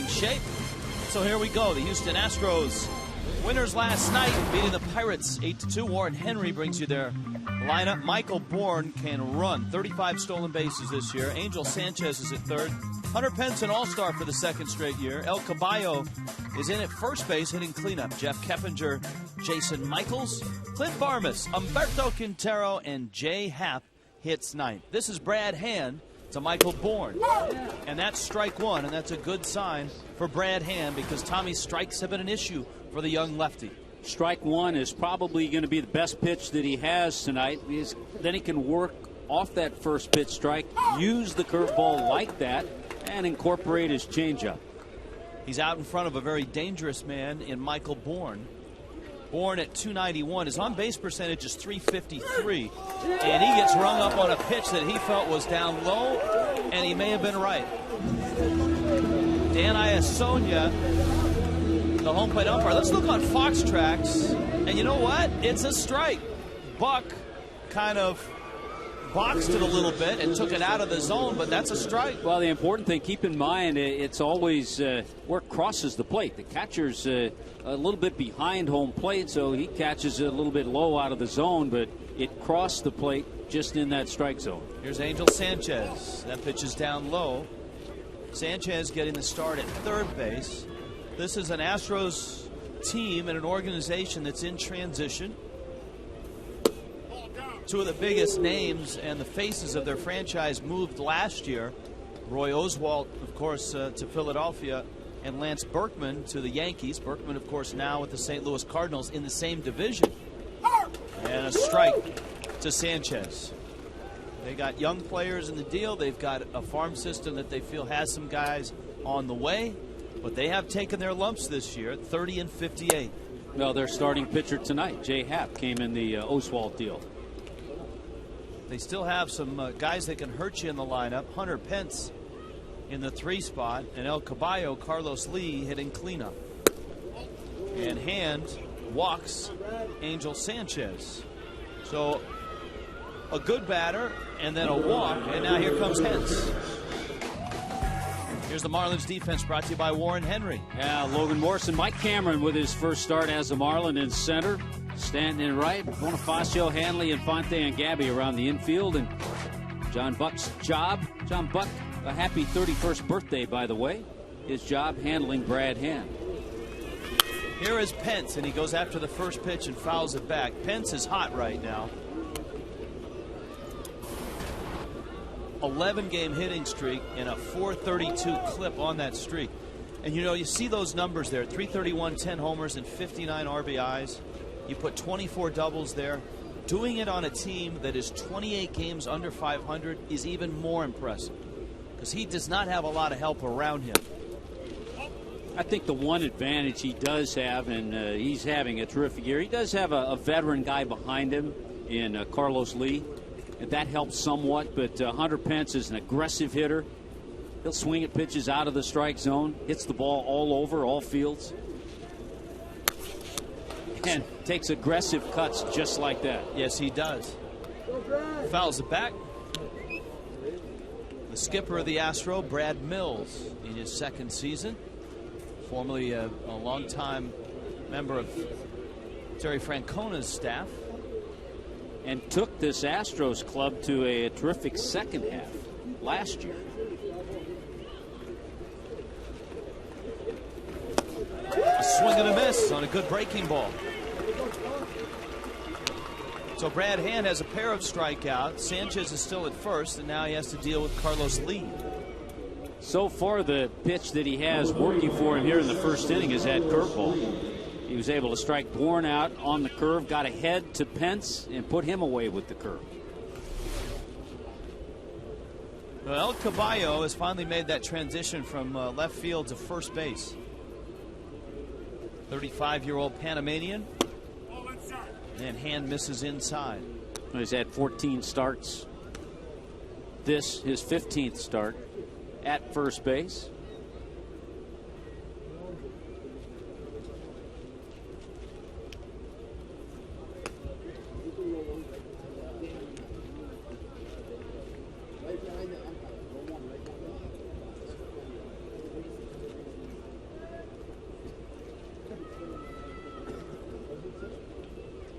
in shape. So here we go. The Houston Astros winners last night, beating the Pirates 8-2. Warren Henry brings you their lineup. Michael Bourne can run. 35 stolen bases this year. Angel Sanchez is at third. Hunter Pence, an all-star for the second straight year. El Caballo is in at first base, hitting cleanup. Jeff Keppinger, Jason Michaels, Clint Barmas, Humberto Quintero, and Jay Happ hits ninth. This is Brad Hand to Michael Bourne. And that's strike one, and that's a good sign for Brad Hand because Tommy's strikes have been an issue for the young lefty. Strike one is probably going to be the best pitch that he has tonight. Then he can work off that first pitch strike, use the curveball like that, and incorporate his changeup. He's out in front of a very dangerous man in Michael Bourne. Bourne at 291. His on-base percentage is 353. And he gets rung up on a pitch that he felt was down low, and he may have been right. Dan Iasonia, the home plate umpire. Let's look on Fox Tracks. And you know what? It's a strike. Buck kind of boxed it a little bit and took it out of the zone, but that's a strike. Well, the important thing, keep in mind, it's always where it crosses the plate. The catcher's a little bit behind home plate, so he catches it a little bit low out of the zone, but it crossed the plate just in that strike zone. Here's Angel Sanchez. That pitch is down low. Sanchez getting the start at third base. This is an Astros team and an organization that's in transition. Two of the biggest names and the faces of their franchise moved last year. Roy Oswalt, of course, to Philadelphia, and Lance Berkman to the Yankees. Berkman, of course, now with the St. Louis Cardinals in the same division. And a strike to Sanchez. They got young players in the deal. They've got a farm system that they feel has some guys on the way. But they have taken their lumps this year, 30 and 58. Well, their starting pitcher tonight, Jay Happ, came in the Oswalt deal. They still have some guys that can hurt you in the lineup. Hunter Pence in the 3 spot, and El Caballo, Carlos Lee hitting cleanup. And Hand walks Angel Sanchez. So a good batter and then a walk, and now here comes Pence. Here's the Marlins defense brought to you by Warren Henry. Yeah, Logan Morrison, Mike Cameron with his first start as a Marlin in center. Stanton in right, Bonifacio, Hanley, Infante, and Gabby around the infield. And John Buck's job, John Buck, a happy 31st birthday, by the way. His job handling Brad Hand. Here is Pence, and he goes after the first pitch and fouls it back. Pence is hot right now. 11-game hitting streak and a 432 clip on that streak. And, you know, you see those numbers there, 331, 10 homers, and 59 RBIs. You put 24 doubles there. Doing it on a team that is 28 games under 500 is even more impressive because he does not have a lot of help around him. I think the one advantage he does have, and he's having a terrific year, he does have a veteran guy behind him in Carlos Lee, and that helps somewhat. But Hunter Pence is an aggressive hitter. He'll swing at pitches out of the strike zone, hits the ball all over, all fields, and takes aggressive cuts just like that. Yes, he does. Fouls it back. The skipper of the Astro, Brad Mills, in his second season. Formerly a longtime member of Terry Francona's staff. And took this Astros club to a terrific second half last year. A swing and a miss on a good breaking ball. So Brad Hand has a pair of strikeouts. Sanchez is still at first, and now he has to deal with Carlos Lee. So far, the pitch that he has working for him here in the first inning is that curveball. He was able to strike Bourne out on the curve, got ahead to Pence, and put him away with the curve. Well, El Caballo has finally made that transition from left field to first base. 35-year-old Panamanian. And Hand misses inside. He's had 14 starts. This, his 15th start at first base.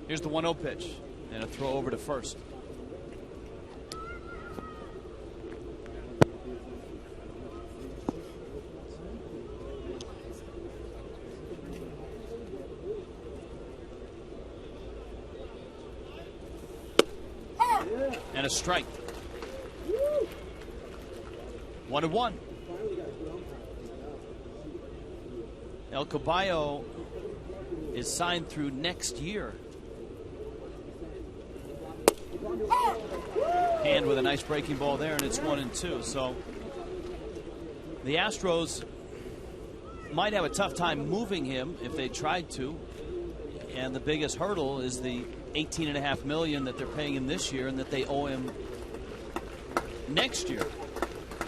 Here's the 1-0 pitch and a throw over to first. And a strike. 1-1. El Caballo is signed through next year. Hand with a nice breaking ball there, and it's 1-2. So the Astros might have a tough time moving him if they tried to. And the biggest hurdle is the $18.5 million that they're paying him this year and that they owe him next year.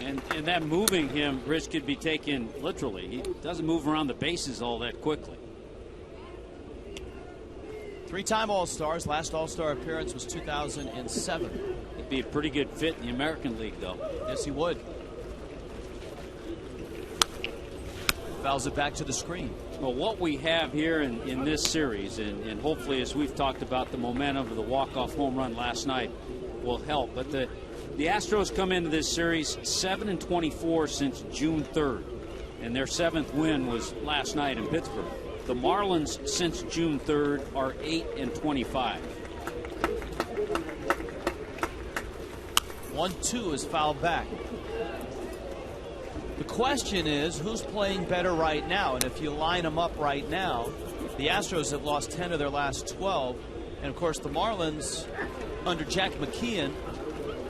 And that moving him, Rich, could be taken literally. He doesn't move around the bases all that quickly. 3-time All-Stars. Last All-Star appearance was 2007. He'd be a pretty good fit in the American League, though. Yes, he would. Fouls it back to the screen. Well, what we have here in this series, and hopefully, as we've talked about, the momentum of the walk-off home run last night will help. But the Astros come into this series 7-24 since June 3rd, and their 7th win was last night in Pittsburgh. The Marlins since June 3rd are 8-25. 1-2 is fouled back. The question is, who's playing better right now? And if you line them up right now, the Astros have lost 10 of their last 12. And, of course, the Marlins, under Jack McKeon,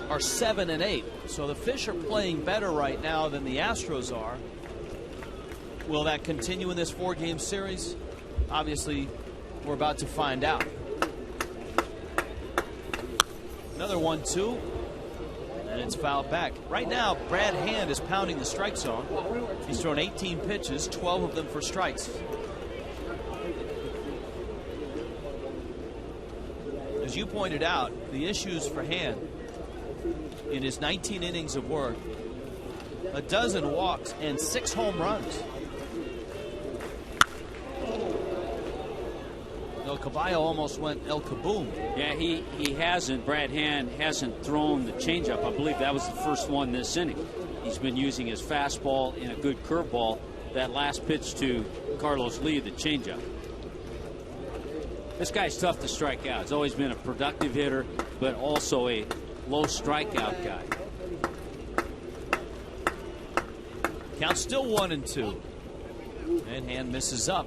are 7-8. So the Fish are playing better right now than the Astros are. Will that continue in this 4-game series? Obviously, we're about to find out. Another 1-2. And it's fouled back. Right now, Brad Hand is pounding the strike zone. He's thrown 18 pitches, 12 of them for strikes. As you pointed out, the issues for Hand in his 19 innings of work, a dozen walks and 6 home runs. El Caballo almost went El Kaboom. Yeah, he hasn't. Brad Hand hasn't thrown the changeup. I believe that was the first one this inning. He's been using his fastball and a good curveball. That last pitch to Carlos Lee, the changeup. This guy's tough to strike out. He's always been a productive hitter, but also a low strikeout guy. Count still 1-2. And Hand misses up.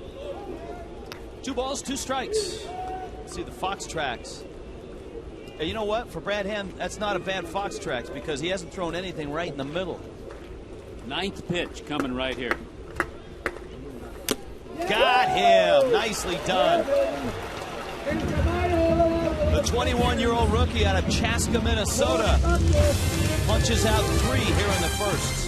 2 balls, 2 strikes. See the fox tracks. And you know what? For Brad Hand, that's not a bad fox tracks because he hasn't thrown anything right in the middle. 9th pitch coming right here. Got him. Nicely done. The 21-year-old rookie out of Chaska, Minnesota, punches out 3 here in the first.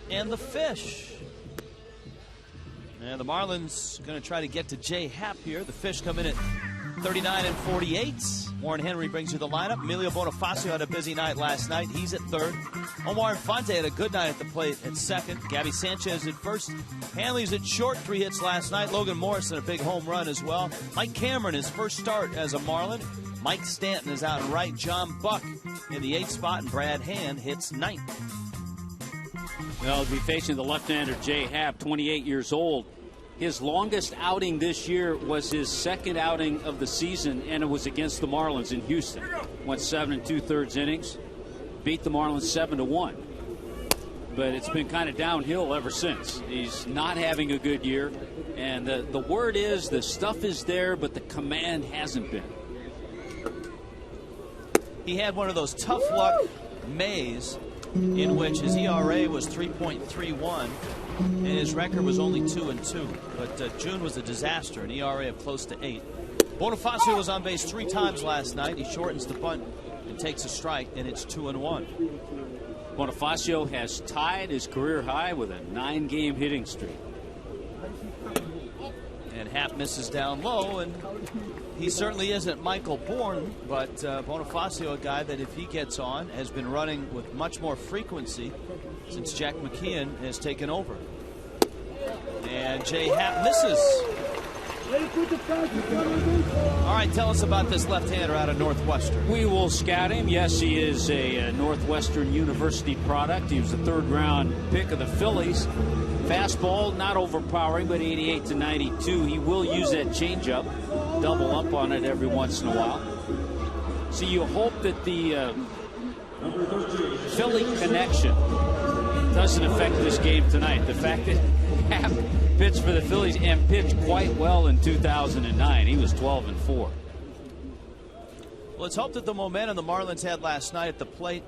and the Fish. And the Marlins going to try to get to Jay Happ here. The Fish come in at 39 and 48. Warren Henry brings you the lineup. Emilio Bonifacio had a busy night last night. He's at third. Omar Infante had a good night at the plate at second. Gabby Sanchez at first. Hanley's at short, 3 hits last night. Logan Morrison a big home run as well. Mike Cameron, his first start as a Marlin. Mike Stanton is out in right. John Buck in the 8th spot, and Brad Hand hits 9th. Well, he'll be facing the left-hander Jay Happ, 28 years old. His longest outing this year was his second outing of the season, and it was against the Marlins in Houston. Went 7 2/3 innings, beat the Marlins 7-1. But it's been kind of downhill ever since. He's not having a good year, and the word is the stuff is there, but the command hasn't been. He had one of those tough luck Mays in which his ERA was 3.31 and his record was only 2-2. But June was a disaster, an ERA of close to 8. Bonifacio was on base 3 times last night. He shortens the bunt and takes a strike, and it's 2-1. Bonifacio has tied his career high with a 9-game hitting streak. And Happ misses down low, and he certainly isn't Michael Bourne, but Bonifacio, a guy that if he gets on, has been running with much more frequency since Jack McKeon has taken over. And Jay Happ misses. All right, tell us about this left-hander out of Northwestern. We will scout him. Yes, he is a Northwestern University product. He was a 3rd-round pick of the Phillies. Fastball, not overpowering, but 88 to 92. He will use that changeup, double up on it every once in a while. So you hope that the Philly connection doesn't affect this game tonight. The fact that Happ pitched for the Phillies and pitched quite well in 2009. He was 12-4. Let's hope that the momentum the Marlins had last night at the plate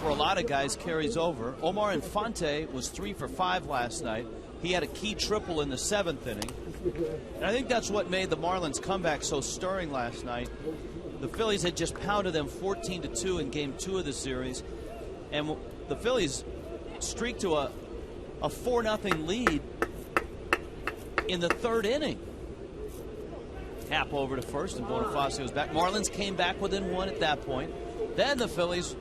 for a lot of guys carries over. Omar Infante was 3 for 5 last night. He had a key triple in the 7th inning. And I think that's what made the Marlins comeback so stirring last night. The Phillies had just pounded them 14-2 in game 2 of the series. And the Phillies streaked to a 4-0 lead in the 3rd inning. Happ over to first, and Bonifacio's back. Marlins came back within 1 at that point. Then the Phillies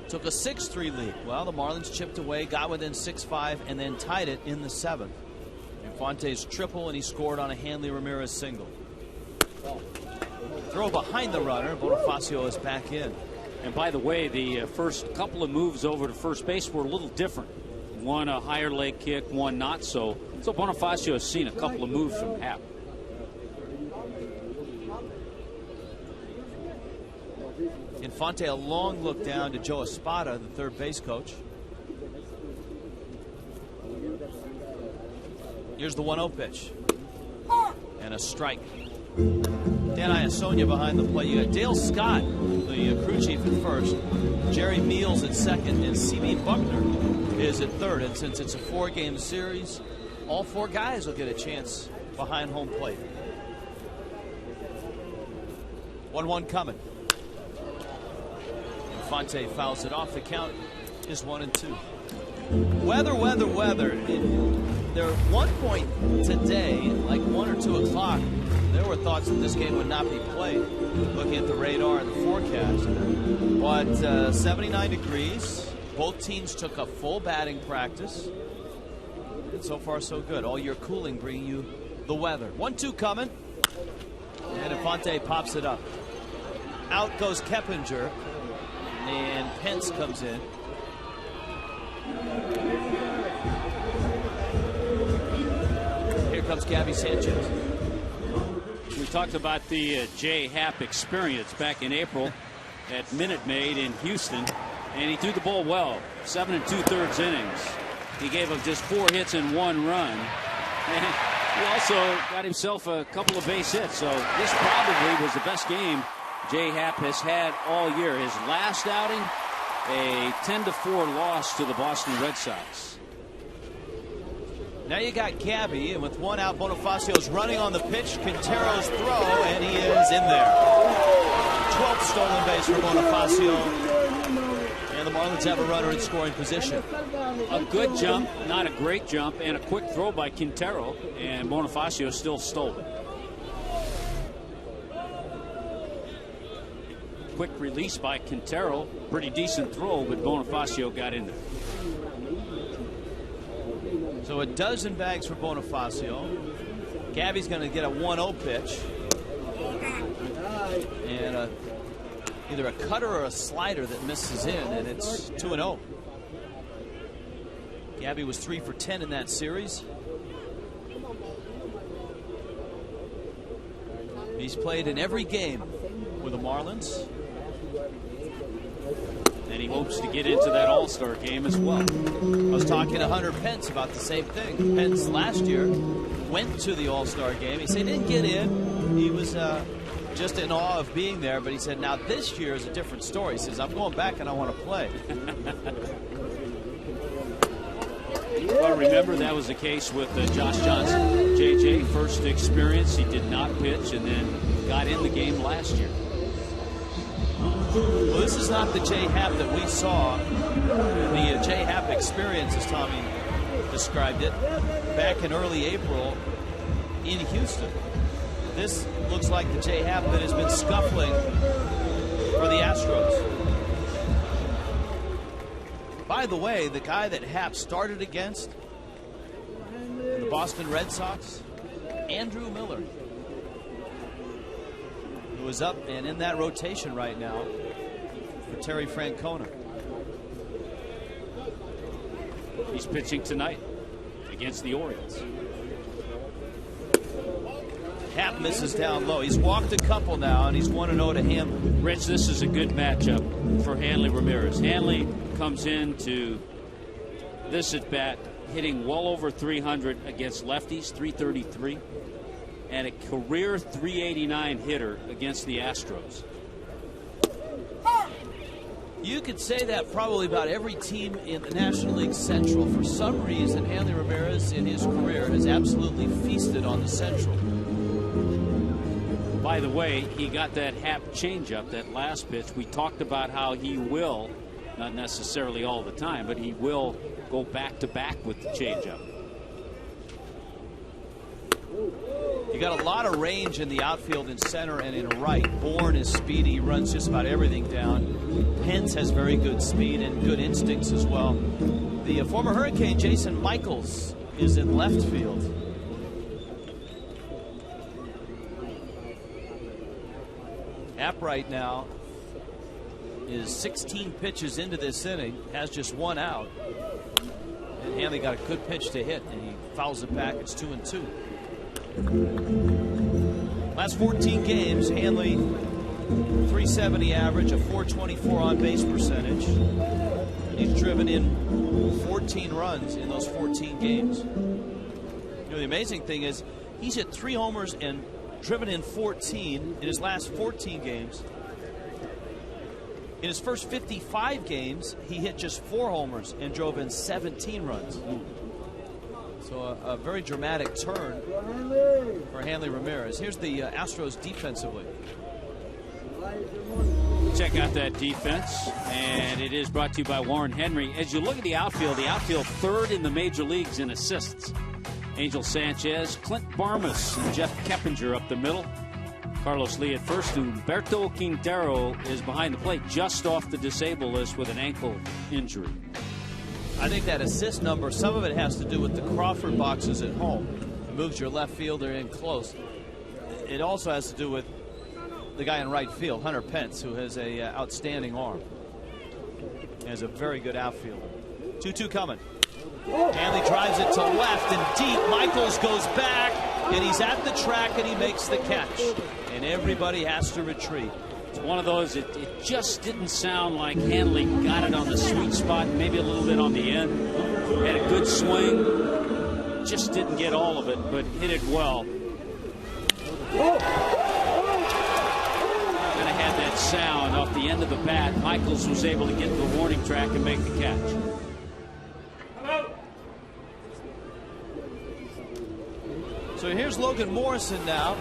took a 6-3 lead. Well, the Marlins chipped away, got within 6-5, and then tied it in the 7th. Infante's triple, and he scored on a Hanley Ramirez single. Throw behind the runner. Bonifacio is back in. And by the way, the first couple of moves over to first base were a little different. One a higher leg kick, one not so. So Bonifacio has seen a couple of moves from Happ. Infante, a long look down to Joe Espada, the 3rd base coach. Here's the 1-0 pitch. And a strike. Dan Iasonia behind the plate. You got Dale Scott, the crew chief, at first. Jerry Meals at second, and C.B. Buckner is at third. And since it's a 4-game series, all 4 guys will get a chance behind home plate. 1-1 coming. Infante fouls it off. The count is 1-2. Weather. There at one point today, like 1 or 2 o'clock, there were thoughts that this game would not be played, looking at the radar and the forecast. But 79 degrees. Both teams took a full batting practice. And so far, so good. All your cooling bringing you the weather. 1-2 coming. And Infante pops it up. Out goes Keppinger. And Pence comes in. Here comes Gabby Sanchez. We talked about the Jay Happ experience back in April at Minute Maid in Houston, and he threw the ball well. 7 2/3 innings. He gave up just 4 hits and 1 run. And he also got himself a couple of base hits, so this probably was the best game Jay Happ has had all year. His last outing, a 10-4 loss to the Boston Red Sox. Now you got Gabby, and with 1 out, Bonifacio's running on the pitch. Quintero's throw, and he is in there. 12th stolen base for Bonifacio. And the Marlins have a runner in scoring position. A good jump, not a great jump, and a quick throw by Quintero, and Bonifacio still stole it. Quick release by Quintero, pretty decent throw, but Bonifacio got in there. So a dozen bags for Bonifacio. Gabby's going to get a 1-0 pitch. And either a cutter or a slider that misses in, and it's 2-0. Gabby was 3 for 10 in that series. He's played in every game with the Marlins. And he hopes to get into that All-Star game as well. I was talking to Hunter Pence about the same thing. Pence last year went to the All-Star game. He said he didn't get in. He was just in awe of being there. But he said, now this year is a different story. He says, I'm going back and I want to play. Well, remember, that was the case with Josh Johnson. JJ, first experience, he did not pitch and then got in the game last year. Well, this is not the J. Happ that we saw. The J. Happ experience, as Tommy described it, back in early April in Houston. This looks like the J. Happ that has been scuffling for the Astros. By the way, the guy that Happ started against, the Boston Red Sox, Andrew Miller, who is up and in that rotation right now for Terry Francona. He's pitching tonight against the Orioles. Happ misses down low. He's walked a couple now, and he's 1-0 to Hanley. Rich, this is a good matchup for Hanley Ramirez. Hanley comes into this at bat hitting well over 300 against lefties, 333, and a career 389 hitter against the Astros. You could say that probably about every team in the National League Central. For some reason, Hanley Ramirez in his career has absolutely feasted on the Central. By the way, he got that Happ changeup, that last pitch. We talked about how he will, not necessarily all the time, but he will go back-to-back with the changeup. You got a lot of range in the outfield in center and in right. Bourne is speedy. He runs just about everything down. Pence has very good speed and good instincts as well. The former Hurricane Jason Michaels is in left field. Happ right now is 16 pitches into this inning, has just one out. And Hanley got a good pitch to hit, and he fouls it back. It's 2-2. Last 14 games, Hanley 370 average, a 424 on base percentage. And he's driven in 14 runs in those 14 games. You know, the amazing thing is he's hit 3 homers and driven in 14 in his last 14 games. In his first 55 games, he hit just 4 homers and drove in 17 runs. So a very dramatic turn for Hanley Ramirez. Here's the Astros defensively. Check out that defense, and it is brought to you by Warren Henry. As you look at the outfield third in the major leagues in assists. Angel Sanchez, Clint Barmas, and Jeff Keppinger up the middle. Carlos Lee at first. Humberto Quintero is behind the plate, just off the disabled list with an ankle injury. I think that assist number, some of it has to do with the Crawford boxes at home. It moves your left fielder in close. It also has to do with the guy in right field, Hunter Pence, who has a outstanding arm. He has a very good outfielder. 2-2 coming. Hanley drives it to left and deep. Michaels goes back, and he's at the track, and he makes the catch. And everybody has to retreat. It's one of those, it just didn't sound like Hanley got it on the sweet spot, maybe a little bit on the end. Had a good swing, just didn't get all of it, but hit it well. Kind of had that sound off the end of the bat. Michaels was able to get to the warning track and make the catch. So here's Logan Morrison now.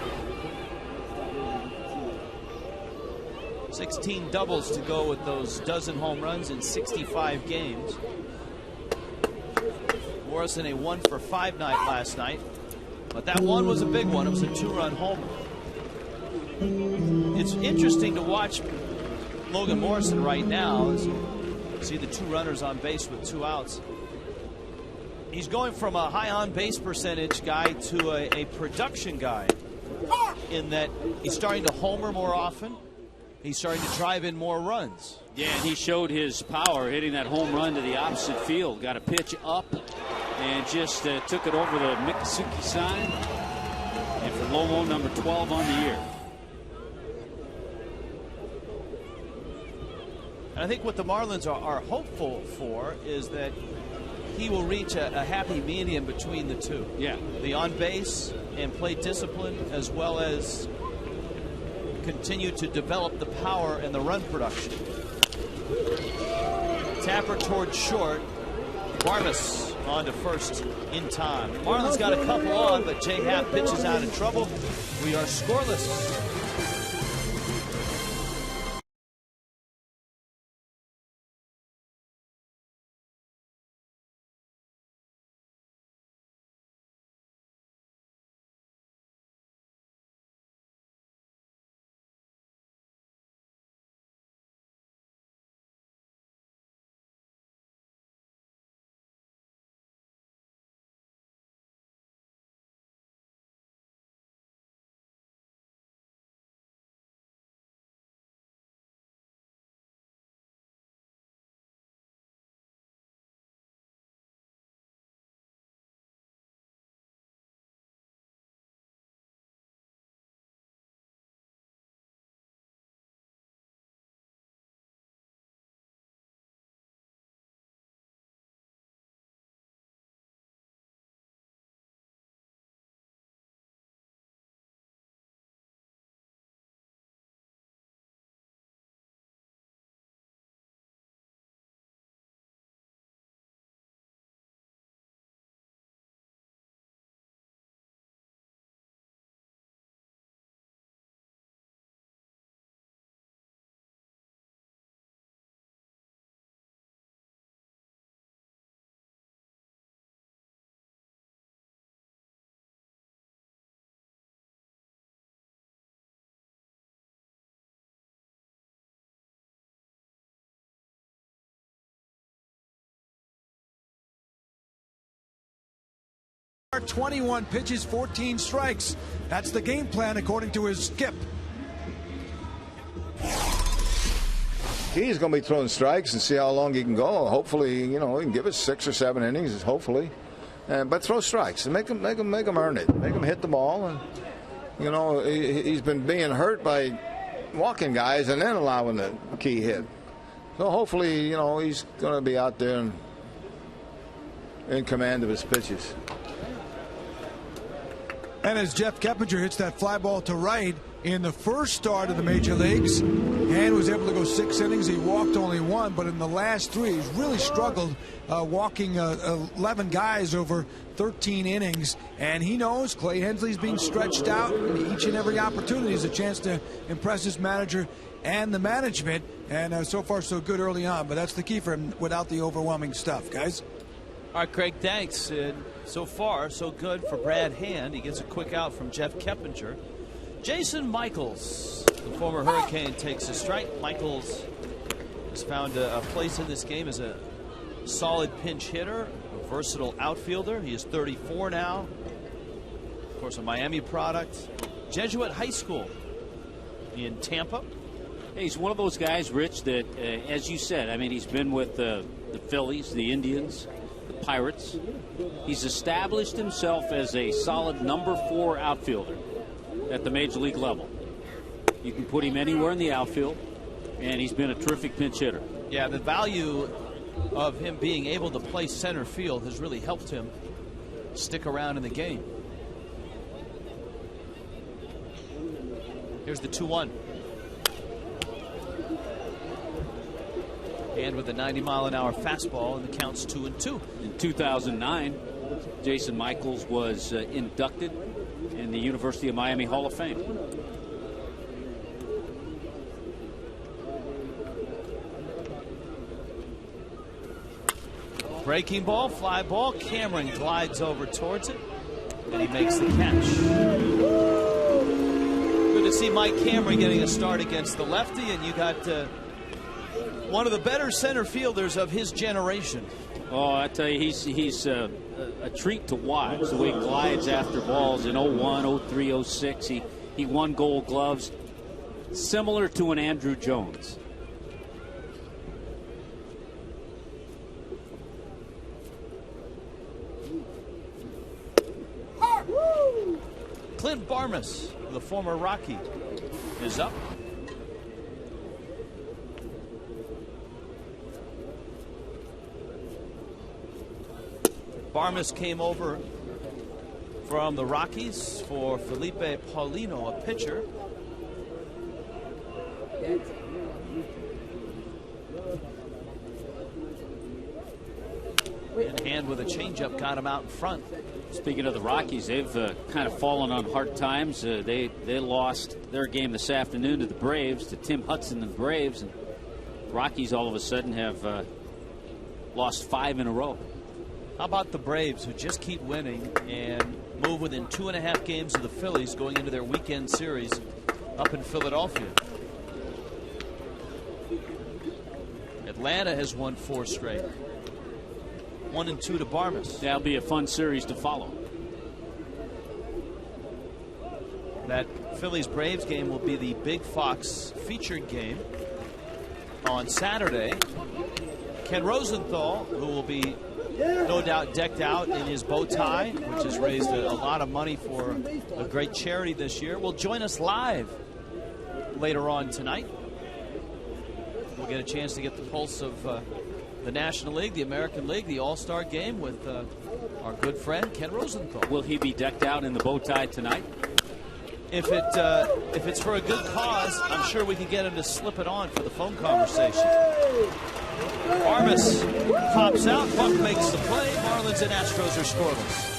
16 doubles to go with those dozen home runs in 65 games. Morrison a 1-for-5 night last night, but that one was a big one. It was a 2-run homer. It's interesting to watch Logan Morrison right now. As you see the 2 runners on base with 2 outs. He's going from a high on-base percentage guy to a production guy, in that he's starting to homer more often. He's starting to drive in more runs. Yeah, and he showed his power hitting that home run to the opposite field. Got a pitch up and just took it over the Mickasuki sign. And for Lomo, number 12 on the year. And I think what the Marlins are hopeful for is that he will reach a happy medium between the two. Yeah. The on-base and plate discipline, as well as continue to develop the power and the run production. Tapper towards short. Vargas on to first in time. The Marlins got a couple on, but Jay Happ pitches out in trouble. We are scoreless. Are 21 pitches, 14 strikes. That's the game plan according to his skip. He's going to be throwing strikes and see how long he can go. Hopefully, you know, he can give us 6 or 7 innings. Hopefully, but throw strikes and make him earn it. Make him hit the ball. And you know, he's been being hurt by walking guys and then allowing the key hit. So hopefully, you know, he's going to be out there and in command of his pitches. And as Jeff Keppinger hits that fly ball to right in the first start of the major leagues, and was able to go 6 innings. He walked only 1, but in the last 3, he's really struggled walking 11 guys over 13 innings. And he knows Clay Hensley's being stretched out, and each and every opportunity is a chance to impress his manager and the management. And so far, so good early on. But that's the key for him without the overwhelming stuff, guys. All right, Craig, thanks. So far, so good for Brad Hand. He gets a quick out from Jeff Keppinger. Jason Michaels, the former Hurricane, takes a strike. Michaels has found a place in this game as a solid pinch hitter, a versatile outfielder. He is 34 now. Of course, a Miami product. Jesuit High School in Tampa. Hey, he's one of those guys, Rich, that, as you said, I mean, he's been with the Phillies, the Indians, the Pirates. He's established himself as a solid number 4 outfielder at the major league level. You can put him anywhere in the outfield, and he's been a terrific pinch hitter. Yeah, the value of him being able to play center field has really helped him stick around in the game. Here's the 2-1. And with a 90-mile-an-hour fastball, and the count's 2-2. In 2009, Jason Michaels was inducted in the University of Miami Hall of Fame. Breaking ball, fly ball. Cameron glides over towards it, and he makes the catch. Good to see Mike Cameron getting a start against the lefty, and you got one of the better center fielders of his generation. Oh, I tell you, he's a treat to watch, the way he glides after balls in 01, 03, 06. He won Gold Gloves, similar to an Andrew Jones. Clint Barmas, the former Rocky, is up. Barmas came over from the Rockies for Felipe Paulino, a pitcher. In hand with a changeup, got him out in front. Speaking of the Rockies, they've kind of fallen on hard times. They lost their game this afternoon to the Braves, to Tim Hudson and the Braves, and the Rockies all of a sudden have lost 5 in a row. How about the Braves, who just keep winning and move within 2.5 games of the Phillies going into their weekend series up in Philadelphia? Atlanta has won 4 straight. 1-2 to Barmas. That'll be a fun series to follow. That Phillies-Braves game will be the Big Fox featured game on Saturday. Ken Rosenthal, who will be no doubt decked out in his bow tie, which has raised a lot of money for a great charity this year, will join us live later on tonight. We'll get a chance to get the pulse of the National League, the American League, the All-Star game with our good friend Ken Rosenthal. Will he be decked out in the bow tie tonight? If it's for a good cause, I'm sure we can get him to slip it on for the phone conversation. Barmas pops out. Buck makes the play. Marlins and Astros are scoreless.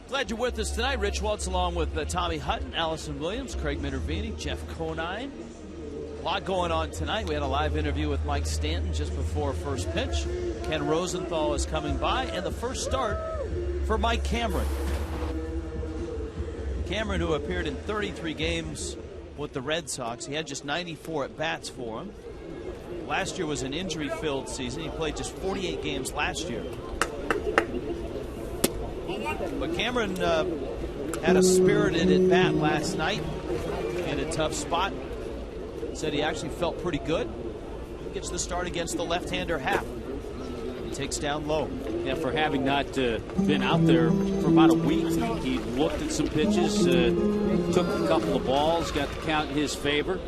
Glad you're with us tonight. Rich Waltz along with Tommy Hutton, Allison Williams, Craig Minervini, Jeff Conine. A lot going on tonight. We had a live interview with Mike Stanton just before first pitch. Ken Rosenthal is coming by, and the first start for Mike Cameron. Cameron, who appeared in 33 games with the Red Sox. He had just 94 at-bats for him. Last year was an injury-filled season. He played just 48 games last year. But Cameron had a spirited at-bat last night in a tough spot. Said he actually felt pretty good. Gets the start against the left-hander Happ. He takes down low. Yeah, for having not been out there for about a week, he looked at some pitches, took a couple of balls, got the count in his favor.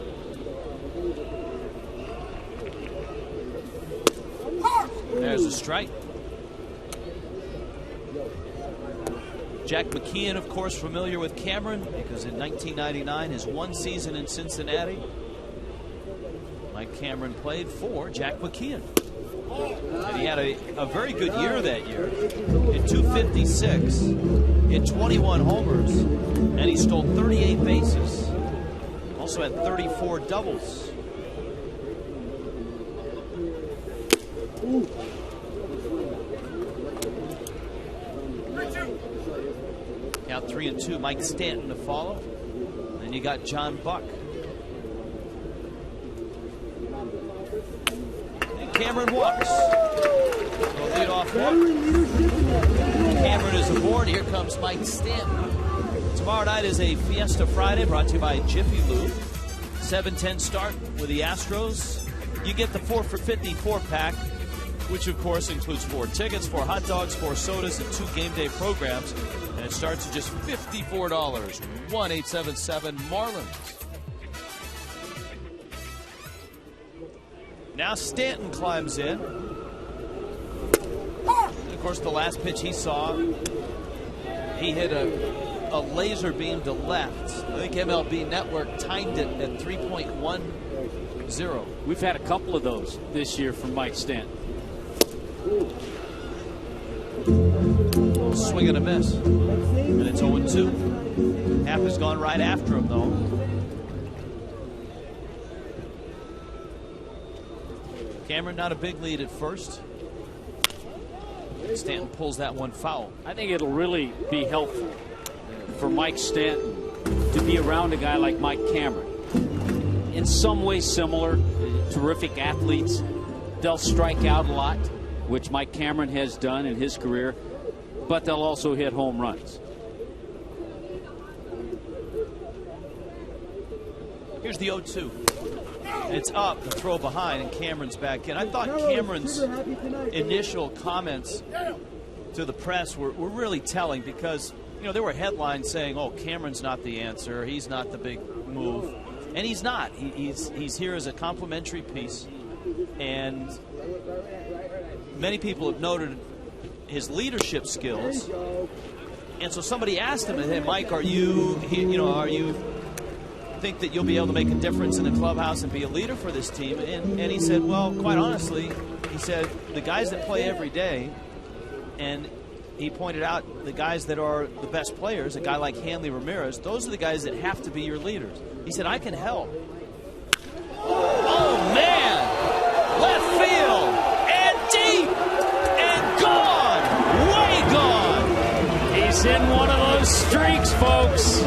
There's a strike. Jack McKeon, of course, familiar with Cameron because in 1999, his one season in Cincinnati, Mike Cameron played for Jack McKeon. And he had a very good year that year. Hit 256, hit 21 homers, and he stole 38 bases. Also had 34 doubles. Count 3-2. Mike Stanton to follow. Then you got John Buck. And Cameron walks. We'll lead off walk. Cameron is aboard. Here comes Mike Stanton. Tomorrow night is a Fiesta Friday brought to you by Jiffy Lube. 7:10 start with the Astros. You get the 4 for $50 4-pack, which of course includes 4 tickets, 4 hot dogs, 4 sodas, and 2 game day programs. And it starts at just $54. 1-877-Marlins. Now Stanton climbs in. And of course, the last pitch he saw, he hit a laser beam to left. I think MLB Network timed it at 3.10. We've had a couple of those this year from Mike Stanton. Swing and a miss. And it's 0-2. Happ has gone right after him, though. Cameron not a big lead at first. Stanton pulls that one foul. I think it'll really be helpful for Mike Stanton to be around a guy like Mike Cameron. In some ways similar, terrific athletes. They'll strike out a lot, which Mike Cameron has done in his career, but they'll also hit home runs. Here's the 0-2. It's up, the throw behind, and Cameron's back in. I thought Cameron's initial comments to the press were really telling because, you know, there were headlines saying, oh, Cameron's not the answer. He's not the big move. And he's not. He's here as a complimentary piece. And many people have noted his leadership skills. And so somebody asked him, hey, Mike, are you think that you'll be able to make a difference in the clubhouse and be a leader for this team? And he said, well, quite honestly, he said, the guys that play every day, and he pointed out the guys that are the best players, a guy like Hanley Ramirez, those are the guys that have to be your leaders. He said, I can help. Oh, man! Left field! And deep! And gone! Way gone! He's in one of those streaks, folks.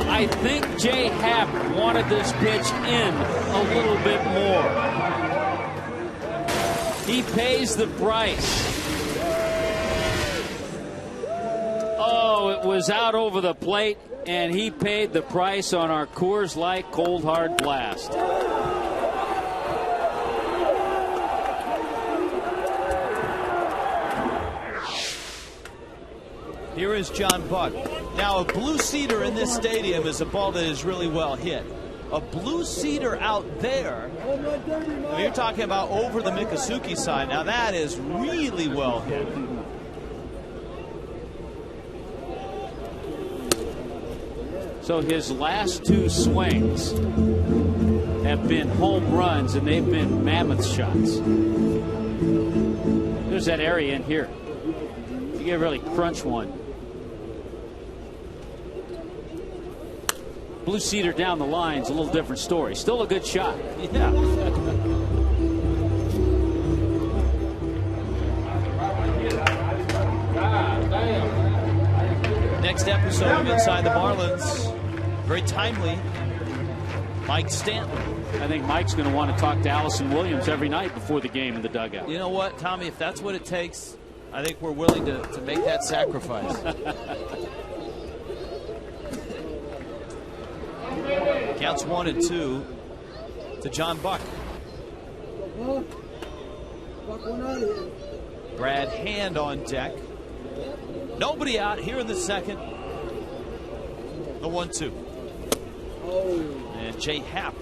I think Jay Happ wanted this pitch in a little bit more. He pays the price. Oh, it was out over the plate, and he paid the price on our Coors Light Cold Hard Blast. Here is John Buck. Now, a blue seater in this stadium is a ball that is really well hit. A blue seater out there, you're talking about over the Miccosukee side. Now, that is really well hit. So his last 2 swings have been home runs, and they've been mammoth shots. There's that area in here. You can really crunch one. Blue seater down the line's a little different story. Still a good shot. Yeah. Next episode of Inside the Marlins, very timely, Mike Stanton. I think Mike's going to want to talk to Allison Williams every night before the game in the dugout. You know what, Tommy, if that's what it takes, I think we're willing to make that sacrifice. Counts 1-2 to John Buck. Brad Hand on deck. Nobody out here in the second. The 1-2. And Jay Happ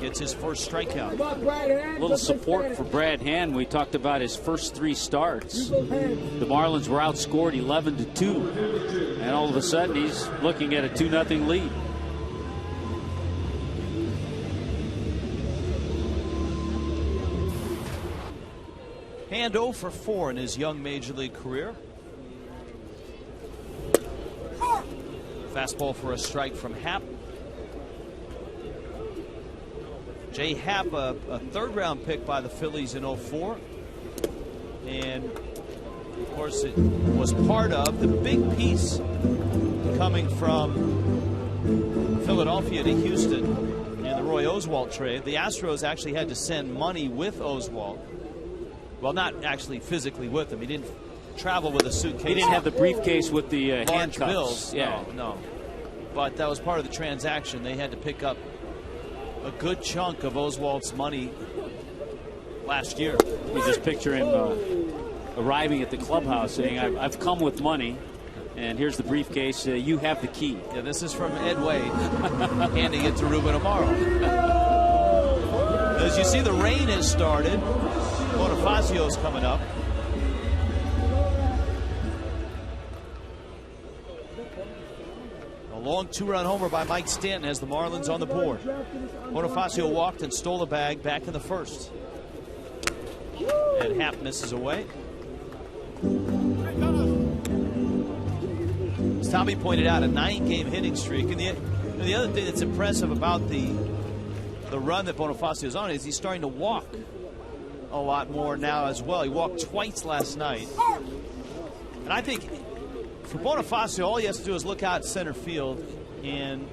gets his first strikeout. A little support for Brad Hand. We talked about his first 3 starts. The Marlins were outscored 11-2. And all of a sudden, he's looking at a 2-0 lead. Hand 0 for 4 in his young major league career. Fastball for a strike from Happ. Jay Happ, a third-round pick by the Phillies in 04. And, of course, it was part of the big piece coming from Philadelphia to Houston in the Roy Oswalt trade. The Astros actually had to send money with Oswalt. Well, not actually physically with him. He didn't travel with a suitcase. He didn't have the briefcase with the large handcuffs. bills. Yeah. No. But that was part of the transaction. They had to pick up a good chunk of Oswalt's money last year. You just picture him arriving at the clubhouse saying, I've come with money, and here's the briefcase. You have the key. Yeah, this is from Ed Wade handing it to Ruben Amaro. As you see, the rain has started. Bonifacio's coming up. A long 2-run homer by Mike Stanton has the Marlins on the board. Bonifacio walked and stole the bag back in the first. And Happ misses away. As Tommy pointed out, a 9-game hitting streak. And the other thing that's impressive about the run that Bonifacio's on is he's starting to walk a lot more now as well. He walked twice last night. And I think for Bonifacio, all he has to do is look out center field and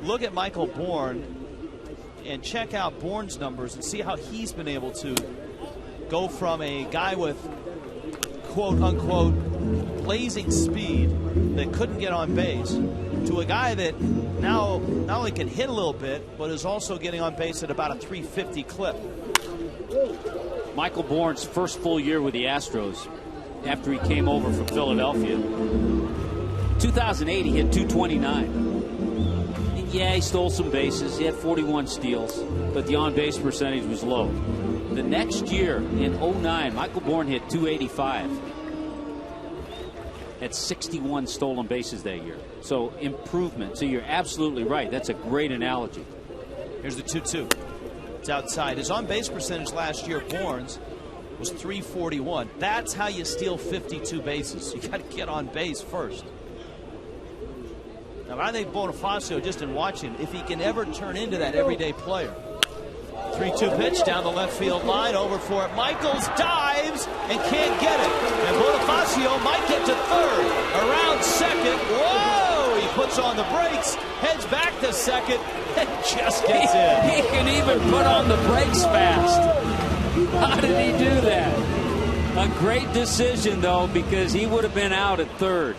look at Michael Bourne and check out Bourne's numbers and see how he's been able to go from a guy with quote-unquote blazing speed that couldn't get on base to a guy that now not only can hit a little bit, but is also getting on base at about a 350 clip. Michael Bourne's first full year with the Astros after he came over from Philadelphia. 2008, he hit 229. And yeah, he stole some bases. He had 41 steals, but the on-base percentage was low. The next year, in 09, Michael Bourne hit 285. Had 61 stolen bases that year. So improvement. So you're absolutely right. That's a great analogy. Here's the 2-2. It's outside. His on-base percentage last year, Bourne's, was .341. That's how you steal 52 bases. You got to get on base first. Now, I think Bonifacio, just in watching, if he can ever turn into that everyday player. 3-2 pitch down the left field line, over for it. Michaels dives and can't get it. And Bonifacio might get to third. Around second. Whoa! He puts on the brakes, heads back to second, and just gets in. He can even put on the brakes fast. How did he do that? A great decision, though, because he would have been out at third.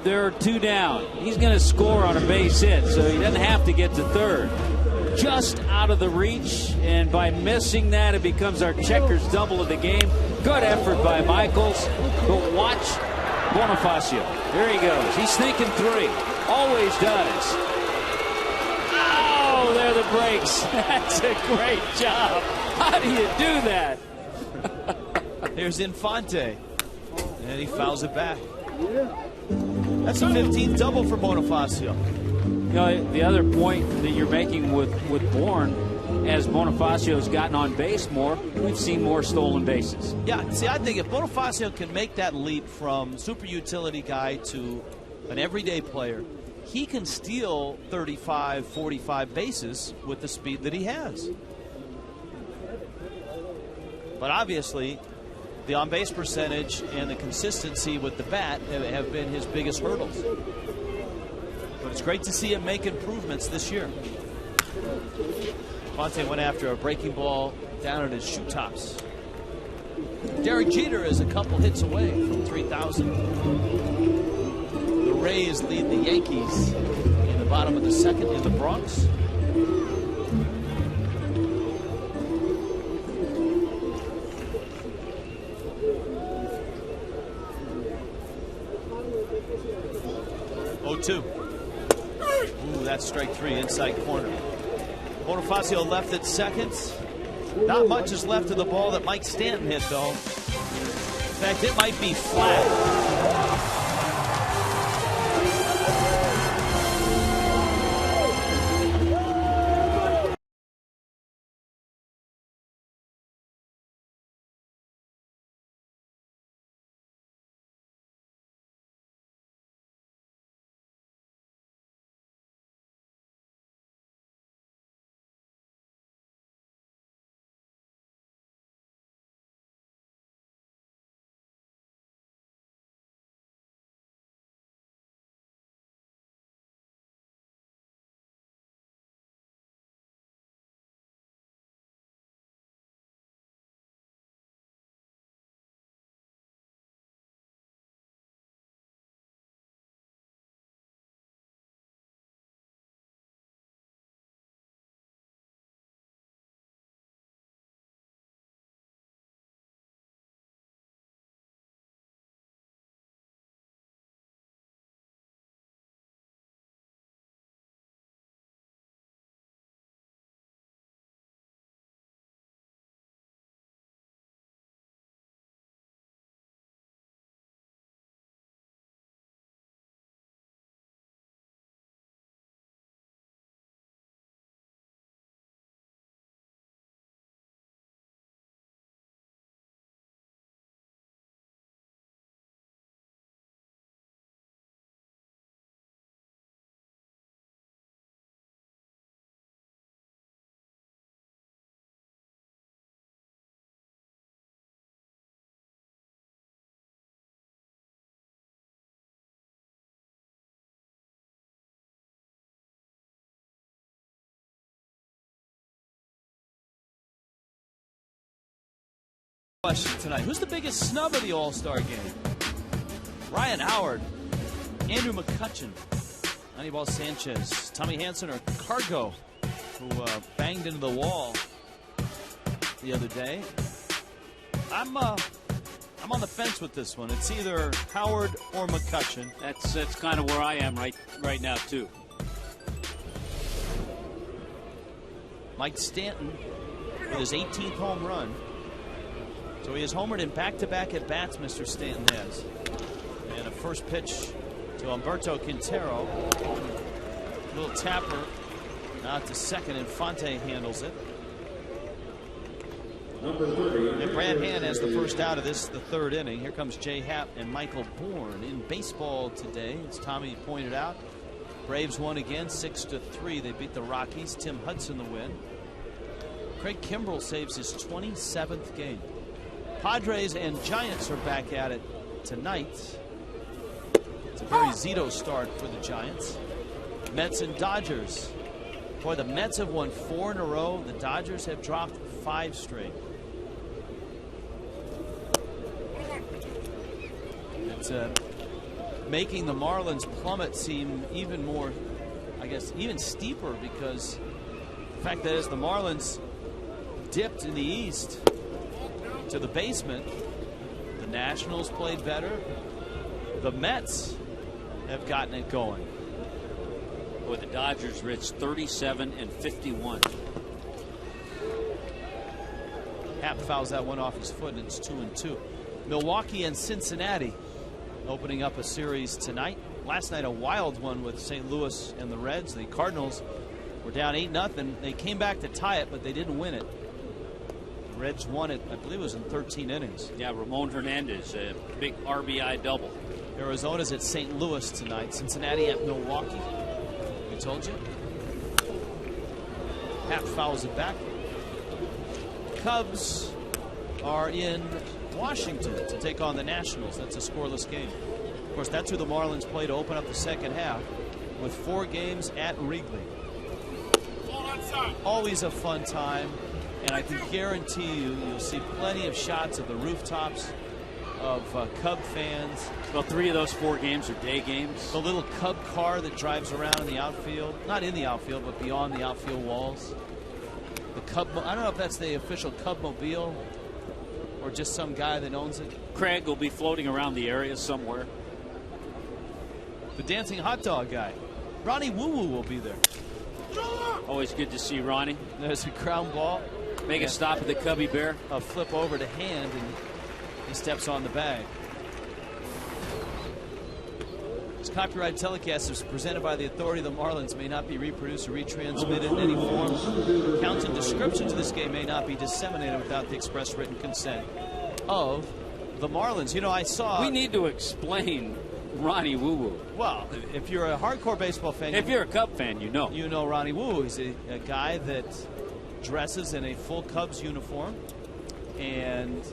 There are 2 down. He's going to score on a base hit, so he doesn't have to get to third. Just out of the reach, and by missing that, it becomes our checkers double of the game. Good effort by Michaels, but watch Bonifacio. There he goes. He's thinking 3. Always does. Oh, there are the brakes. That's a great job. How do you do that? There's Infante, and he fouls it back. That's the 15th double for Bonifacio. You know, the other point that you're making with Bourne, as Bonifacio's gotten on base more, we've seen more stolen bases. Yeah, see, I think if Bonifacio can make that leap from super utility guy to an everyday player, he can steal 35, 45 bases with the speed that he has. But obviously, the on-base percentage and the consistency with the bat have been his biggest hurdles. But it's great to see him make improvements this year. Fonte went after a breaking ball down at his shoe tops. Derek Jeter is a couple hits away from 3,000. The Rays lead the Yankees in the bottom of the second in the Bronx. Oh, 2. That's strike 3, inside corner. Bonifacio left at second. Not much is left of the ball that Mike Stanton hit, though. In fact, it might be flat. Question tonight. Who's the biggest snub of the All-Star game? Ryan Howard, Andrew McCutchen, Anibal Sanchez, Tommy Hansen, or Cargo, who banged into the wall the other day. I'm on the fence with this one. It's either Howard or McCutchen. That's kind of where I am right now too. Mike Stanton with his 18th home run. So he has homered in back-to-back at-bats, Mr. Stanton has. And a first pitch to Humberto Quintero. Little tapper out to second, and Fonte handles it. And Brad Hand has the first out of this, the third inning. Here comes Jay Happ and Michael Bourne. In baseball today, as Tommy pointed out, Braves won again 6-3. They beat the Rockies. Tim Hudson the win. Craig Kimbrell saves his 27th game. Padres and Giants are back at it tonight. It's a very Zito start for the Giants. Mets and Dodgers. Boy, the Mets have won 4 in a row. The Dodgers have dropped 5 straight. It's making the Marlins plummet seem even more, I guess, even steeper, because the fact that as the Marlins dipped in the East to the basement, the Nationals played better. The Mets have gotten it going. Boy, the Dodgers reached 37-51. Happ fouls that one off his foot, and it's 2-2. Milwaukee and Cincinnati opening up a series tonight. Last night a wild one with St. Louis and the Reds. The Cardinals were down 8-0. They came back to tie it, but they didn't win it. The Reds won it, I believe it was in 13 innings. Yeah, Ramon Hernandez, a big RBI double. Arizona's at St. Louis tonight. Cincinnati at Milwaukee. We told you. Happ fouls it back. Cubs are in Washington to take on the Nationals. That's a scoreless game. Of course, that's who the Marlins play to open up the second half, with 4 games at Wrigley. Always a fun time, and I can guarantee you'll see plenty of shots of the rooftops of Cub fans. Well, 3 of those 4 games are day games. The little Cub car that drives around in the outfield, not in the outfield, but beyond the outfield walls. The Cub, I don't know if that's the official Cub mobile or just some guy that owns it. Craig will be floating around the area somewhere. The dancing hot dog guy. Ronnie Woo will be there. Always good to see Ronnie. There's a ground ball. Make a stop at the Cubby Bear. A flip over to Hand, and he steps on the bag. This copyright telecast is presented by the authority of the Marlins, may not be reproduced or retransmitted in any form. Counts and descriptions of this game may not be disseminated without the express written consent of the Marlins. You know, I saw... We need to explain Ronnie Woo. Well, if you're a hardcore baseball fan... If you're a Cub fan, you know. You know Ronnie Woo. He's a guy that dresses in a full Cubs uniform and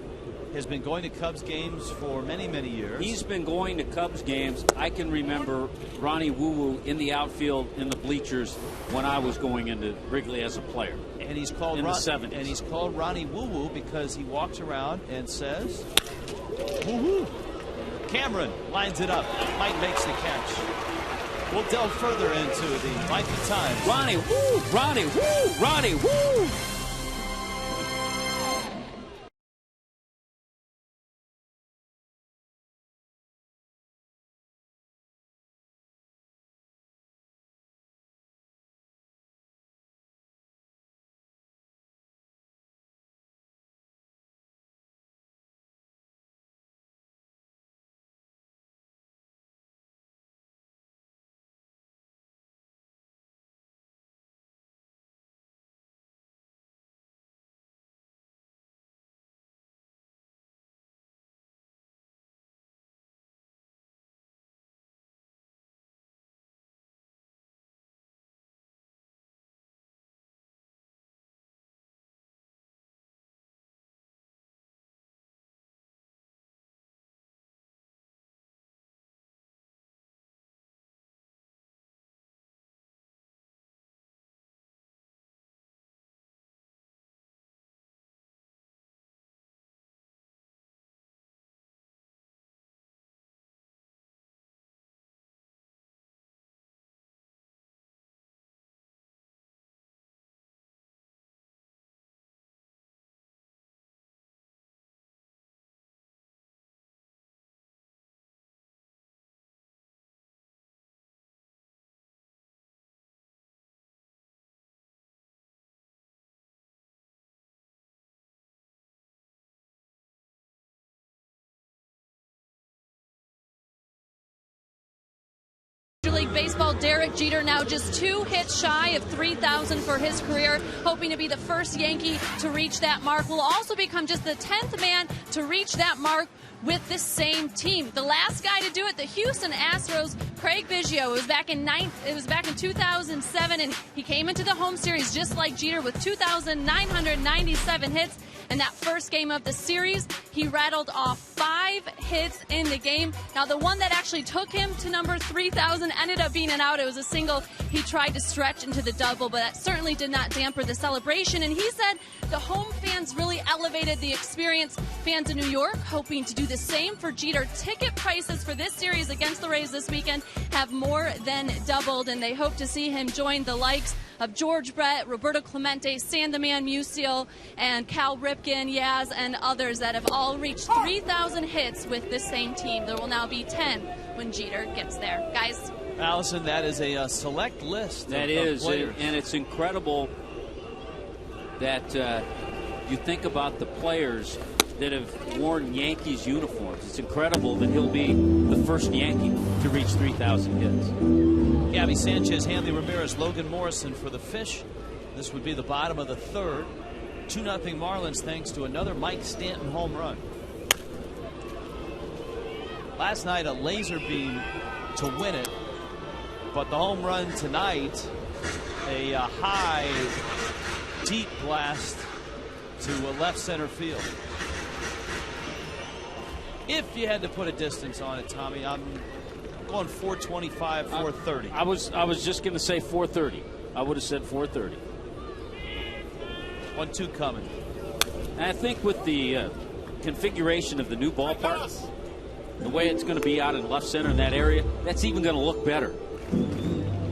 has been going to Cubs games for many, many years. He's been going to Cubs games. I can remember Ronnie Woo in the outfield in the bleachers when I was going into Wrigley as a player. And he's called in the 70s. And he's called Ronnie Woo because he walks around and says, woo-hoo. Cameron lines it up. Mike makes the catch. We'll delve further into the Mikey Times. Ronnie Woo! Ronnie Woo! Ronnie Woo! Major League Baseball, Derek Jeter now just 2 hits shy of 3,000 for his career, hoping to be the first Yankee to reach that mark. Will also become just the 10th man to reach that mark with this same team. The last guy to do it, the Houston Astros, Craig Biggio. It was back in 2007, and he came into the home series just like Jeter with 2,997 hits. In that first game of the series, he rattled off 5 hits in the game. Now, the one that actually took him to number 3,000 ended up being an out. It was a single. He tried to stretch into the double, but that certainly did not dampen the celebration. And he said the home fans really elevated the experience. Fans in New York hoping to do the same for Jeter. Ticket prices for this series against the Rays this weekend have more than doubled, and they hope to see him join the likes of George Brett, Roberto Clemente, Sandeman Musial, and Cal Ripken, Yaz, and others that have all reached 3,000 hits with this same team. There will now be 10 when Jeter gets there. Guys? Allison, that is a select list. That is, and it's incredible that you think about the players that have worn Yankees uniforms. It's incredible that he'll be the first Yankee to reach 3,000 hits. Gabby Sanchez, Hanley Ramirez, Logan Morrison for the Fish. This would be the bottom of the third. 2-0 Marlins thanks to another Mike Stanton home run. Last night a laser beam to win it, but the home run tonight, a high, deep blast to left center field. If you had to put a distance on it, Tommy, I'm going 425, 430. I was just going to say 430. I would have said 430. 1-2 coming. And I think with the configuration of the new ballpark, the way it's going to be out in left center in that area, that's even going to look better.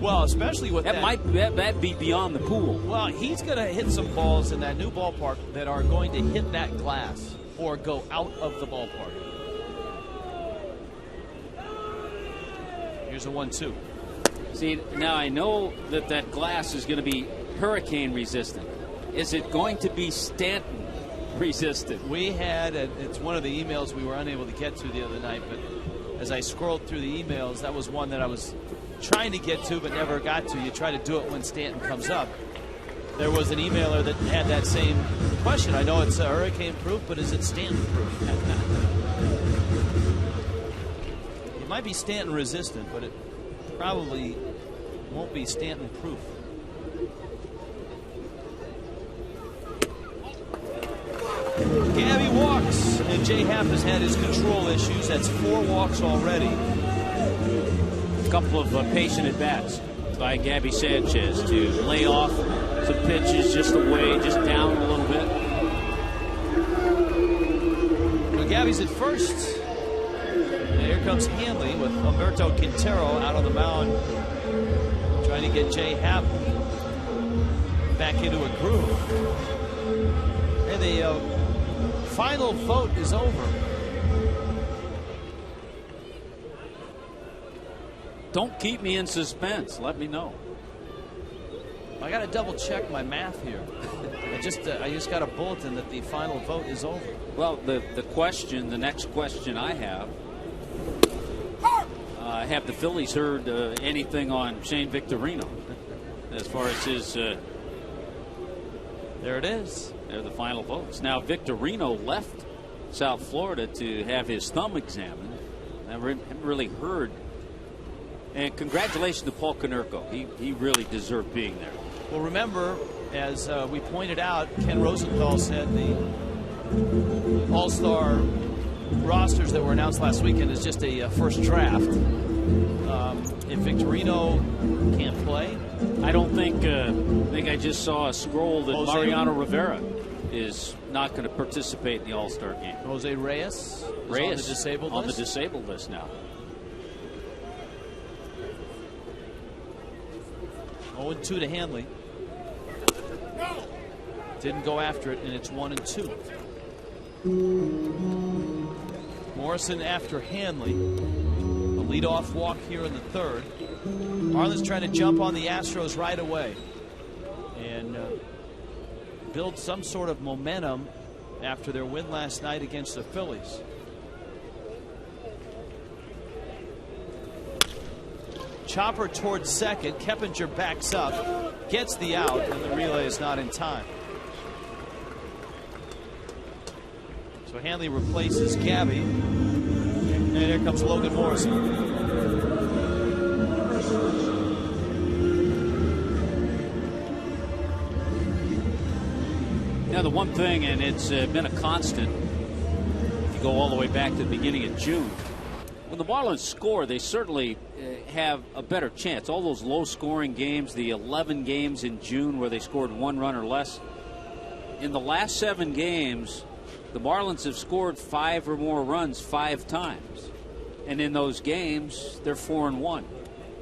Well, especially with that. That'd be beyond the pool. Well, he's going to hit some balls in that new ballpark that are going to hit that glass or go out of the ballpark. Here's a 1-2. See, now I know that that glass is going to be hurricane resistant. Is it going to be Stanton resistant? We had, it's one of the emails we were unable to get to the other night, but as I scrolled through the emails, that was one that I was trying to get to but never got to. You try to do it when Stanton comes up. There was an emailer that had that same question. I know it's hurricane proof, but is it Stanton proof? It might be Stanton resistant, but it probably won't be Stanton proof. Gabby walks, and J. Happ has had his control issues. That's 4 walks already. A couple of patient at-bats by Gabby Sanchez to lay off some pitches just away, just down a little bit. Well, Gabby's at first. And here comes Hanley with Humberto Quintero out on the mound, trying to get J. Happ back into a groove. And the final vote is over. Don't keep me in suspense. Let me know. I got to double check my math here. I just got a bulletin that the final vote is over. Well, the next question I have the Phillies heard anything on Shane Victorino as far as his? There it is. They're the final votes. Now Victorino left South Florida to have his thumb examined. I haven't really heard. And congratulations to Paul Konerko. He really deserved being there. Well, remember, as we pointed out, Ken Rosenthal said the All-Star rosters that were announced last weekend is just a first draft. If Victorino can't play, I don't think. I think I just saw a scroll that Mariano Rivera is not going to participate in the All-Star game. Jose Reyes on the disabled list. On the disabled list now. 0-2 to Hanley. Didn't go after it, and it's 1-2. Morrison after Hanley. A leadoff walk here in the third. Marlins trying to jump on the Astros right away and build some sort of momentum after their win last night against the Phillies. Chopper towards second. Keppinger backs up, gets the out, and the relay is not in time. So Hanley replaces Gabby. And here comes Logan Morrison. Now, the one thing, and it's been a constant, if you go all the way back to the beginning of June, when the Marlins score, they certainly have a better chance. All those low-scoring games, the 11 games in June where they scored 1 run or less, in the last 7 games, the Marlins have scored 5 or more runs 5 times. And in those games, they're 4-1.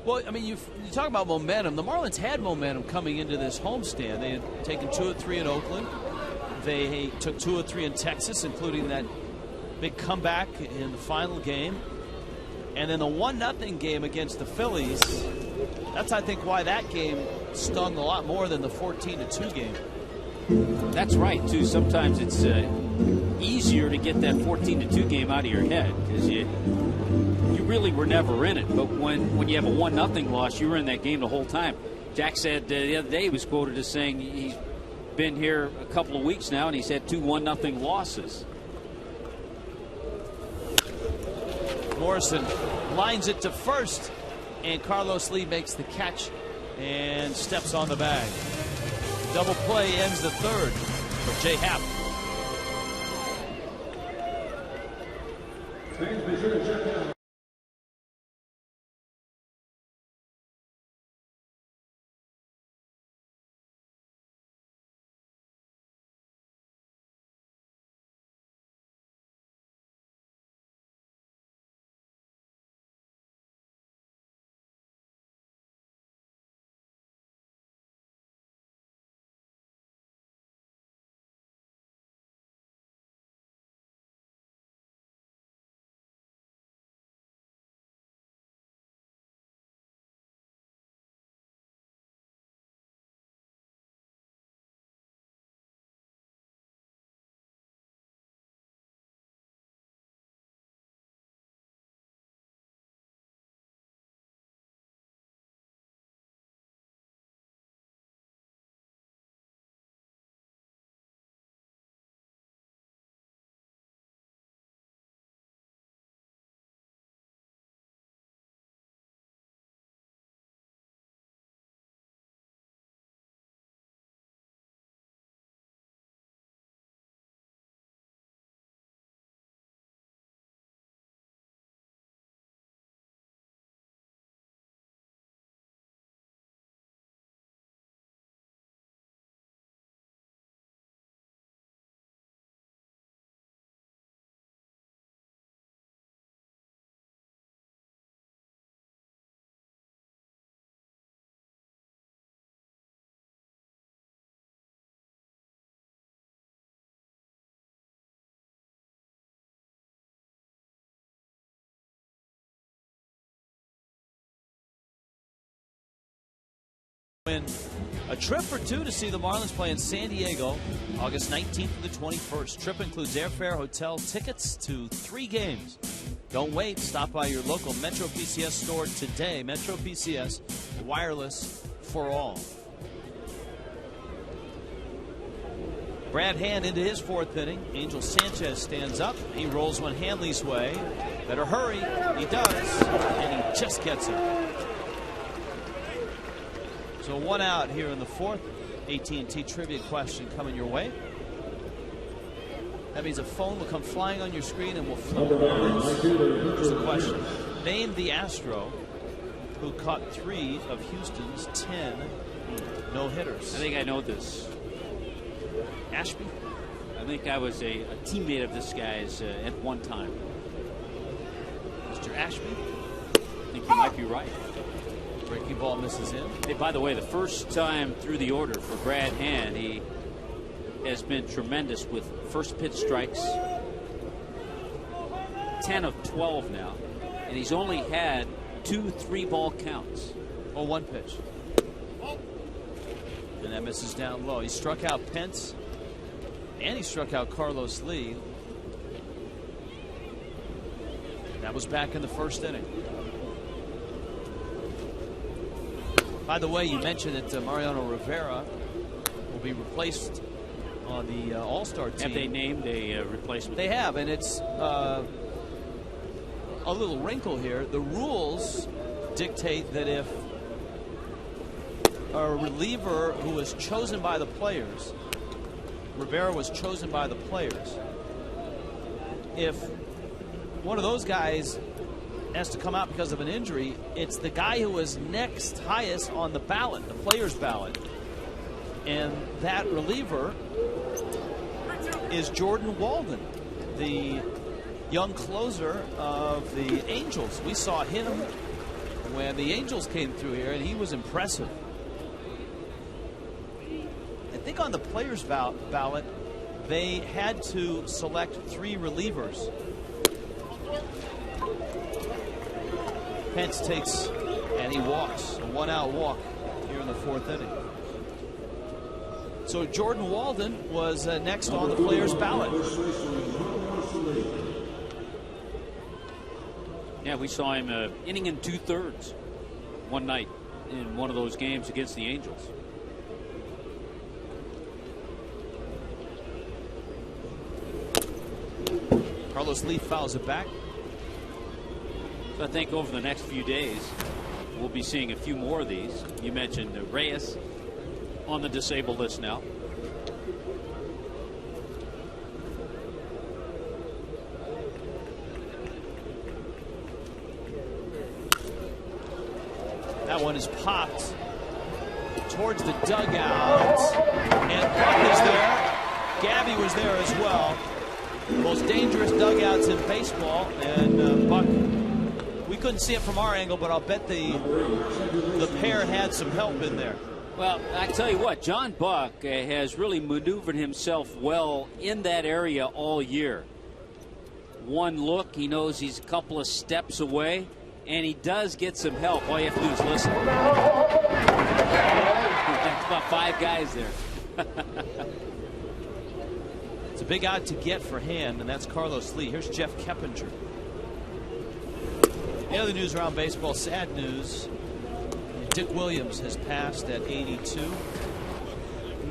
Well, I mean, you talk about momentum. The Marlins had momentum coming into this homestand. They had taken 2 of 3 in Oakland. They took 2 of 3 in Texas, including that big comeback in the final game. And then the 1-0 game against the Phillies. That's, I think, why that game stung a lot more than the 14-2 game. That's right, too. Sometimes it's easier to get that 14-2 game out of your head because you really were never in it. But when you have a 1-0 loss, you were in that game the whole time. Jack said the other day, he was quoted as saying he's been here a couple of weeks now and he's had 2 1-0 losses. Morrison lines it to first, and Carlos Lee makes the catch and steps on the bag. Double play ends the third for J. Happ. in a trip or two to see the Marlins play in San Diego, August 19th to the 21st. Trip includes airfare, hotel, tickets to 3 games. Don't wait. Stop by your local Metro PCS store today. Metro PCS, wireless for all. Brad Hand into his 4th inning. Angel Sanchez stands up. He rolls one Hanley's way. Better hurry. He does. And he just gets it. So 1 out here in the 4th. AT&T trivia question coming your way. That means a phone will come flying on your screen and will flip the words. Here's the question. Name the Astro who caught 3 of Houston's 10 no-hitters. I think I know this. Ashby? I think I was a teammate of this guy's at one time. Mr. Ashby? I think you might be right. Breaking ball misses in. Hey, by the way, the first time through the order for Brad Hand, he has been tremendous with first pitch strikes. 10 of 12 now. And he's only had 2 3-ball counts. Oh, 1 pitch. And that misses down low. He struck out Pence. And he struck out Carlos Lee. That was back in the 1st inning. By the way, you mentioned that Mariano Rivera will be replaced on the All-Star team. Have they named a replacement? They have, and it's a little wrinkle here. The rules dictate that if a reliever who was chosen by the players, Rivera was chosen by the players, if one of those guys has to come out because of an injury, it's the guy who was next highest on the ballot, the players' ballot. And that reliever is Jordan Walden, the young closer of the Angels. We saw him when the Angels came through here, and he was impressive. I think on the players' ballot, they had to select 3 relievers. Pence takes and he walks, a 1-out walk here in the 4th inning. So Jordan Walden was next on the players' ballot. Yeah, we saw him inning in 2/3 one night in one of those games against the Angels. Carlos Lee fouls it back. So I think over the next few days, we'll be seeing a few more of these. You mentioned Reyes on the disabled list now. That one is popped towards the dugout. And Buck is there. Gabby was there as well. Most dangerous dugouts in baseball. And Buck, we couldn't see it from our angle, but I'll bet the pair had some help in there. Well, I tell you what, John Buck has really maneuvered himself well in that area all year. One look, he knows he's a couple of steps away, and he does get some help. All you have to do is listen. That's about 5 guys there. It's a big out to get for Hand, and that's Carlos Lee. Here's Jeff Keppinger. The other news around baseball, sad news. Dick Williams has passed at 82.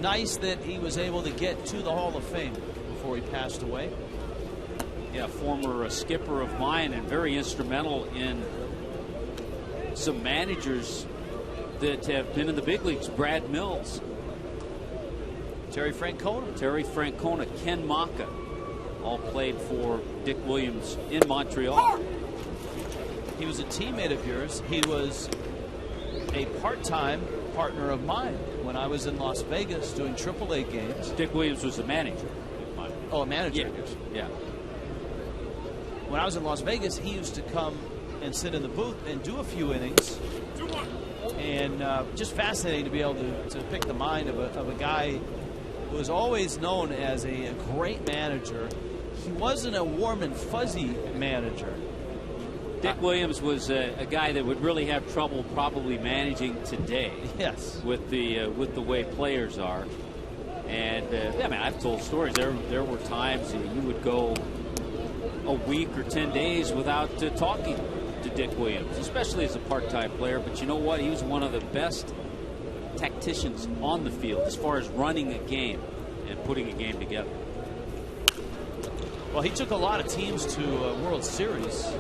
Nice that he was able to get to the Hall of Fame before he passed away. Yeah, former skipper of mine and very instrumental in some managers that have been in the big leagues. Brad Mills, Terry Francona, Ken Maka, all played for Dick Williams in Montreal. He was a teammate of yours. He was a part-time partner of mine when I was in Las Vegas doing AAA games. Dick Williams was the manager. Oh, a manager. Yeah. When I was in Las Vegas, he used to come and sit in the booth and do a few innings. And just fascinating to be able to pick the mind of a guy who was always known as a great manager. He wasn't a warm and fuzzy manager. Dick Williams was a guy that would really have trouble probably managing today. Yes. With the way players are. And I mean, I've told stories. There were times you would go a week or 10 days without talking to Dick Williams, especially as a part-time player. But you know what? He was one of the best tacticians on the field as far as running a game and putting a game together. Well, he took a lot of teams to World Series.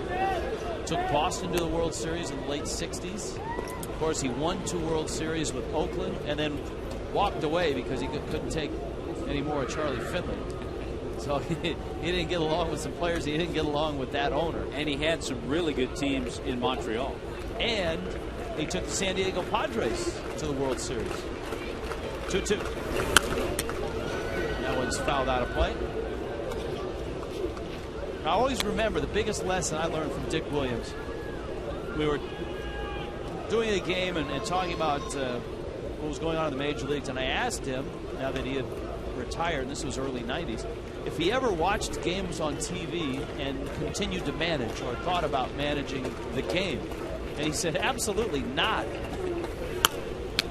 Took Boston to the World Series in the late 60s. Of course, he won 2 World Series with Oakland and then walked away because he couldn't take any more of Charlie Finley. So he didn't get along with some players. He didn't get along with that owner. And he had some really good teams in Montreal. And he took the San Diego Padres to the World Series. 2-2. That one's fouled out of play. I always remember the biggest lesson I learned from Dick Williams. We were doing a game and talking about what was going on in the major leagues, and I asked him, now that he had retired, and this was early 90s, if he ever watched games on TV and continued to manage or thought about managing the game. And he said, absolutely not.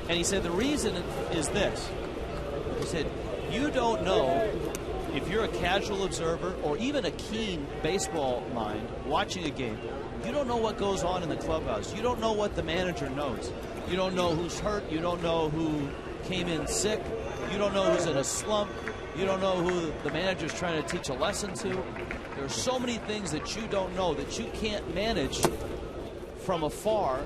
And he said, the reason is this. He said, you don't know, if you're a casual observer or even a keen baseball mind watching a game, you don't know what goes on in the clubhouse. You don't know what the manager knows. You don't know who's hurt. You don't know who came in sick. You don't know who's in a slump. You don't know who the manager's trying to teach a lesson to. There are so many things that you don't know that you can't manage from afar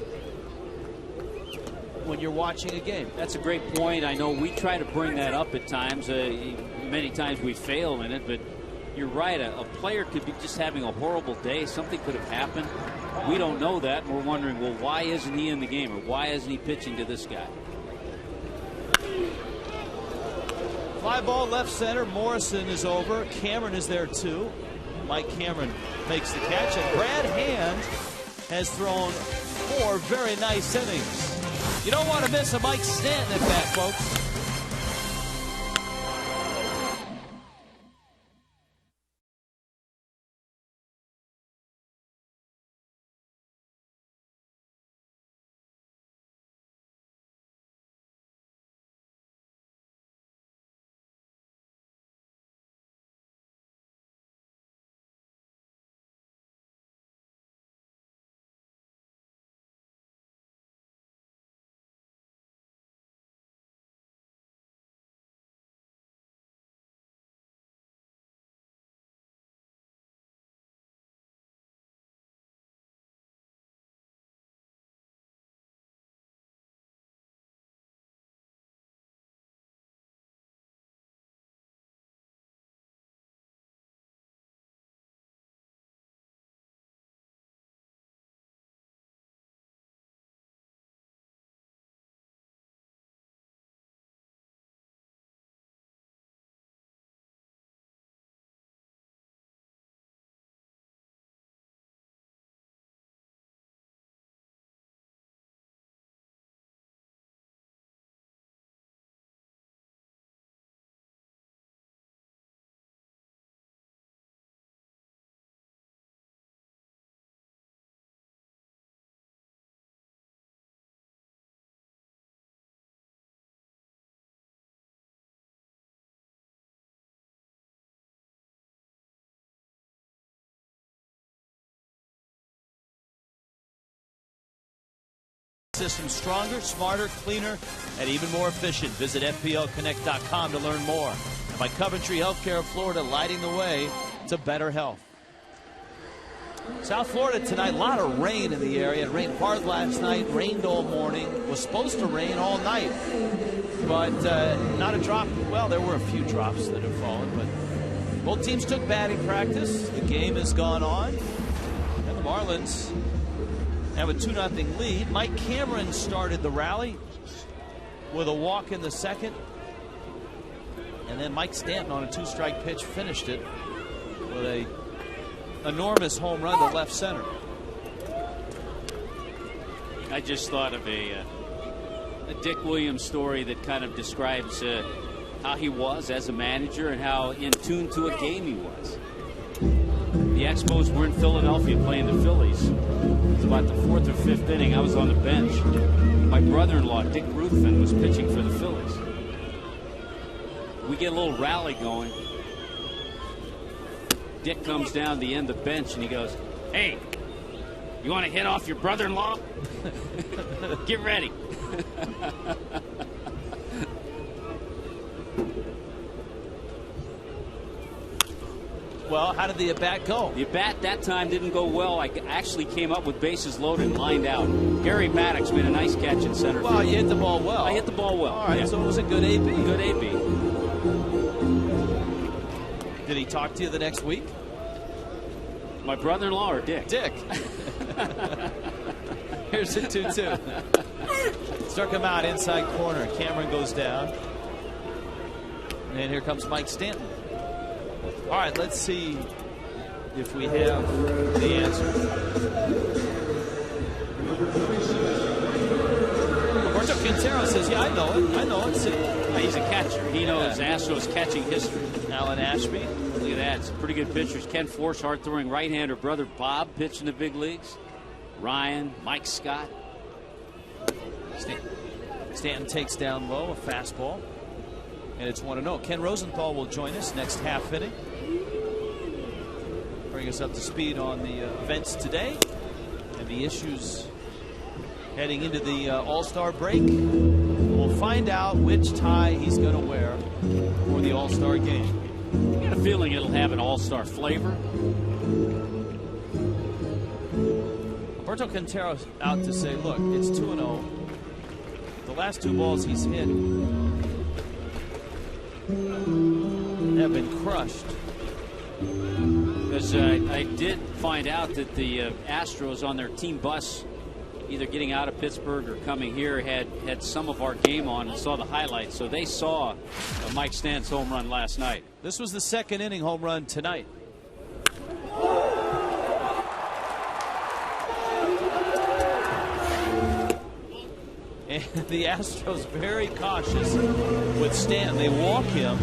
when you're watching a game. That's a great point. I know we try to bring that up at times. Many times we fail in it, but you're right. A player could be just having a horrible day. Something could have happened. We don't know that, and we're wondering, well, why isn't he in the game, or why isn't he pitching to this guy? Fly ball left center. Morrison is over. Cameron is there too. Mike Cameron makes the catch, and Brad Hand has thrown 4 very nice innings. You don't want to miss a Mike Stanton at bat, folks. System stronger, smarter, cleaner, and even more efficient. Visit FPLConnect.com to learn more. And by Coventry Healthcare of Florida, lighting the way to better health. South Florida tonight, a lot of rain in the area. It rained hard last night, rained all morning, was supposed to rain all night, but not a drop. Well, there were a few drops that have fallen, but both teams took batting practice. The game has gone on, and the Marlins have a 2-0 lead. Mike Cameron started the rally with a walk in the second, and then Mike Stanton on a 2-strike pitch finished it with a enormous home run to left center. I just thought of a Dick Williams story that kind of describes how he was as a manager and how in tune to a game he was. the Expos were in Philadelphia playing the Phillies. It was about the 4th or 5th inning. I was on the bench. My brother-in-law, Dick Ruthven, was pitching for the Phillies. We get a little rally going. Dick comes down the end of the bench and he goes, "Hey, you want to hit off your brother-in-law? Get ready." Well, how did the at-bat go? The at-bat that time didn't go well. I actually came up with bases loaded and lined out. Gary Maddox made a nice catch in center field. Well, you hit the ball well. I hit the ball well. All right, yeah. so it was a good AB. Good AB. Did he talk to you the next week? My brother-in-law or Dick? Dick. Here's the 2-2. Struck him out inside corner. Cameron goes down. And here comes Mike Stanton. All right, let's see if we have the answer. Roberto Quintero says, "Yeah, I know it. I know it. See." He's a catcher. He knows Astros catching history. Alan Ashby. Look at that. Some pretty good pitchers. Ken Force, hard-throwing right-hander brother Bob pitched in the big leagues. Ryan, Mike Scott. Stanton takes down low, a fastball. And it's 1-0. Ken Rosenthal will join us next half inning. Bring us up to speed on the events today and the issues heading into the All-Star break. We'll find out which tie he's going to wear for the All-Star game. I got a feeling it'll have an All-Star flavor. Roberto Quintero's out to say, look, it's 2-0. The last 2 balls he's hit have been crushed. Because I did find out that the Astros on their team bus, either getting out of Pittsburgh or coming here, had some of our game on and saw the highlights. So they saw Mike Stanton's home run last night. This was the 2nd inning home run tonight. And the Astros very cautious with Stanton. They walk him.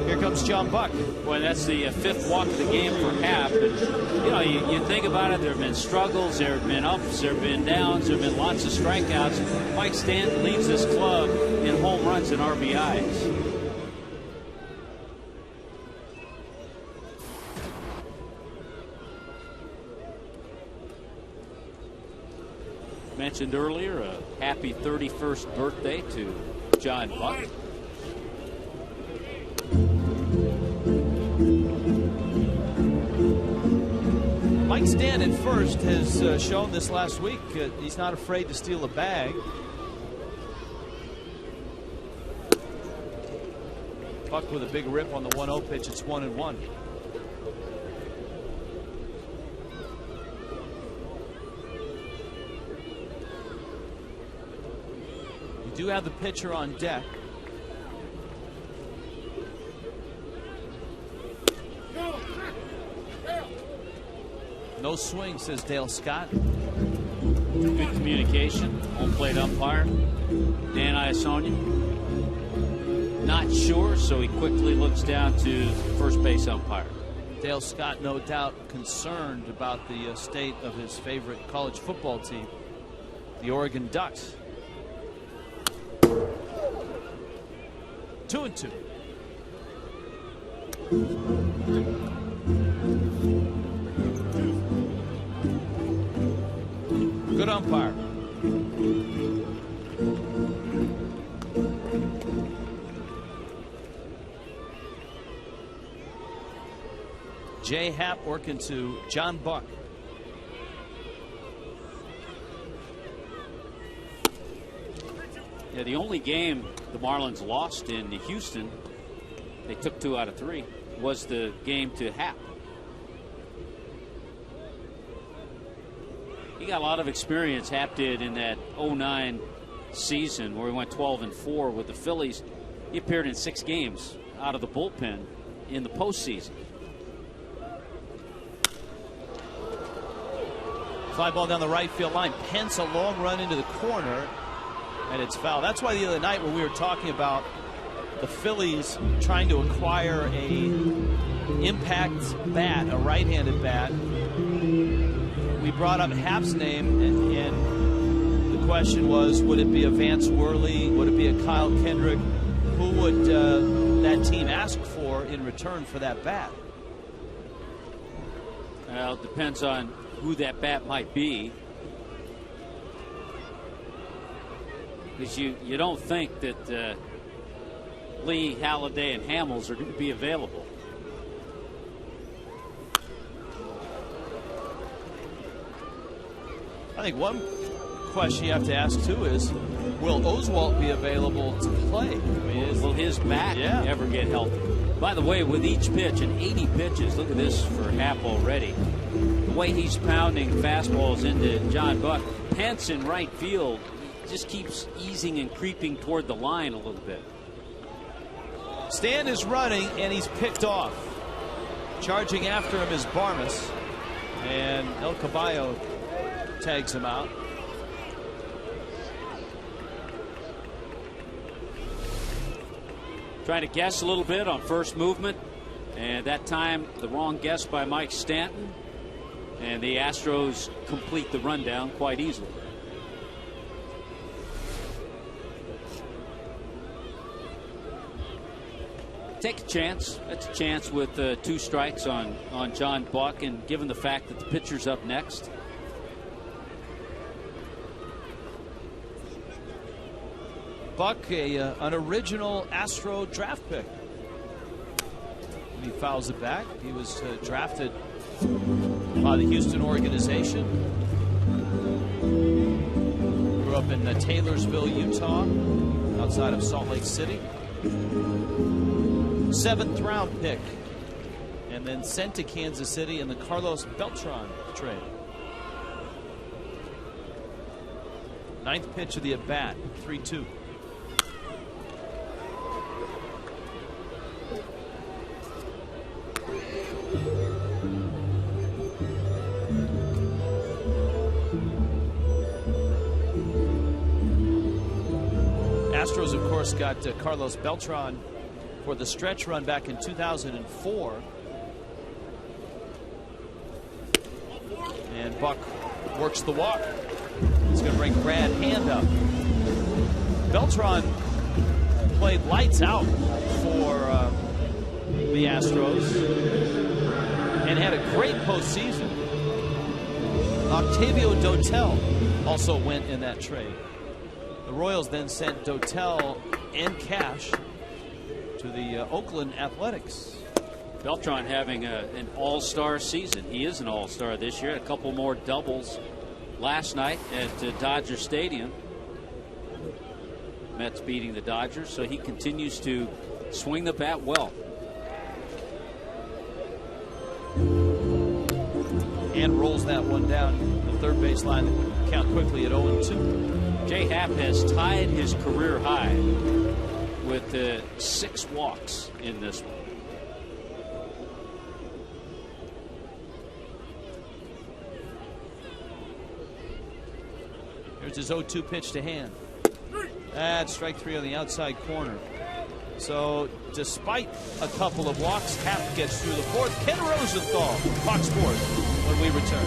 Here comes John Buck. Boy, that's the 5th walk of the game for Hap. And, you know, you think about it, there have been struggles, there have been ups, there have been downs, there have been lots of strikeouts. Mike Stanton leads this club in home runs and RBIs. Mentioned earlier, a happy 31st birthday to John Buck. Mike Stanton at first has shown this last week he's not afraid to steal a bag. Buck with a big rip on the 1-0 pitch. It's 1-1. You do have the pitcher on deck. No swing, says Dale Scott. Good communication. Home plate umpire Dan Iasonia. Not sure, so he quickly looks down to first base umpire. Dale Scott, no doubt, concerned about the state of his favorite college football team, the Oregon Ducks. 2-2. Good umpire. Jay Happ working to John Buck. Yeah, the only game the Marlins lost in Houston, they took 2 out of 3, was the game to Happ. He got a lot of experience, Happ did, in that 09 season where he went 12-4 with the Phillies. He appeared in 6 games out of the bullpen in the postseason. Fly ball down the right field line. Pence a long run into the corner, and it's foul. That's why the other night when we were talking about the Phillies trying to acquire a impact bat, a right-handed bat. We brought up Hap's name, and the question was, would it be a Vance Worley? Would it be a Kyle Kendrick? Who would that team ask for in return for that bat? Well, it depends on who that bat might be. Because you don't think that Lee, Halladay, and Hamels are going to be available. I think one question you have to ask, too, is will Oswalt be available to play? I mean, will his bat ever get healthy? By the way, with each pitch, and 80 pitches, look at this for Happ already. The way he's pounding fastballs into John Buck. Pence in right field just keeps easing and creeping toward the line a little bit. Stan is running, and he's picked off. Charging after him is Barmes, and El Caballo tags him out. Trying to guess a little bit on first movement, and that time the wrong guess by Mike Stanton, and the Astros complete the rundown quite easily. Take a chance. That's a chance with 2 strikes on John Buck, and given the fact that the pitcher's up next. Buck, an original Astro draft pick. He fouls it back. He was drafted by the Houston organization. Grew up in Taylorsville, Utah, outside of Salt Lake City. 7th round pick, and then sent to Kansas City in the Carlos Beltran trade. 9th pitch of the at bat, 3-2. Astros, of course, got Carlos Beltran for the stretch run back in 2004. And Buck works the walk. He's going to bring Brad Hand up. Beltran played lights out for the Astros and had a great postseason. Octavio Dotel also went in that trade. The Royals then sent Dotel and cash to the Oakland Athletics. Beltran having an all-star season. He is an all-star this year. A couple more doubles last night at Dodger Stadium. Mets beating the Dodgers, so he continues to swing the bat well. And rolls that one down the third base line. Count quickly at 0-2. Jay Happ has tied his career high with 6 walks in this one. Here's his 0-2 pitch to Hand. That's strike 3 on the outside corner. So despite a couple of walks, Happ gets through the 4th. Ken Rosenthal, Fox Sports, when we return.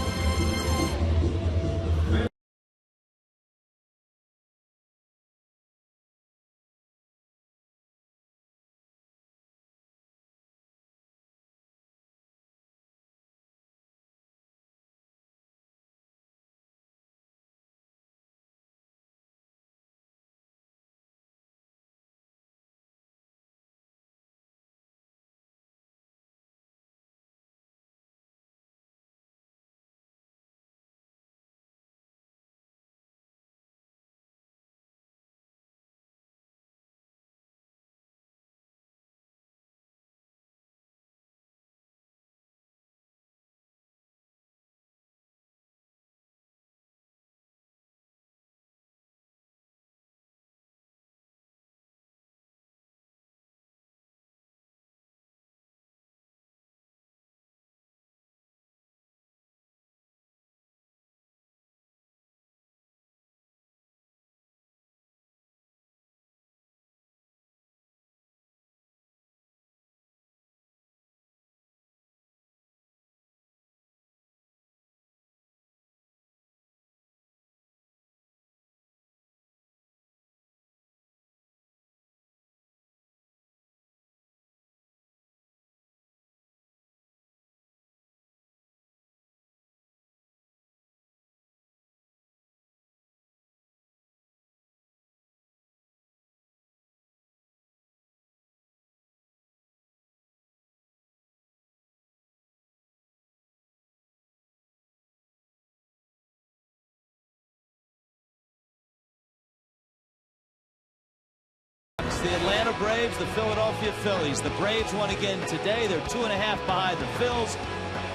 the Atlanta Braves, the Philadelphia Phillies. The Braves won again today. They're 2.5 behind the Phils.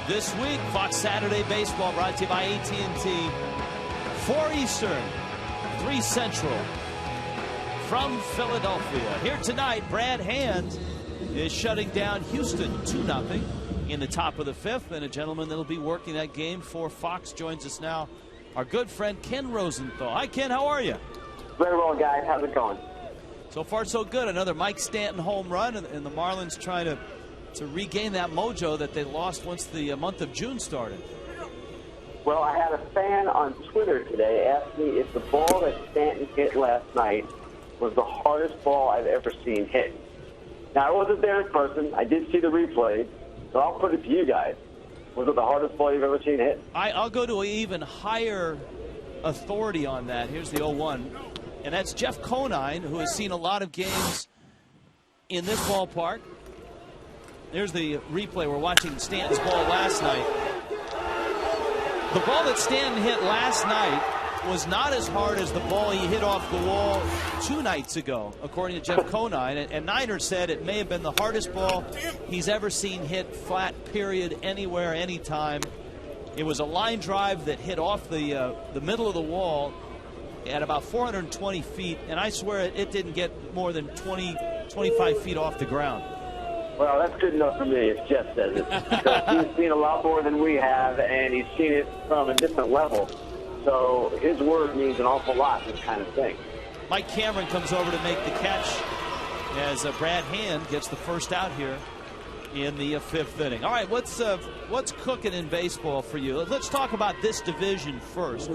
This week, Fox Saturday Baseball brought to you by AT&T. 4 Eastern, 3 Central. From Philadelphia. Here tonight, Brad Hand is shutting down Houston 2-0 in the top of the 5th. And a gentleman that will be working that game for Fox joins us now, our good friend Ken Rosenthal. Hi, Ken. How are you? Very well, guys. How's it going? So far, so good. Another Mike Stanton home run, and the Marlins trying to regain that mojo that they lost once the month of June started. Well, I had a fan on Twitter today ask me if the ball that Stanton hit last night was the hardest ball I've ever seen hit. Now, I wasn't there in person. I did see the replay, so I'll put it to you guys. Was it the hardest ball you've ever seen hit? I'll go to an even higher authority on that. Here's the 0-1. And that's Jeff Conine, who has seen a lot of games in this ballpark. There's the replay. We're watching Stanton's ball last night. The ball that Stanton hit last night was not as hard as the ball he hit off the wall 2 nights ago, according to Jeff Conine. And Niner said it may have been the hardest ball he's ever seen hit flat, period, anywhere, anytime. It was a line drive that hit off the middle of the wall at about 420 feet, and I swear it didn't get more than 25 feet off the ground. Well, that's good enough for me if Jeff says it. Because he's seen a lot more than we have, and he's seen it from a different level. So his word means an awful lot, this kind of thing. Mike Cameron comes over to make the catch as Brad Hand gets the first out here in the 5th inning. All right, what's cooking in baseball for you? Let's talk about this division first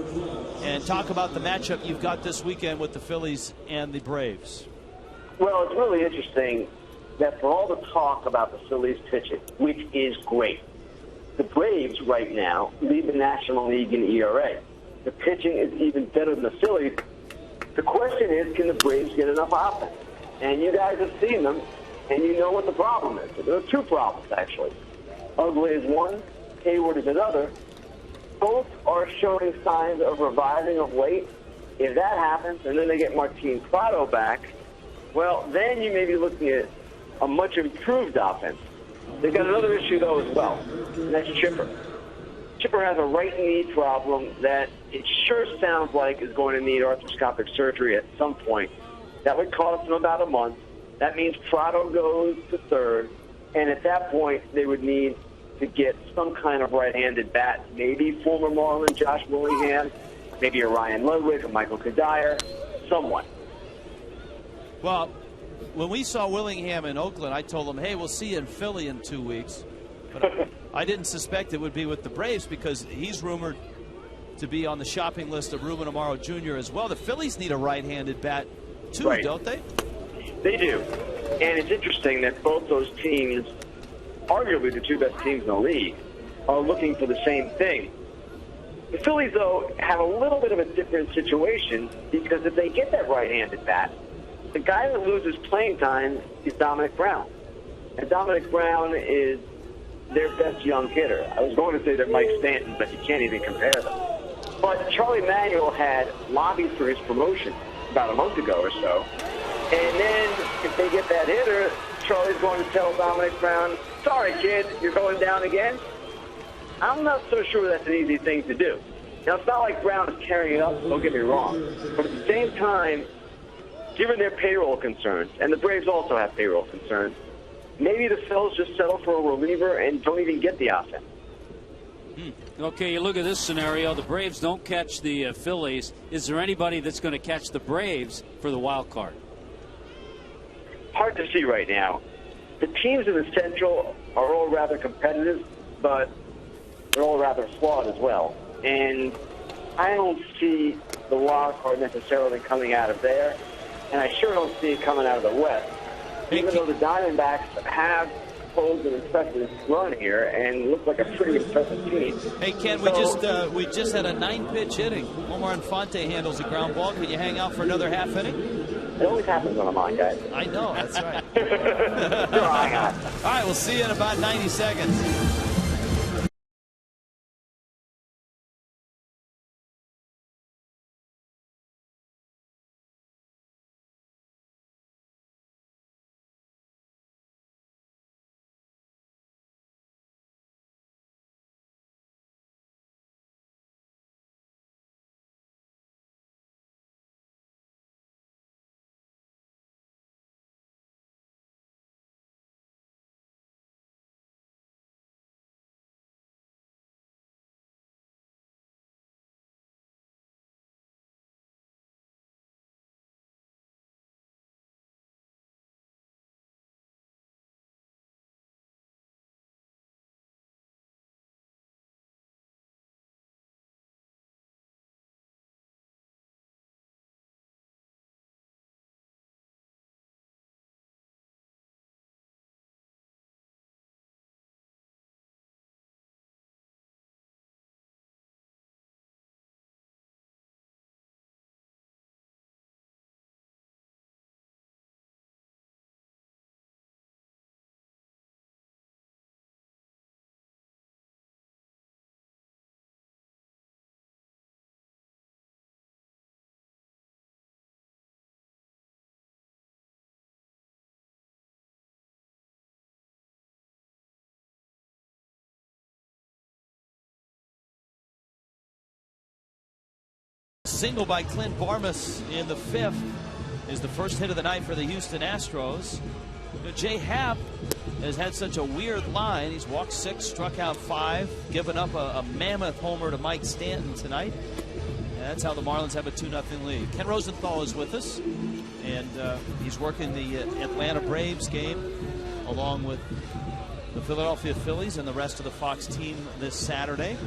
and talk about the matchup you've got this weekend with the Phillies and the Braves. Well, it's really interesting that for all the talk about the Phillies pitching, which is great, the Braves right now lead the National League in ERA. The pitching is even better than the Phillies. The question is, can the Braves get enough offense? And you guys have seen them, and you know what the problem is. There are 2 problems, actually. Ugly is one, Hayward is another. Both are showing signs of reviving of late. If that happens, and then they get Martin Prado back, well, then you may be looking at a much improved offense. They've got another issue, though, as well, and that's Chipper. Chipper has a right knee problem that it sure sounds like is going to need arthroscopic surgery at some point. That would cost him about a month. That means Prado goes to 3rd, and at that point, they would need to get some kind of right-handed bat, maybe former Marlin Josh Willingham, maybe a Ryan Ludwig, a Michael Kadire, someone. Well, when we saw Willingham in Oakland, I told him, hey, we'll see you in Philly in 2 weeks. But I didn't suspect it would be with the Braves because he's rumored to be on the shopping list of Ruben Amaro Jr. as well. The Phillies need a right-handed bat, too, right. Don't they? They do. And it's interesting that both those teams, arguably the 2 best teams in the league, are looking for the same thing. The Phillies, though, have a little bit of a different situation because if they get that right-handed bat, the guy that loses playing time is Dominic Brown. And Dominic Brown is their best young hitter. I was going to say they're Mike Stanton, but you can't even compare them. But Charlie Manuel had lobbied for his promotion about a month ago or so. And then if they get that hitter, Charlie's going to tell Dominic Brown, sorry, kid, you're going down again. I'm not so sure that's an easy thing to do. Now, it's not like Brown is carrying it up, don't get me wrong. But at the same time, given their payroll concerns, and the Braves also have payroll concerns, maybe the Phils just settle for a reliever and don't even get the offense. Okay, you look at this scenario. The Braves don't catch the Phillies. Is there anybody that's going to catch the Braves for the wild card? Hard to see right now. The teams in the Central are all rather competitive, but they're all rather flawed as well. And I don't see the wild card necessarily coming out of there, and I sure don't see it coming out of the West. Even though the Diamondbacks have posed an impressive run here and look like a pretty impressive team. Hey, Ken, we just had a 9-pitch inning. Omar Infante handles a ground ball. Can you hang out for another half inning? It always happens when I'm on, guys. I know, that's right. Sure, hang on. All right, we'll see you in about 90 seconds. single by Clint Barmas in the 5th is the first hit of the night for the Houston Astros. Jay Happ has had such a weird line. He's walked 6, struck out 5, given up a mammoth homer to Mike Stanton tonight. And that's how the Marlins have a 2-0 lead. Ken Rosenthal is with us, and he's working the Atlanta Braves game along with the Philadelphia Phillies and the rest of the Fox team this Saturday.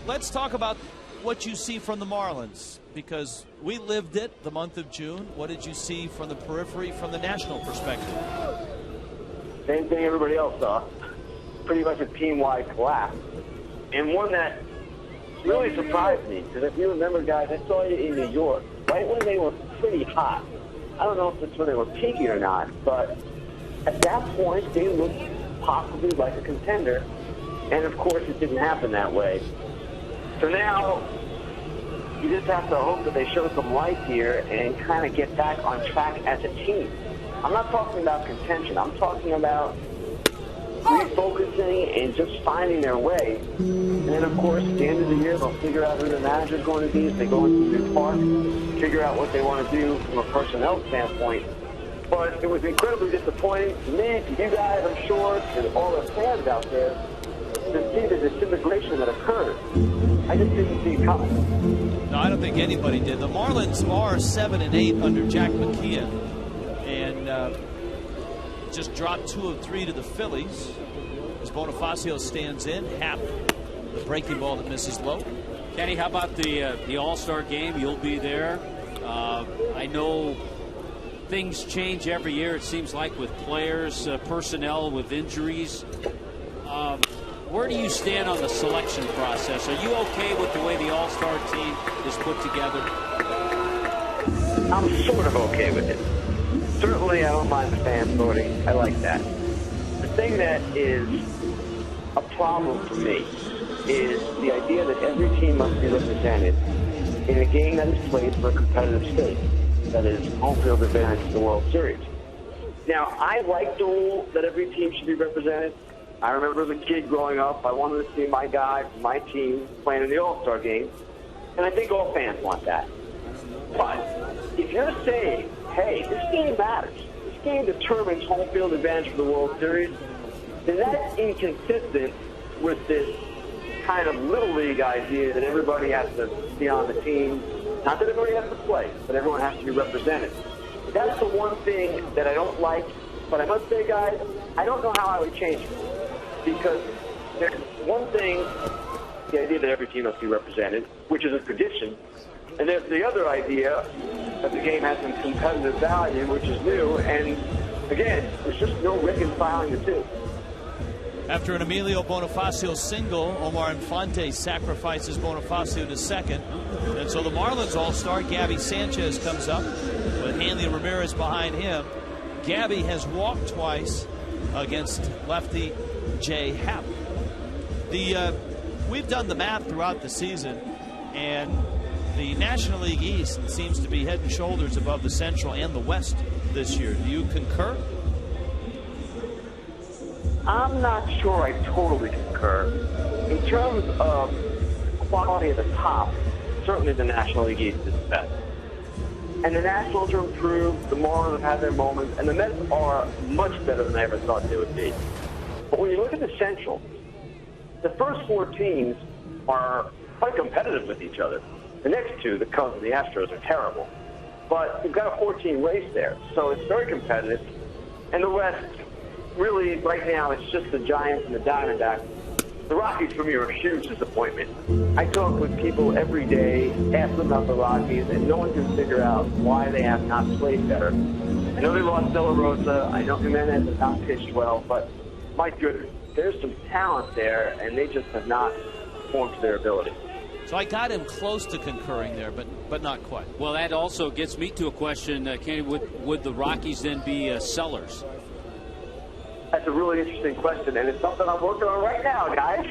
Let's talk about what you see from the Marlins, because we lived it the month of June. What did you see from the periphery, from the national perspective? Same thing everybody else saw. Pretty much a team-wide collapse. And one that really surprised me, because if you remember, guys, I saw you in New York, right when they were pretty hot. I don't know if it's when they were peaking or not, but at that point, they looked possibly like a contender. And, of course, it didn't happen that way. So now, you just have to hope that they show some life here and kind of get back on track as a team. I'm not talking about contention. I'm talking about refocusing and just finding their way. And then, of course, at the end of the year, they'll figure out who the manager is going to be as they go into the new park, figure out what they want to do from a personnel standpoint. But it was incredibly disappointing to me, to you guys, I'm sure, to all the fans out there, to see the disintegration that occurred. I just didn't see it coming. No, I don't think anybody did. The Marlins are 7-8 under Jack McKeon, and just dropped 2 of 3 to the Phillies as Bonifacio stands in. Happ, the breaking ball that misses low. Kenny, how about the All-Star game? You'll be there. I know things change every year, it seems like, with players, personnel, with injuries. Where do you stand on the selection process? Are you okay with the way the All-Star team is put together? I'm sort of okay with it. Certainly, I don't mind the fans voting. I like that. The thing that is a problem for me is the idea that every team must be represented in a game that is played for a competitive state, that is home field advantage to the World Series. Now, I like the rule that every team should be represented. I remember as a kid growing up, I wanted to see my guy from my team playing in the All-Star game, and I think all fans want that. But if you're saying, hey, this game matters, this game determines home field advantage for the World Series, then that's inconsistent with this kind of little league idea that everybody has to be on the team. Not that everybody has to play, but everyone has to be represented. That's the one thing that I don't like, but I must say, guys, I don't know how I would change it. Because there's one thing, the idea that every team must be represented, which is a tradition, and there's the other idea that the game has some competitive value, which is new, and again, there's just no reconciling the two. After an Emilio Bonifacio single, Omar Infante sacrifices Bonifacio to second, and so the Marlins All-Star, Gabby Sanchez, comes up with Hanley Ramirez behind him. Gabby has walked twice against lefty Jay Happ. We've done the math throughout the season, and the National League East seems to be head and shoulders above the Central and the West this year. Do you concur? I'm not sure I totally concur. In terms of quality at the top, certainly the National League East is the best. And the Nationals are improved, the Marlins have had their moments, and the Mets are much better than I ever thought they would be. But when you look at the Central, the first 4 teams are quite competitive with each other. The next 2, the Cubs and the Astros, are terrible. But you've got a 14 race there, so it's very competitive. And the West, really, right now, it's just the Giants and the Diamondbacks. The Rockies, for me, are a huge disappointment. I talk with people every day, ask them about the Rockies, and no one can figure out why they have not played better. I know they lost De La Rosa. I know Jimenez has not pitched well, but my goodness, there's some talent there, and they just have not performed to their ability. So I got him close to concurring there, but not quite. Well, that also gets me to a question, Kenny. Would the Rockies then be sellers? That's a really interesting question, and it's something I'm working on right now, guys.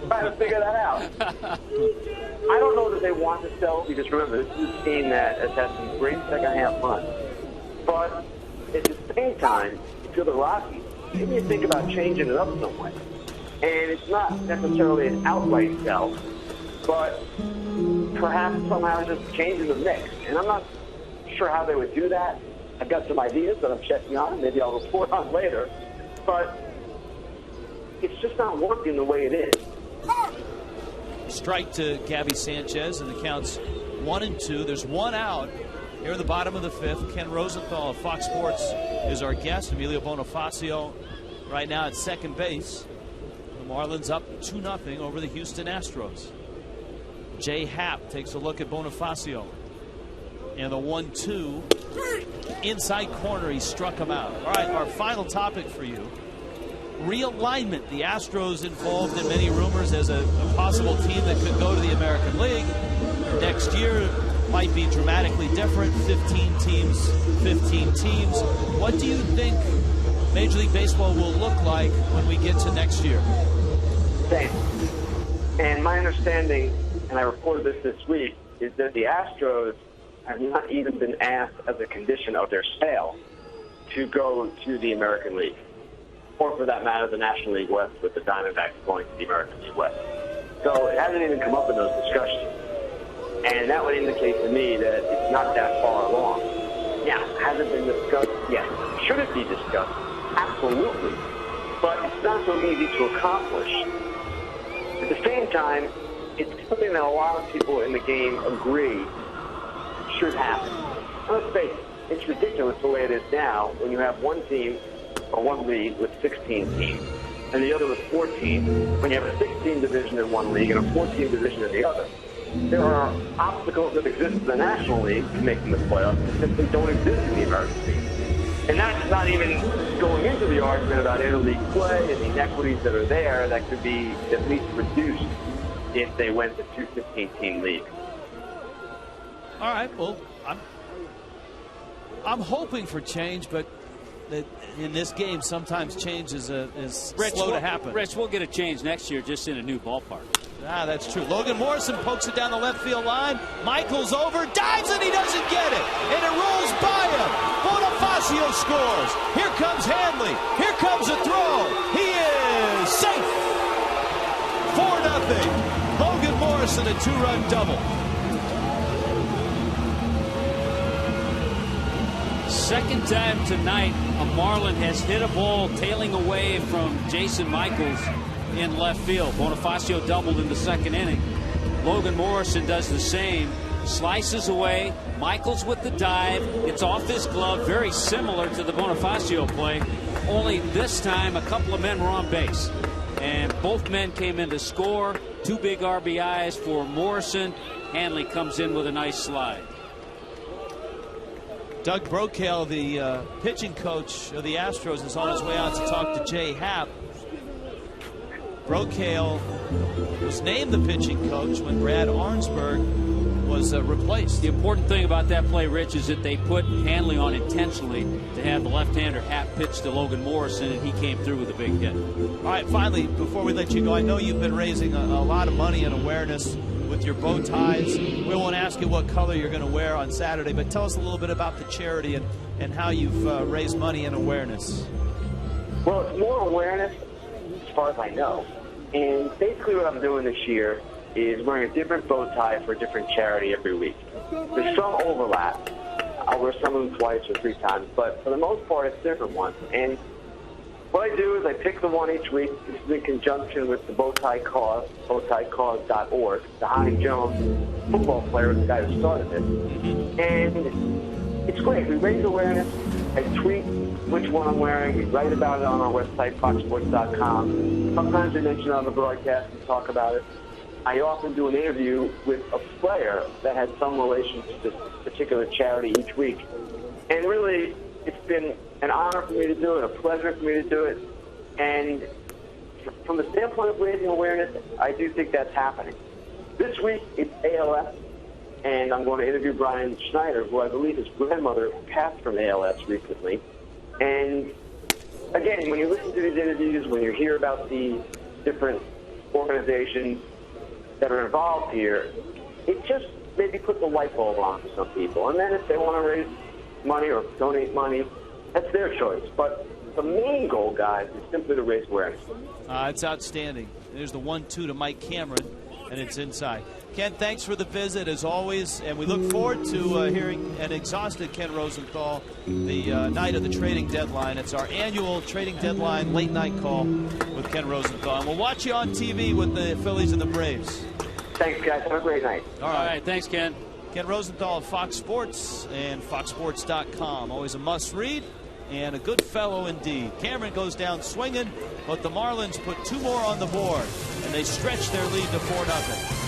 Trying to figure that out. I don't know that they want to sell, because remember, this is a team that has had some great second-half runs. But at the same time, if you're the Rockies, maybe you think about changing it up some way. And it's not necessarily an outright sell, but perhaps somehow just changing the mix. And I'm not sure how they would do that. I've got some ideas that I'm checking on. Maybe I'll report on later. But it's just not working the way it is. Strike to Gabby Sanchez, and the count's 1-2. There's one out here in the bottom of the fifth. Ken Rosenthal of Fox Sports is our guest. Emilio Bonifacio right now at second base. The Marlins up 2-0 over the Houston Astros. Jay Happ takes a look at Bonifacio. And the 1-2 inside corner, he struck him out. All right, our final topic for you. Realignment. The Astros involved in many rumors as a possible team that could go to the American League. Next year might be dramatically different. 15 teams, 15 teams. What do you think Major League Baseball will look like when we get to next year? Same. And my understanding, and I reported this week, is that the Astros have not even been asked as a condition of their sale to go to the American League. Or for that matter, the National League West with the Diamondbacks going to the American League West. So it hasn't even come up in those discussions. And that would indicate to me that it's not that far along. Now, has it been discussed? Yes. Should it be discussed? Absolutely. But it's not so easy to accomplish. At the same time, it's something that a lot of people in the game agree should happen. Let's face it, it's ridiculous the way it is now when you have one team or one league with 16 teams and the other with 14, when you have a 16 division in one league and a 14 division in the other. There are obstacles that exist in the National League to making the playoffs that simply don't exist in the American League. And that's not even going into the argument about interleague play and the inequities that are there that could be at least reduced if they went to two 15-team leagues. All right, well, I'm hoping for change, but in this game, sometimes change is slow to happen. Rich, we'll get a change next year just in a new ballpark. Ah, that's true. Logan Morrison pokes it down the left field line. Michael's over, dives, and he doesn't get it. And it rolls by him. Bonifacio scores. Here comes Hanley. Here comes a throw. He is safe. 4-0. Logan Morrison, a 2-run double. Second time tonight, a Marlin has hit a ball tailing away from Jason Michaels in left field. Bonifacio doubled in the second inning. Logan Morrison does the same. Slices away. Michaels with the dive. It's off his glove. Very similar to the Bonifacio play. Only this time a couple of men were on base. And both men came in to score. Two big RBIs for Morrison. Hanley comes in with a nice slide. Doug Brocail, the pitching coach of the Astros, is on his way out to talk to Jay Happ. Brocail was named the pitching coach when Brad Arnsberg was replaced. The important thing about that play, Rich, is that they put Hanley on intentionally to have the left-hander Happ pitch to Logan Morrison, and he came through with a big hit. All right, finally, before we let you go, I know you've been raising a lot of money and awareness with your bow ties. We won't ask you what color you're going to wear on Saturday, but tell us a little bit about the charity and how you've raised money and awareness. Well, it's more awareness as far as I know. And basically what I'm doing this year is wearing a different bow tie for a different charity every week. There's some overlap. I'll wear some of them twice or 3 times, but for the most part, it's different ones. And what I do is I pick the one each week. This is in conjunction with the Bow Tie Cause, bowtiecause.org. The Honey Jones football player is the guy who started this. And it's great. We raise awareness. I tweet which one I'm wearing. We write about it on our website, foxsports.com. Sometimes we mention it on the broadcast and talk about it. I often do an interview with a player that has some relation to this particular charity each week. And really, it's been an honor for me to do it, a pleasure for me to do it. And from the standpoint of raising awareness, I do think that's happening. This week, it's ALS, and I'm going to interview Brian Schneider, who I believe his grandmother passed from ALS recently. And again, when you listen to these interviews, when you hear about the different organizations that are involved here, it just maybe puts a light bulb on for some people. And then if they want to raise money or donate money, that's their choice. But the main goal, guys, is simply to raise awareness. It's outstanding. There's the 1-2 to Mike Cameron. and it's inside. Ken, thanks for the visit as always, and we look forward to hearing an exhausted Ken Rosenthal the night of the trading deadline. It's our annual trading deadline late night call with Ken Rosenthal, and we'll watch you on TV with the Phillies and the Braves. Thanks, guys. Have a great night. All right. Thanks, Ken. Ken Rosenthal of Fox Sports and foxsports.com. Always a must read and a good fellow indeed. Cameron goes down swinging, but the Marlins put 2 more on the board, and they stretch their lead to 4-0.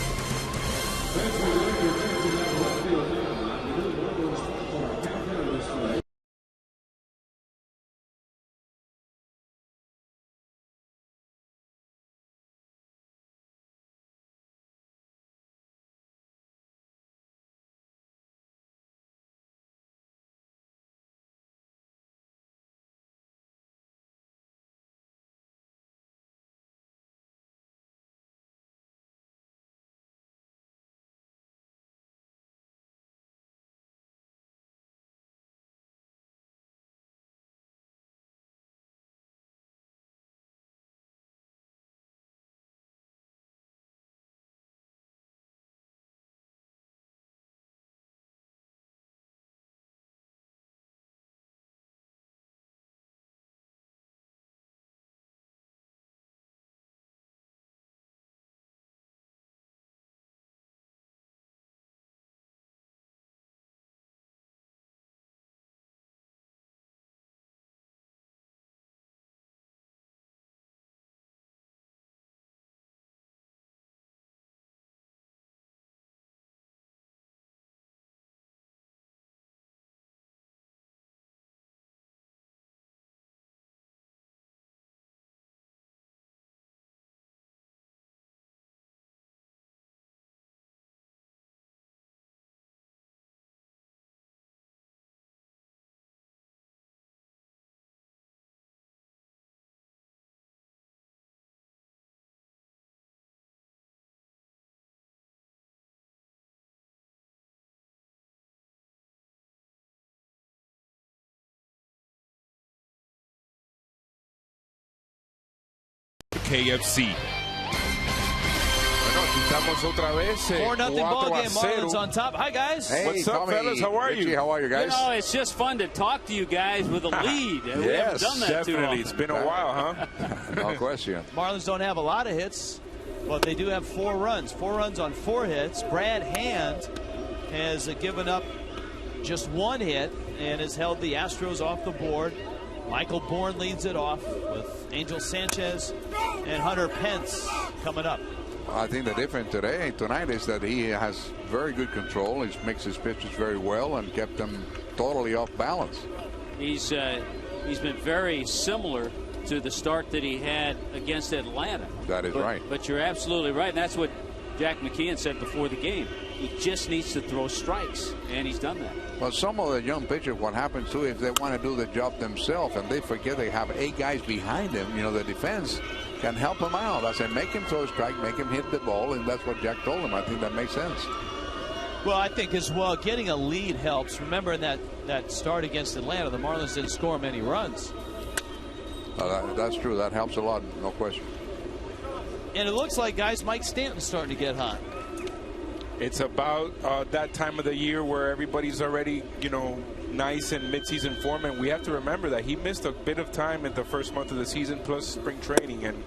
KFC. Bueno, aquí estamos otra vez. 4-0 ball game. 4-0. Marlins on top. Hi, guys. Hey, What's up, Tommy, fellas? How are Richie, you? How are you guys? You know, it's just fun to talk to you guys with a lead. We haven't done that too Definitely. often. It's been a while, huh? No question. Marlins don't have a lot of hits, but they do have 4 runs. 4 runs on 4 hits. Brad Hand has given up just 1 hit and has held the Astros off the board. Michael Bourne leads it off with Angel Sanchez and Hunter Pence coming up. I think the difference tonight is that he has very good control. He makes his pitches very well and kept them totally off balance. He's been very similar to the start that he had against Atlanta. That is right. But you're absolutely right. And that's what Jack McKeon said before the game. He just needs to throw strikes, and he's done that. Well, some of the young pitchers, what happens too is they want to do the job themselves, and they forget they have 8 guys behind them. You know, the defense can help him out. I said, make him throw a strike, make him hit the ball, and that's what Jack told him. I think that makes sense. Well, I think as well, getting a lead helps. Remember in that start against Atlanta, the Marlins didn't score many runs. That's true. That helps a lot, no question. And it looks like, guys, Mike Stanton's starting to get hot. It's about that time of the year where everybody's already, you know, nice in midseason form, and we have to remember that he missed a bit of time in the first month of the season plus spring training, and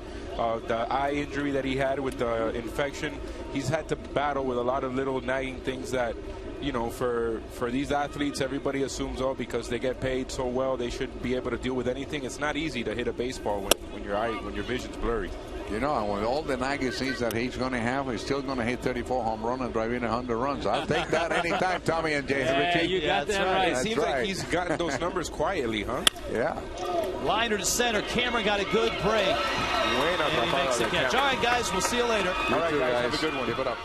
the eye injury that he had with the infection, he's had to battle with a lot of little nagging things that, you know, for these athletes, everybody assumes, oh, because they get paid so well, they should be able to deal with anything. It's not easy to hit a baseball when your vision's blurry. You know, and with all the nagging things that he's going to have, he's still going to hit 34 home runs and drive in 100 runs. I'll take that anytime, Tommy and Jason. Yeah, Richie. you got that right. It seems like he's gotten those numbers quietly, huh? Yeah. Liner to center. Cameron got a good break. And he makes the catch. All right, guys, we'll see you later. You All right, too, guys, have a good one. Keep it up.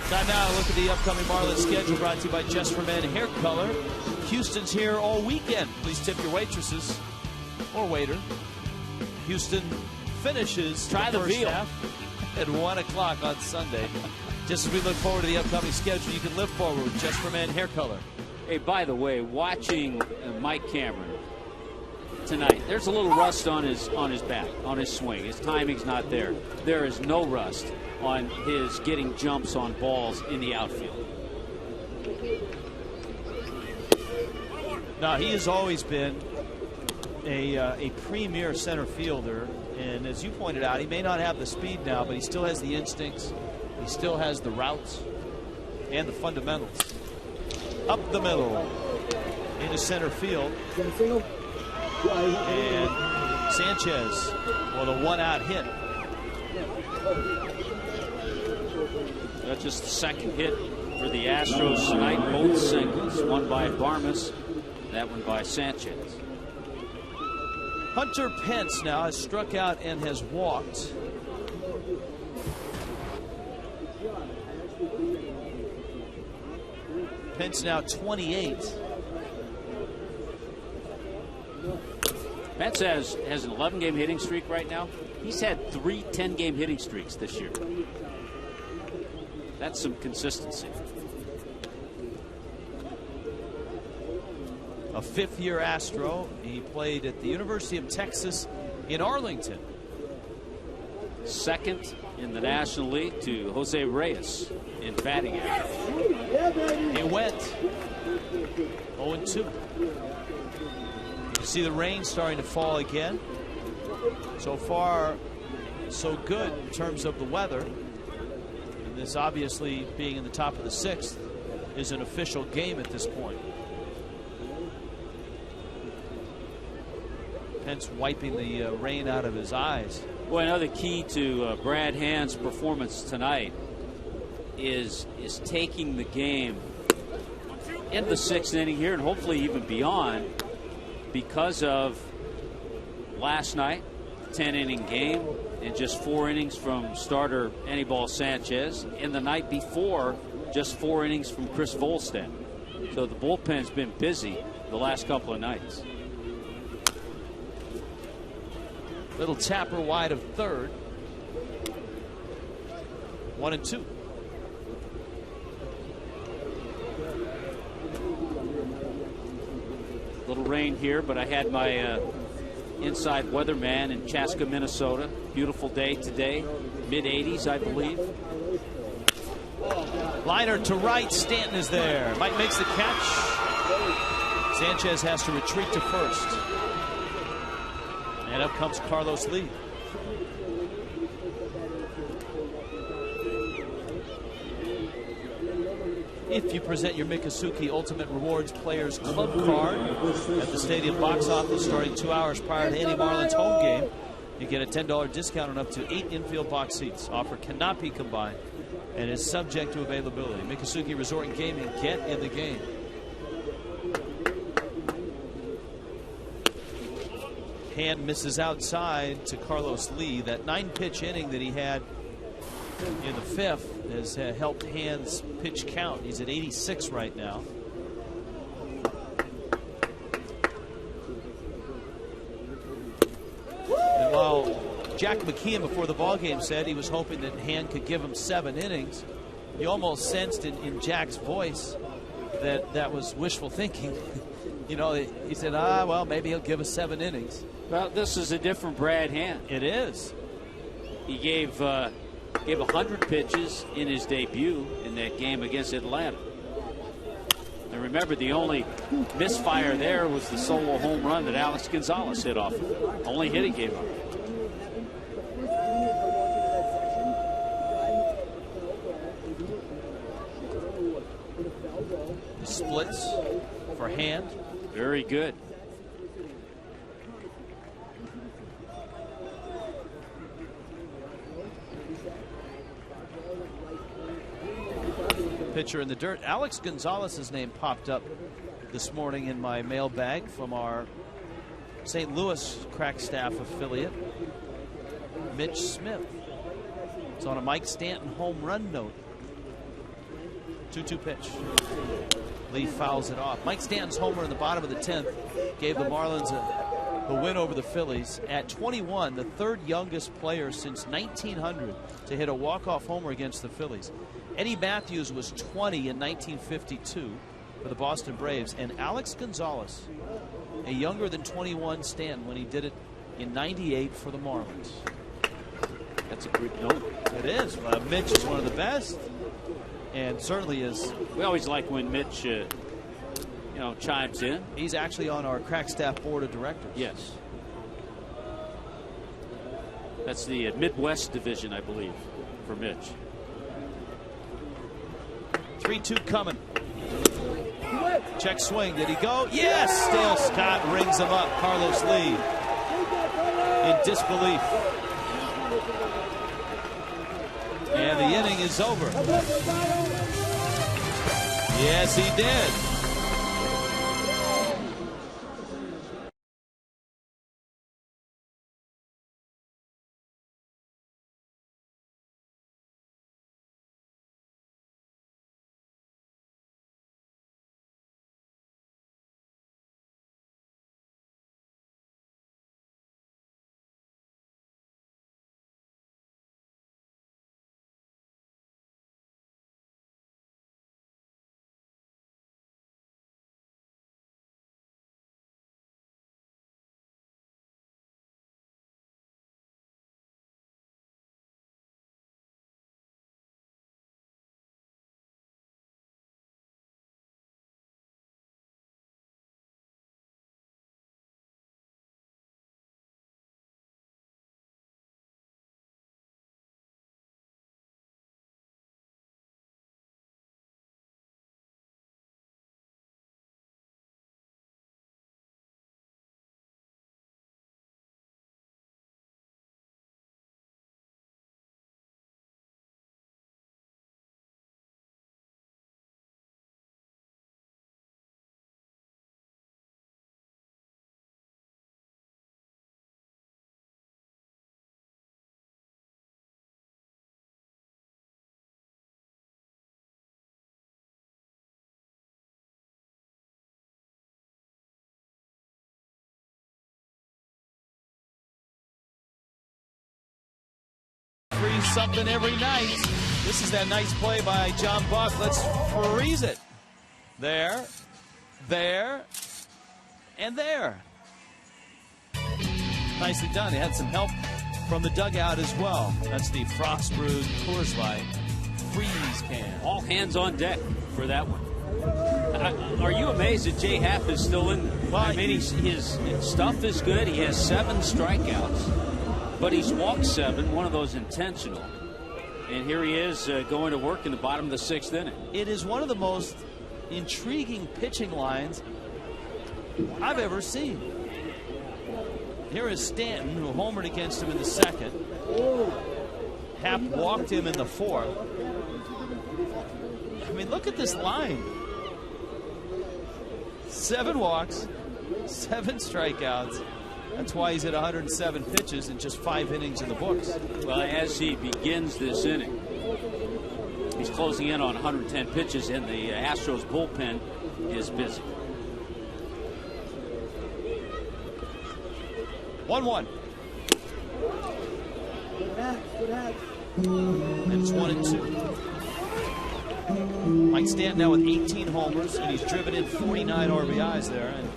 Time now to look at the upcoming Marlins schedule, brought to you by Just for Men Hair Color. Houston's here all weekend. Please tip your waitresses or waiter. Houston finishes Try the first veal half at 1 o'clock on Sunday. Just as we look forward to the upcoming schedule, you can live forward with Just for Men Hair Color. Hey, by the way, watching Mike Cameron tonight. There's a little rust on his back, on his swing. His timing's not there. There is no rust on his getting jumps on balls in the outfield. Now, he has always been a premier center fielder, and as you pointed out, he may not have the speed now, but he still has the instincts, he still has the routes and the fundamentals. Up the middle into center field, and Sanchez with a one-out hit. That's just the second hit for the Astros tonight. Both singles, one by Barmes, that one by Sanchez. Hunter Pence now has struck out and has walked. Pence now 28. Pence has an 11-game hitting streak right now. He's had 3 10-game hitting streaks this year. That's some consistency. A fifth-year Astro. He played at the University of Texas in Arlington. Second in the National League to Jose Reyes in batting average. He went 0-2. You see the rain starting to fall again. So far, so good in terms of the weather. And this obviously being in the top of the 6th is an official game at this point. Pence wiping the rain out of his eyes. Well, another key to Brad Hand's performance tonight is taking the game in the 6th inning here and hopefully even beyond, because of last night, 10-inning game and just 4 innings from starter Anibal Sanchez, and the night before just 4 innings from Chris Volstad. So the bullpen's been busy the last couple of nights. Little tapper wide of third. 1-2. Little rain here, but I had my inside weatherman in Chaska, Minnesota. Beautiful day today. Mid-80s, I believe. Liner to right. Stanton is there. Mike makes the catch. Sanchez has to retreat to first. And up comes Carlos Lee. If you present your Miccosukee Ultimate Rewards Players Club card at the stadium box office starting 2 hours prior to any Marlins home game, you get a $10 discount on up to 8 infield box seats. Offer cannot be combined and is subject to availability. Miccosukee Resort and Gaming, get in the game. Hand misses outside to Carlos Lee. That 9-pitch inning that he had in the 5th has helped Hand's pitch count. He's at 86 right now. And while Jack McKeon before the ballgame said he was hoping that Hand could give him 7 innings, you almost sensed in Jack's voice that was wishful thinking. You know, he said, well, maybe he'll give us 7 innings. Well, this is a different Brad Hand. It is. He gave 100 pitches in his debut in that game against Atlanta. And remember, the only misfire there was the solo home run that Alex Gonzalez hit off of. Only hit he gave up. The splits for Hand. Very good. Pitcher in the dirt. Alex Gonzalez's name popped up this morning in my mailbag from our St. Louis Crackstaff affiliate, Mitch Smith. It's on a Mike Stanton home run note. 2-2 pitch. Lee fouls it off. Mike Stanton's homer in the bottom of the 10th gave the Marlins a win over the Phillies. At 21, the 3rd youngest player since 1900 to hit a walk-off homer against the Phillies. Eddie Matthews was 20 in 1952 for the Boston Braves, and Alex Gonzalez a younger than 21 Stanton when he did it in '98 for the Marlins. That's a good note. It is. Mitch is one of the best, and certainly is. We always like when Mitch, chimes in. He's actually on our crack staff board of directors. Yes. That's the Midwest division, I believe, for Mitch. 3-2 coming. Check swing. Did he go? Yes! Dale Scott rings him up. Carlos Lee in disbelief. And the inning is over. Yes, he did. Something every night. This is that nice play by John Buck. Let's freeze it. There, and there. Nicely done. He had some help from the dugout as well. That's the Frost Brewed Coors Light freeze can. All hands on deck for that one. Are you amazed that Jay Happ is still in there? Well, I mean, his stuff is good. He has 7 strikeouts. But he's walked 7, one of those intentional. And here he is going to work in the bottom of the 6th inning. It is one of the most intriguing pitching lines I've ever seen. Here is Stanton, who homered against him in the 2nd. Happ walked him in the 4th. I mean, look at this line. 7 walks, 7 strikeouts. That's why he's at 107 pitches in just 5 innings in the books. Well, as he begins this inning, he's closing in on 110 pitches, and the Astros bullpen is busy. 1-1. And it's 1-2. Mike Stanton now with 18 homers, and he's driven in 49 RBIs there. And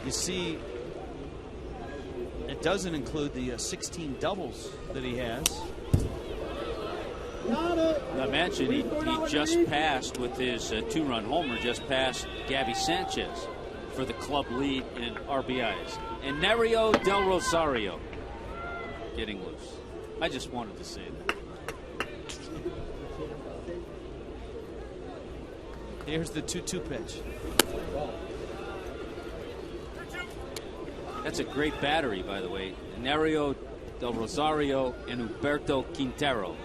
you see, it doesn't include the 16 doubles that he has. I mentioned he just passed with his 2-run homer, just passed Gabby Sanchez for the club lead in RBIs. And Nerio Del Rosario getting loose. I just wanted to say that. Here's the 2-2 pitch. That's a great battery, by the way. Nerio Del Rosario and Humberto Quintero.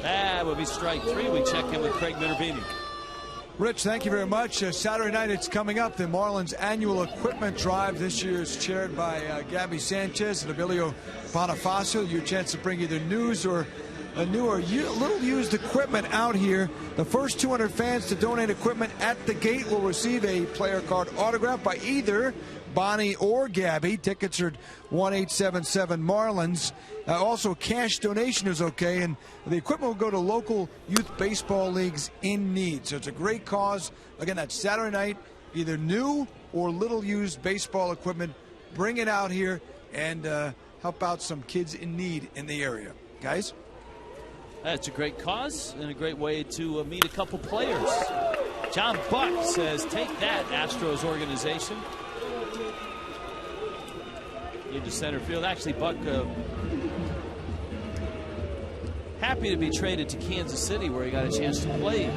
That would be strike 3. We check in with Craig Minervini. Rich, thank you very much. Saturday night, it's coming up. The Marlins annual equipment drive this year is chaired by Gabby Sanchez and Emilio Bonifacio. Your chance to bring either news or a new or little used equipment out here. The first 200 fans to donate equipment at the gate will receive a player card autographed by either Bonnie or Gabby. Tickets are 1-877 Marlins. Also, cash donation is okay, and the equipment will go to local youth baseball leagues in need. So it's a great cause. Again, that's Saturday night. Either new or little used baseball equipment. Bring it out here and help out some kids in need in the area. Guys? That's a great cause and a great way to meet a couple players. John Buck says, take that, Astros organization. Into center field. Actually, Buck happy to be traded to Kansas City, where he got a chance to play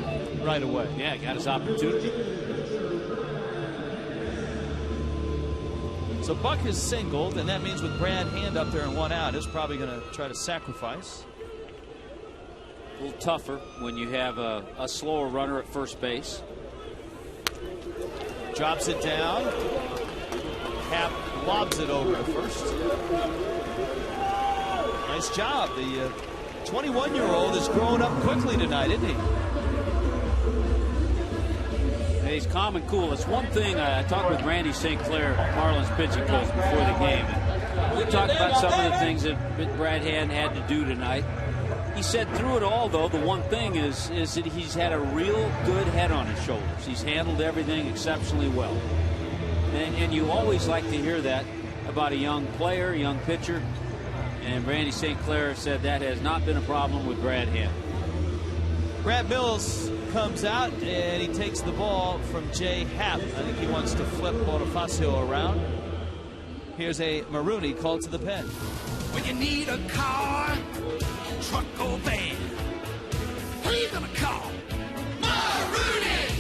right away. Yeah, got his opportunity. So Buck is singled, and that means with Brad Hand up there and 1 out, he's probably going to try to sacrifice. A little tougher when you have a slower runner at first base. Drops it down. Cap lobs it over to first. Nice job. The 21-year-old is growing up quickly tonight, isn't he? And he's calm and cool. It's one thing. I talked with Randy St. Clair, Marlins pitching coach, before the game. And we talked about some of the things that Brad Hand had to do tonight. He said through it all, though, the one thing is that he's had a real good head on his shoulders. He's handled everything exceptionally well. And you always like to hear that about a young player, young pitcher. And Randy St. Clair said that has not been a problem with Brad Hand. Brad Mills comes out and he takes the ball from Jay Happ. I think he wants to flip Bonifacio around. Here's a Marooney called to the pen. When you need a car, truck or van, who you gonna call? Marooney!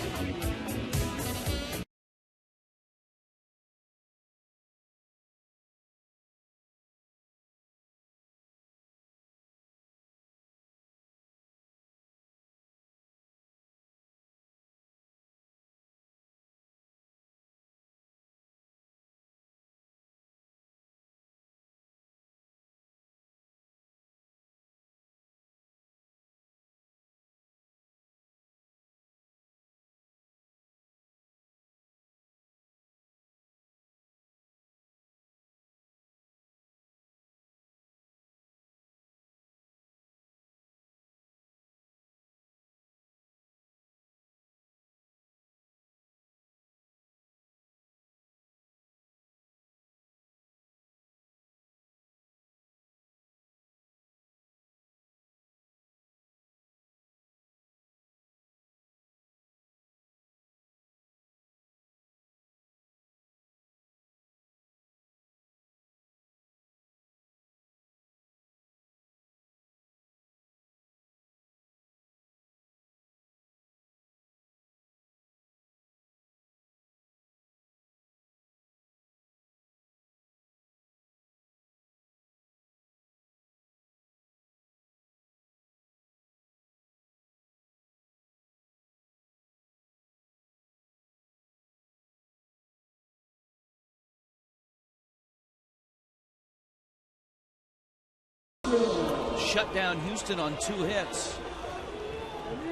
Shut down Houston on 2 hits.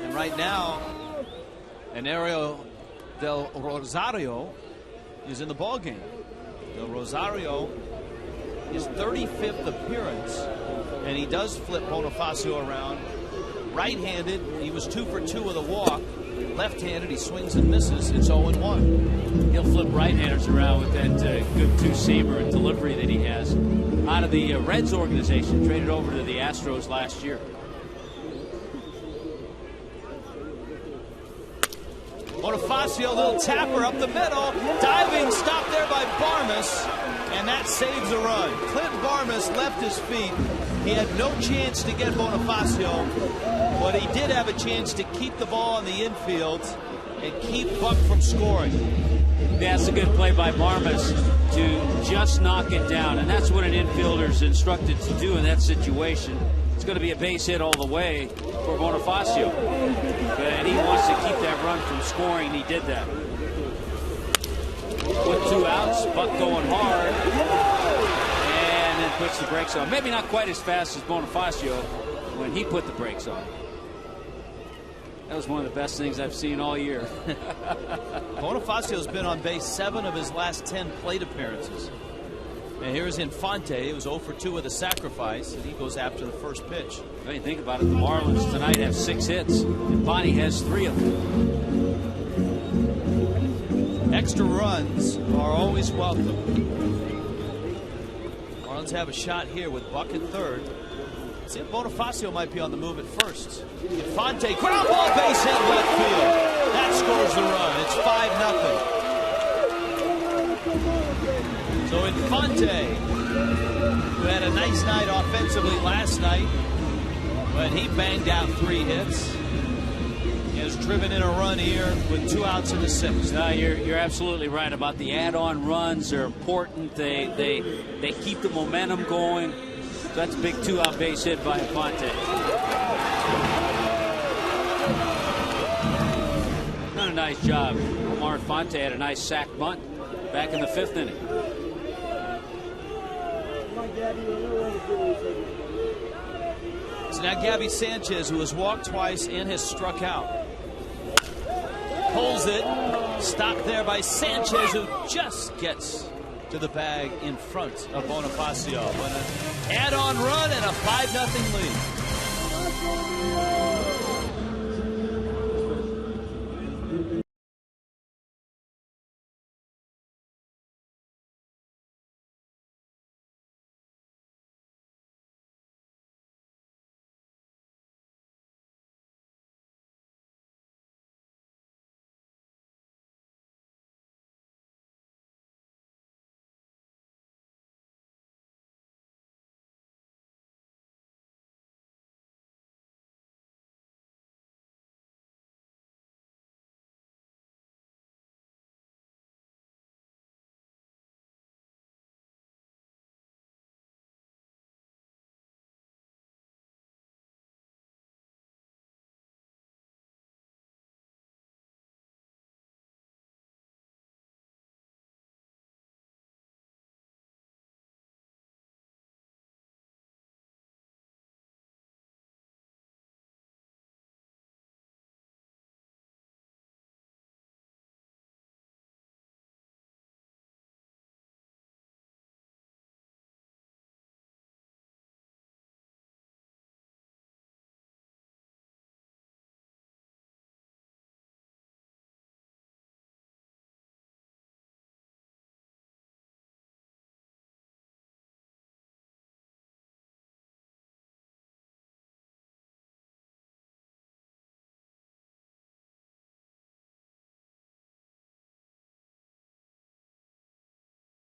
And right now, Anario Del Rosario is in the ballgame. Del Rosario, his 35th appearance, and he does flip Bonifacio around. Right-handed, he was 2 for 2 with a walk. Left-handed, he swings and misses. It's 0-1. He'll flip right-handers around with that good two-seamer and delivery that he has. Out of the Reds organization, traded over to the Astros last year. Bonifacio, little tapper up the middle. Diving stop there by Barmes, and that saves a run. Clint Barmes left his feet. He had no chance to get Bonifacio, but he did have a chance to keep the ball in the infield and keep Buck from scoring. That's a good play by Barmes to just knock it down, and that's what an infielder's instructed to do in that situation. It's going to be a base hit all the way for Bonifacio, and he wants to keep that run from scoring, and he did that. With 2 outs, Buck going hard, and then puts the brakes on. Maybe not quite as fast as Bonifacio when he put the brakes on. That was one of the best things I've seen all year. Bonifacio's been on base 7 of his last 10 plate appearances. And here's Infante. It was 0 for 2 with a sacrifice, and he goes after the first pitch. When you think about it, the Marlins tonight have 6 hits, and Bonnie has 3 of them. Extra runs are always welcome. Marlins have a shot here with Buck at third. See if Bonifacio might be on the move at first. Infante, ground ball, base hit, left field. That scores the run. It's 5-0. So Infante, who had a nice night offensively last night, but he banged out 3 hits. He has driven in a run here with 2 outs in the 6th. You're absolutely right about the add-on runs. They're important. They keep the momentum going. That's a big 2-out base hit by Infante. Done a nice job. Omar Infante had a nice sack bunt back in the 5th inning. So now Gabby Sanchez, who has walked twice and has struck out. Pulls it. Stopped there by Sanchez, who just gets to the bag in front of Bonifacio. But an add-on run and a 5-0 lead.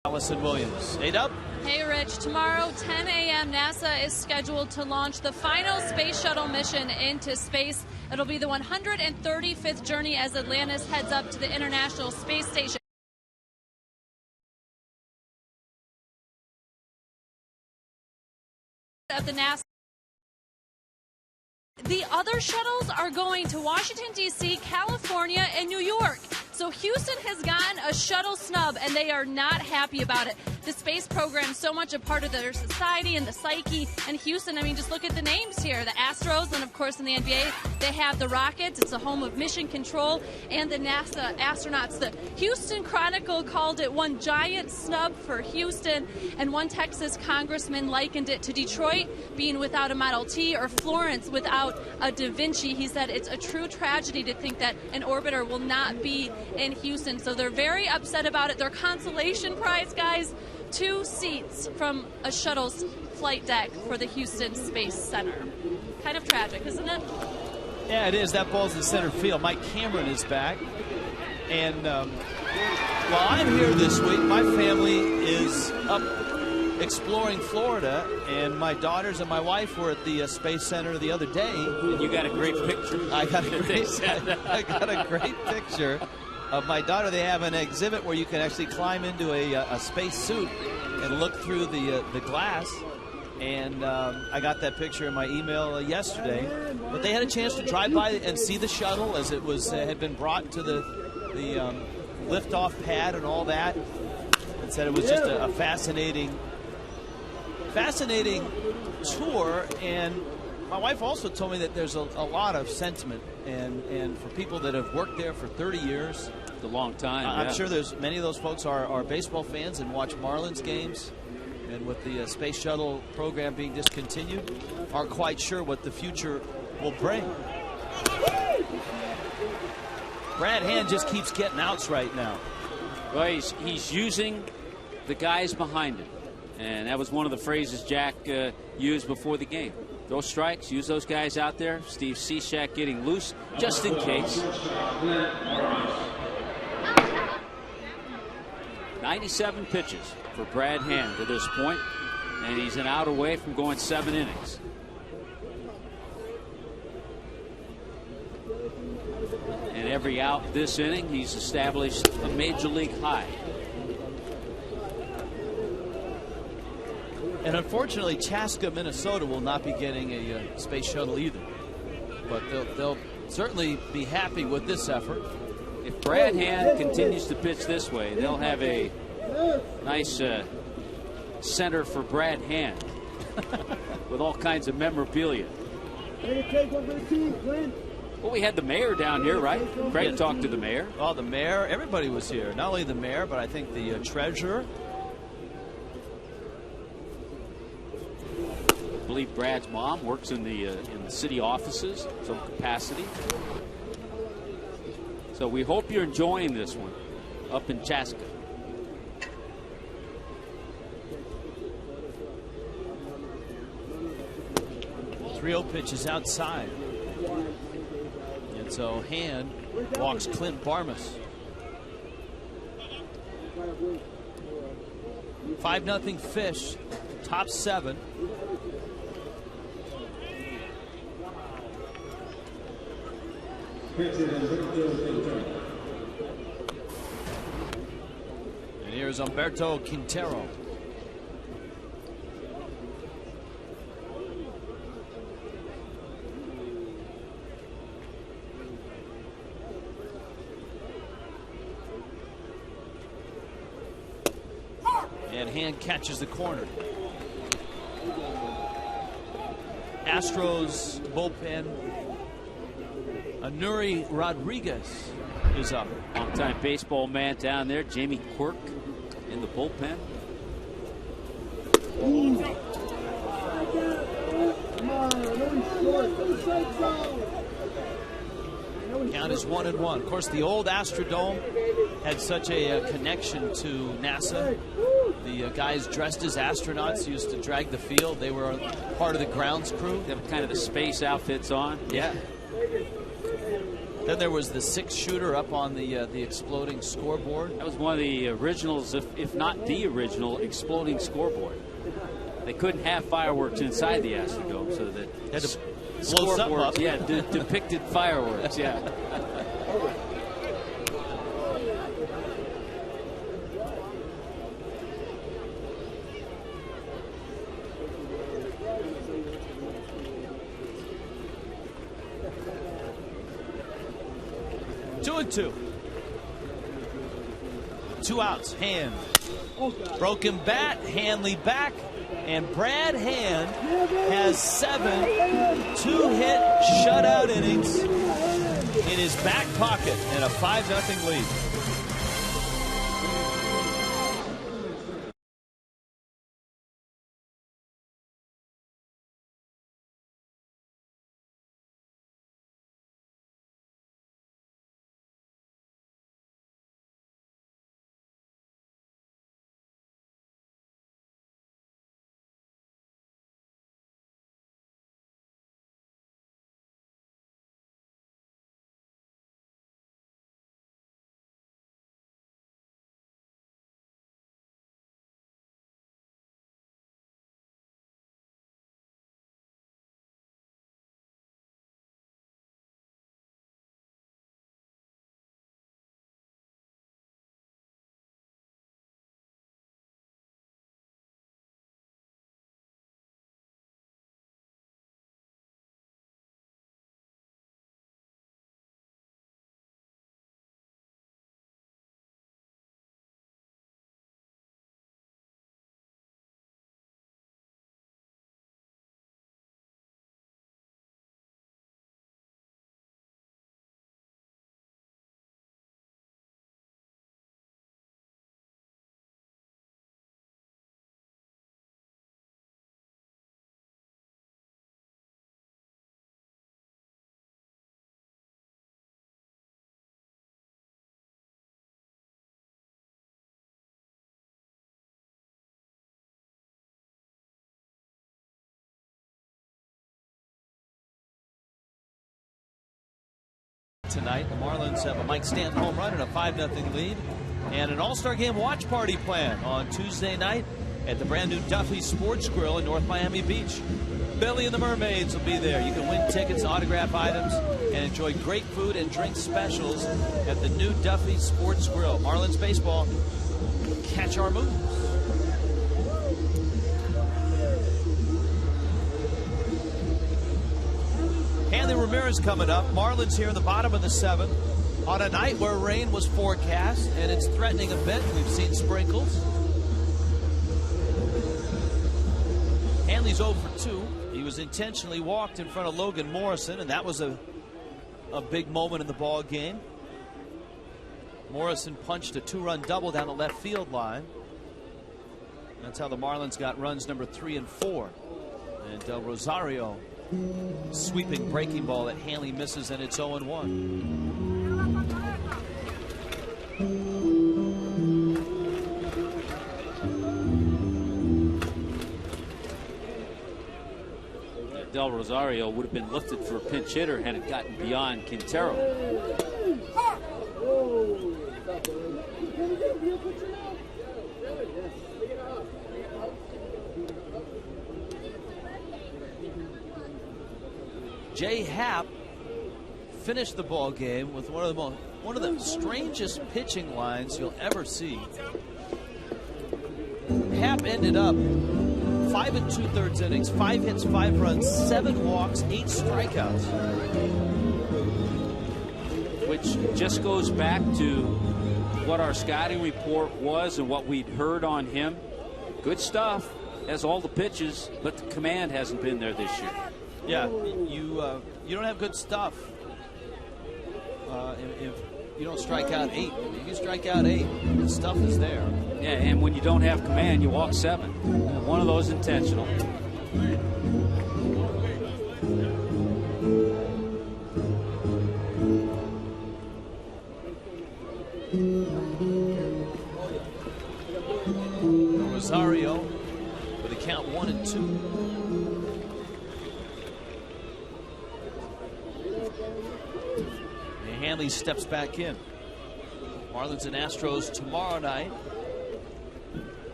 Allison Williams. 8 up. Hey, Rich. Tomorrow, 10 a.m., NASA is scheduled to launch the final space shuttle mission into space. It'll be the 135th journey as Atlantis heads up to the International Space Station. At the NASA. The other shuttles are going to Washington, D.C., California, and New York. So Houston has gotten a shuttle snub, and they are not happy about it. The space program is so much a part of their society and the psyche. And Houston, I mean, just look at the names here. The Astros, and of course in the NBA, they have the Rockets. It's the home of Mission Control and the NASA astronauts. The Houston Chronicle called it one giant snub for Houston, and one Texas congressman likened it to Detroit being without a Model T or Florence without a Da Vinci. He said it's a true tragedy to think that an orbiter will not be in Houston. So they're very upset about it. Their consolation prize, guys, 2 seats from a shuttle's flight deck for the Houston Space Center. Kind of tragic, isn't it? Yeah, it is. That ball's in center field. Mike Cameron is back. And while I'm here this week, my family is up exploring Florida, and my daughters and my wife were at the Space Center the other day. And you got a great picture. I got a great picture of my daughter. They have an exhibit where you can actually climb into a space suit and look through the glass. And I got that picture in my email yesterday. But they had a chance to drive by and see the shuttle as it was had been brought to the liftoff pad and all that. And said it was just a fascinating tour. And My wife also told me that there's a lot of sentiment, and for people that have worked there for 30 years. It's a long time. I'm sure there's many of those folks are baseball fans and watch Marlins games, and with the space shuttle program being discontinued, aren't quite sure what the future will bring. Brad Hand just keeps getting outs right now. Well, he's using the guys behind him, and that was one of the phrases Jack used before the game. Those strikes, use those guys out there. Steve Cishek getting loose just in case. 97 pitches for Brad Hand to this point, and he's an out away from going 7 innings. And every out this inning, he's established a major league high. And unfortunately, Chaska, Minnesota will not be getting a space shuttle either. But they'll certainly be happy with this effort. If Brad Hand continues to pitch this way, they'll have a nice center for Brad Hand with all kinds of memorabilia. Well, we had the mayor down here, right? Craig talked to the mayor. Oh, the mayor. Everybody was here. Not only the mayor, but I think the treasurer. I believe Brad's mom works in the city offices, some capacity. So we hope you're enjoying this one up in Chaska. Trio pitch is outside. And so Hand walks Clint Barmas. 5-0 Fish, top 7. And here's Humberto Quintero. And Hand catches the corner. Astros bullpen. Anuri Rodriguez is up. Longtime baseball man down there, Jamie Quirk in the bullpen. Count is 1-1. Of course, the old Astrodome had such a connection to NASA. The guys dressed as astronauts used to drag the field. They were part of the grounds crew. They have kind of the space outfits on. Yeah. Then there was the 6-shooter up on the exploding scoreboard. That was one of the originals, if not the original, exploding scoreboard. They couldn't have fireworks inside the Astrodome, so that had to blow something up. Yeah, depicted fireworks. Yeah. Two. 2 outs. Hand. Broken bat. Hanley back. And Brad Hand has 7 2-hit shutout innings in his back pocket and a 5-0 lead. tonight. The Marlins have a Mike Stanton home run and a 5-0 lead. And an all-star game watch party planned on Tuesday night at the brand new Duffy Sports Grill in North Miami Beach. Billy and the Mermaids will be there. You can win tickets, autograph items, and enjoy great food and drink specials at the new Duffy Sports Grill. Marlins baseball, catch our moves. Hanley Ramirez coming up. Marlins here in the bottom of the 7th on a night where rain was forecast, and it's threatening a bit. We've seen sprinkles. Hanley's 0 for 2. He was intentionally walked in front of Logan Morrison, and that was a big moment in the ball game. Morrison punched a 2-run double down the left field line. That's how the Marlins got runs number 3 and 4. And Del Rosario sweeping breaking ball that Hanley misses, and it's 0-1. Del Rosario would have been lifted for a pinch hitter had it gotten beyond Quintero. Jay Happ finished the ball game with one of the strangest pitching lines you'll ever see. Happ ended up 5 2/3 innings, 5 hits, 5 runs, 7 walks, 8 strikeouts. Which just goes back to what our scouting report was and what we'd heard on him. Good stuff, has all the pitches, but the command hasn't been there this year. Yeah, you don't have good stuff if you don't strike out 8. If you strike out 8, the stuff is there. Yeah, and when you don't have command, you walk 7. One of those intentional. Rosario with a count 1 and 2. And Hanley steps back in. Marlins and Astros tomorrow night.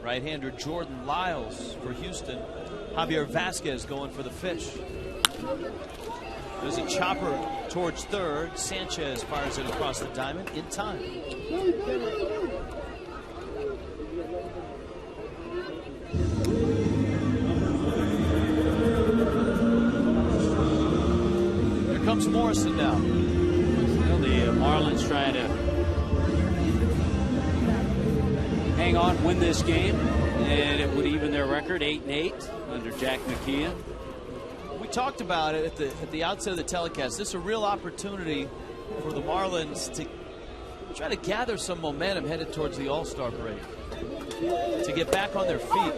Right-hander Jordan Lyles for Houston. Javier Vasquez going for the fish. There's a chopper towards third. Sanchez fires it across the diamond in time. Here comes Morrison now. Well, the Marlins trying to hang on, win this game, and it would even their record 8-8 under Jack McKeon. We talked about it at the outset of the telecast. This is a real opportunity for the Marlins to try to gather some momentum headed towards the All-Star break, to get back on their feet.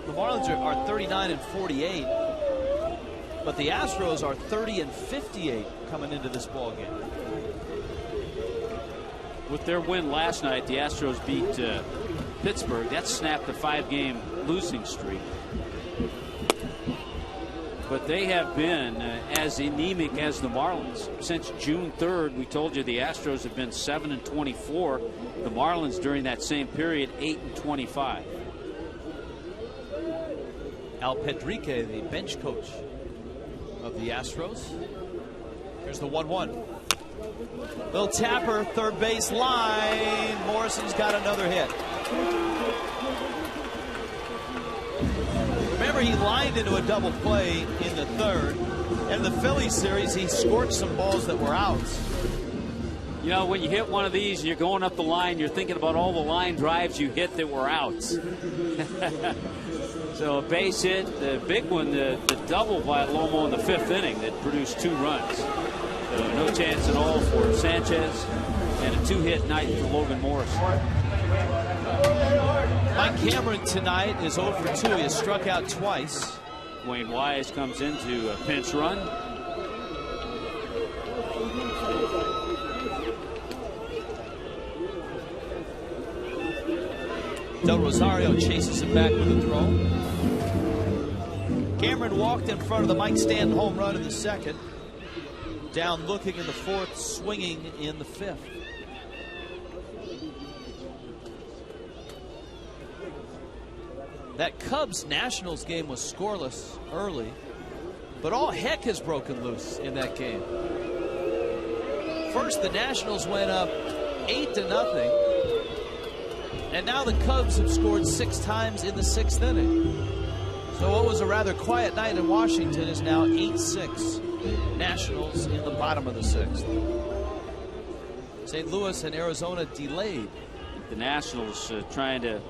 The Marlins are 39 and 48, but the Astros are 30 and 58 coming into this ball game. With their win last night, the Astros beat Pittsburgh. That snapped a 5-game losing streak. But they have been as anemic as the Marlins. Since June 3rd, we told you the Astros have been 7 and 24. The Marlins during that same period, 8 and 25. Al Pedrique, the bench coach of the Astros. Here's the 1-1. Little tapper, third base line. Morrison's got another hit. Remember, he lined into a double play in the third. And in the Phillies series, he scorched some balls that were outs. You know, when you hit one of these and you're going up the line, you're thinking about all the line drives you hit that were outs. So a base hit, the big one, the double by Lomo in the 5th inning that produced 2 runs. No chance at all for Sanchez, and a 2-hit night for Logan Morrison. Mike Cameron tonight is 0 for 2. He has struck out twice. Wayne Wise comes into a pinch run. Del Rosario chases him back with a throw. Cameron walked in front of the Mike Stanton home run in the 2nd. Down looking in the fourth, swinging in the fifth. That Cubs-Nationals game was scoreless early, but all heck has broken loose in that game. First, the Nationals went up 8-0, and now the Cubs have scored 6 times in the 6th inning. So what was a rather quiet night in Washington is now 8-6. Nationals in the bottom of the 6th. St. Louis and Arizona delayed. The Nationals trying to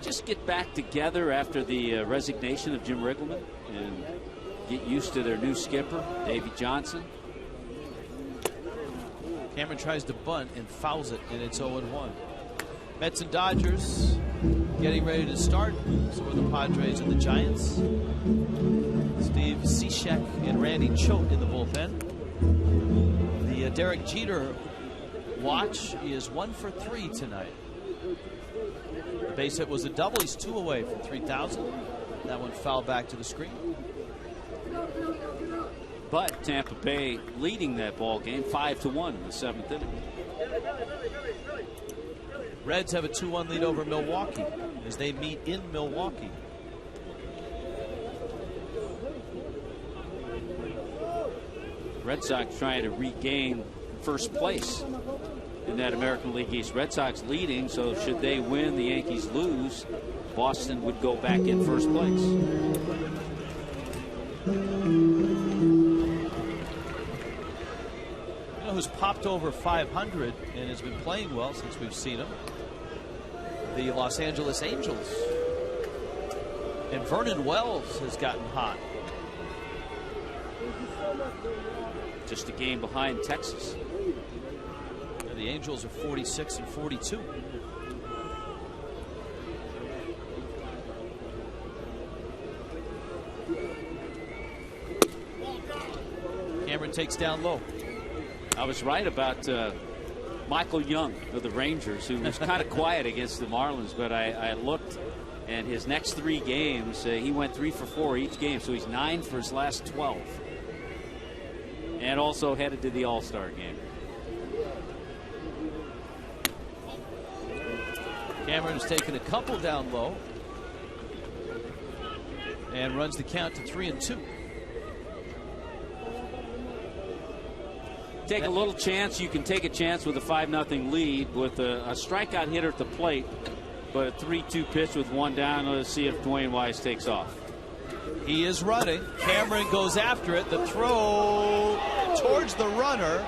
just get back together after the resignation of Jim Riggleman and get used to their new skipper, Davey Johnson. Cameron tries to bunt and fouls it, and it's 0-1. Mets and Dodgers getting ready to start. So are the Padres and the Giants. Steve Cishek and Randy Choate in the bullpen. The Derek Jeter watch is 1 for 3 tonight. The base hit was a double. He's 2 away from 3,000. That one fouled back to the screen. But Tampa Bay leading that ball game 5-1 in the 7th inning. Reds have a 2-1 lead over Milwaukee as they meet in Milwaukee. Red Sox trying to regain first place in that American League East. Red Sox leading, so should they win, the Yankees lose, Boston would go back in first place. You know who's popped over 500 and has been playing well since we've seen him? The Los Angeles Angels. And Vernon Wells has gotten hot. Just a game behind Texas. And the Angels are 46 and 42. Cameron takes down low. I was right about Michael Young of the Rangers, who was kind of quiet against the Marlins, but I looked, and his next 3 games, he went 3 for 4 each game, so he's 9 for his last 12. And also headed to the All-Star game. Cameron's taken a couple down low and runs the count to 3-2. Take a little chance. You can take a chance with a 5-0 lead with a strikeout hitter at the plate, but a 3-2 pitch with 1 down. Let's see if Dwayne Wise takes off. He is running. Cameron goes after it. The throw towards the runner.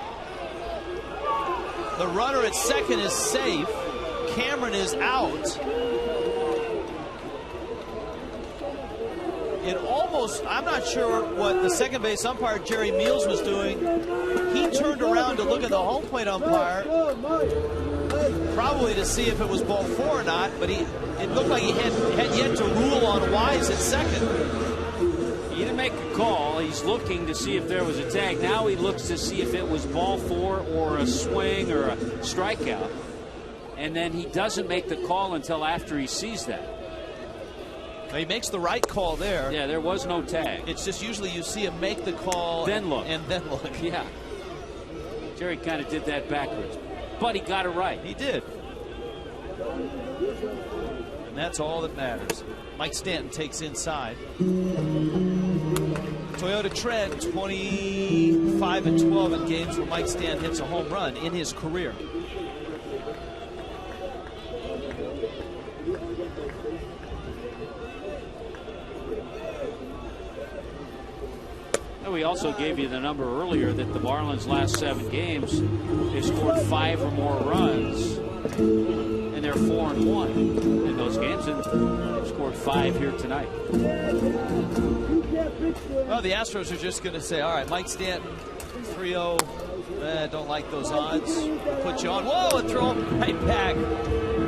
The runner at second is safe. Cameron is out. It almost, I'm not sure what the second base umpire, Jerry Meals, was doing. He turned around to look at the home plate umpire, probably to see if it was ball 4 or not, but it looked like he had yet to rule on Wise at second. He didn't make a call. He's looking to see if there was a tag. Now he looks to see if it was ball 4 or a swing or a strikeout. And then he doesn't make the call until after he sees that. He makes the right call there. Yeah, there was no tag. It's just usually you see him make the call. Then look. And then look. Yeah. Jerry kind of did that backwards. But he got it right. He did. And that's all that matters. Mike Stanton takes inside. Toyota trend 25-12 in games where Mike Stanton hits a home run in his career. We also gave you the number earlier that the Marlins' last 7 games, they've scored 5 or more runs, and they're 4-1 in those games, and they've scored 5 here tonight. Well, the Astros are just going to say, all right, Mike Stanton, 3-0, don't like those odds. We'll put you on. Whoa, and throw him right back.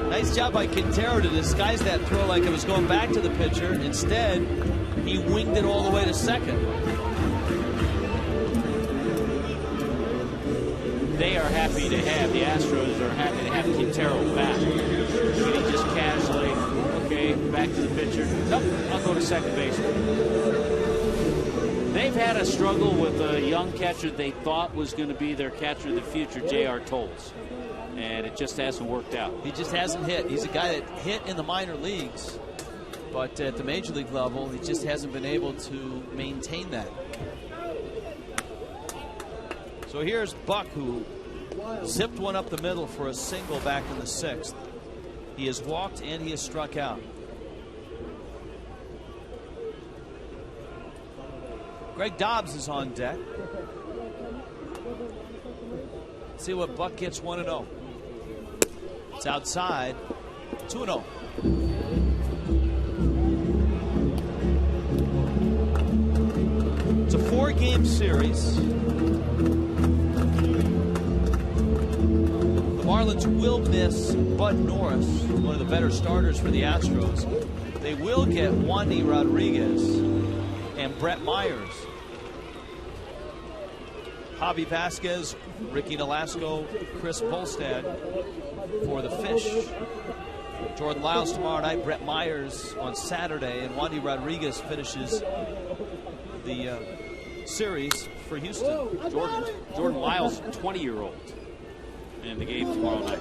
Nice job by Quintero to disguise that throw like it was going back to the pitcher. Instead, he winged it all the way to second. They are happy to have, the Astros are happy to have Quintero back. But he just casually, okay, back to the pitcher. Nope, I'll go to second base. They've had a struggle with a young catcher they thought was going to be their catcher of the future, J.R. Tolles. And it just hasn't worked out. He just hasn't hit. He's a guy that hit in the minor leagues, but at the major league level, he just hasn't been able to maintain that. So here's Buck, who zipped one up the middle for a single back in the 6th. He has walked and he has struck out. Greg Dobbs is on deck. Let's see what Buck gets. 1-0. It's outside. 2-0. It's a 4-game series. The Marlins will miss Bud Norris, one of the better starters for the Astros. They will get Wandy Rodriguez and Brett Myers. Javi Vasquez, Ricky Nolasco, Chris Polstad for the Fish. Jordan Lyles tomorrow night, Brett Myers on Saturday, and Wandy Rodriguez finishes the series for Houston. Jordan Lyles, 20-year-old, in the game tomorrow night.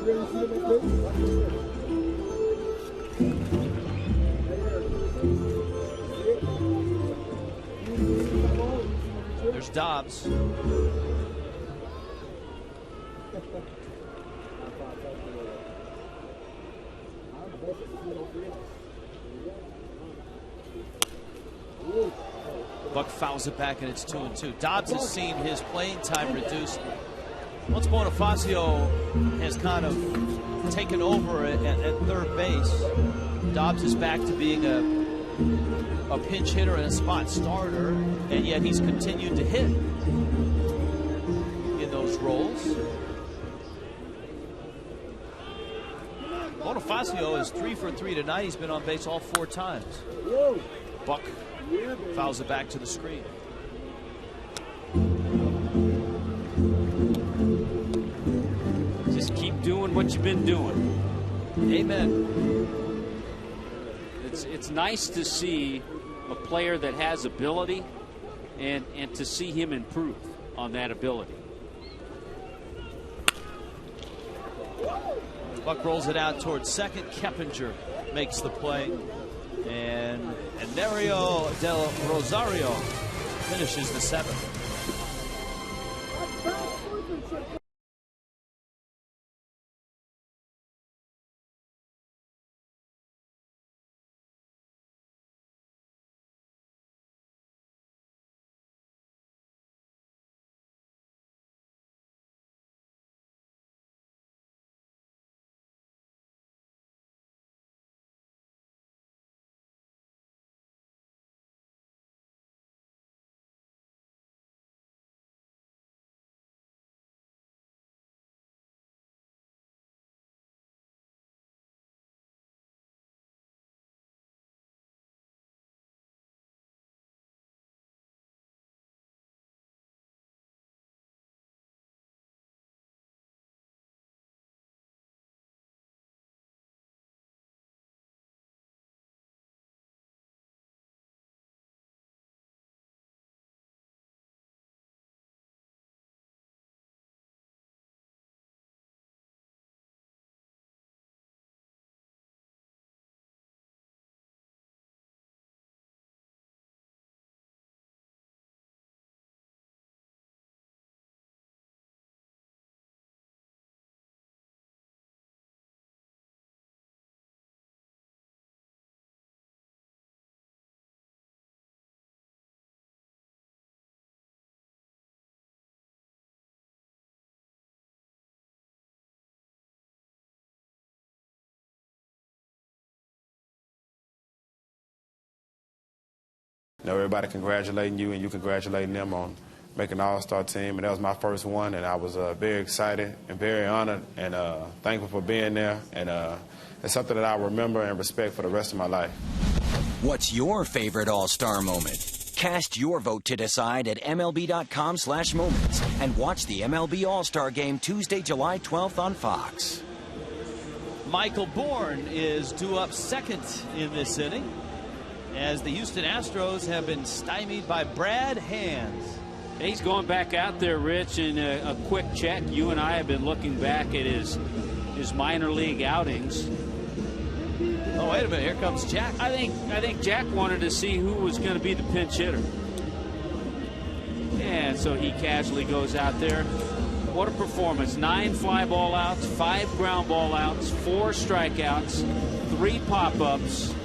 There's Dobbs. Buck fouls it back, and it's 2-2. Dobbs has seen his playing time reduced. Once Bonifacio has kind of taken over at third base, Dobbs is back to being a pinch hitter and a spot starter, and yet he's continued to hit in those roles. Bonifacio is 3 for 3 tonight. He's been on base all 4 times. Buck fouls it back to the screen. Just keep doing what you've been doing. Amen. It's nice to see a player that has ability and to see him improve on that ability. Buck rolls it out towards second. Keppinger makes the play. And Nerio Del Rosario finishes the 7th. You know, everybody congratulating you and you congratulating them on making an all-star team, and that was my first one, and I was very excited and very honored and thankful for being there, and it's something that I remember and respect for the rest of my life. What's your favorite all-star moment? Cast your vote to decide at MLB.com/moments and watch the MLB All-Star Game Tuesday, July 12th on Fox. Michael Bourne is due up second in this inning. as the Houston Astros have been stymied by Brad Hand. He's going back out there, Rich, and a quick check. You and I have been looking back at his minor league outings. Oh, wait a minute. Here comes Jack. I think Jack wanted to see who was going to be the pinch hitter. And so he casually goes out there. What a performance. 9 fly ball outs, 5 ground ball outs, 4 strikeouts, 3 pop-ups.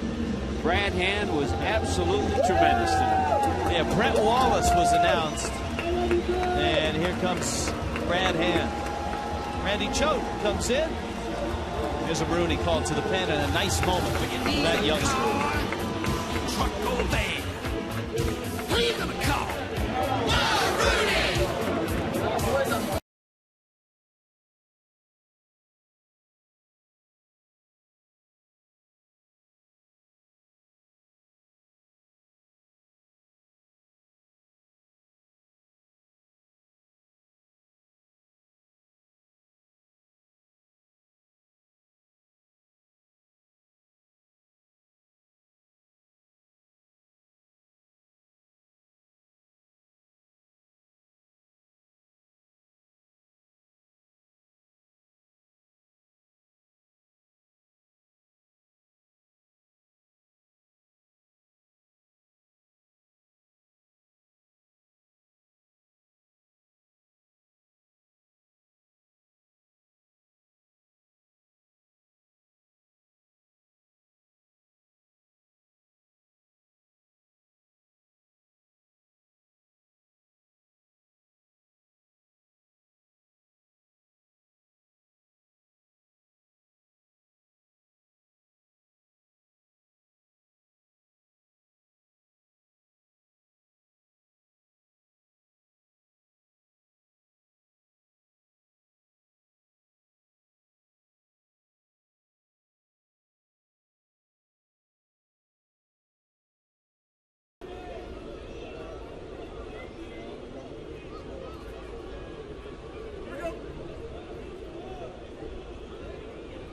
Brad Hand was absolutely tremendous tonight. Yeah, Brett Wallace was announced. And here comes Brad Hand. Randy Choate comes in. There's a Rooney called to the pen, and a nice moment for that youngster. Truck van. Who you gonna call? Rooney!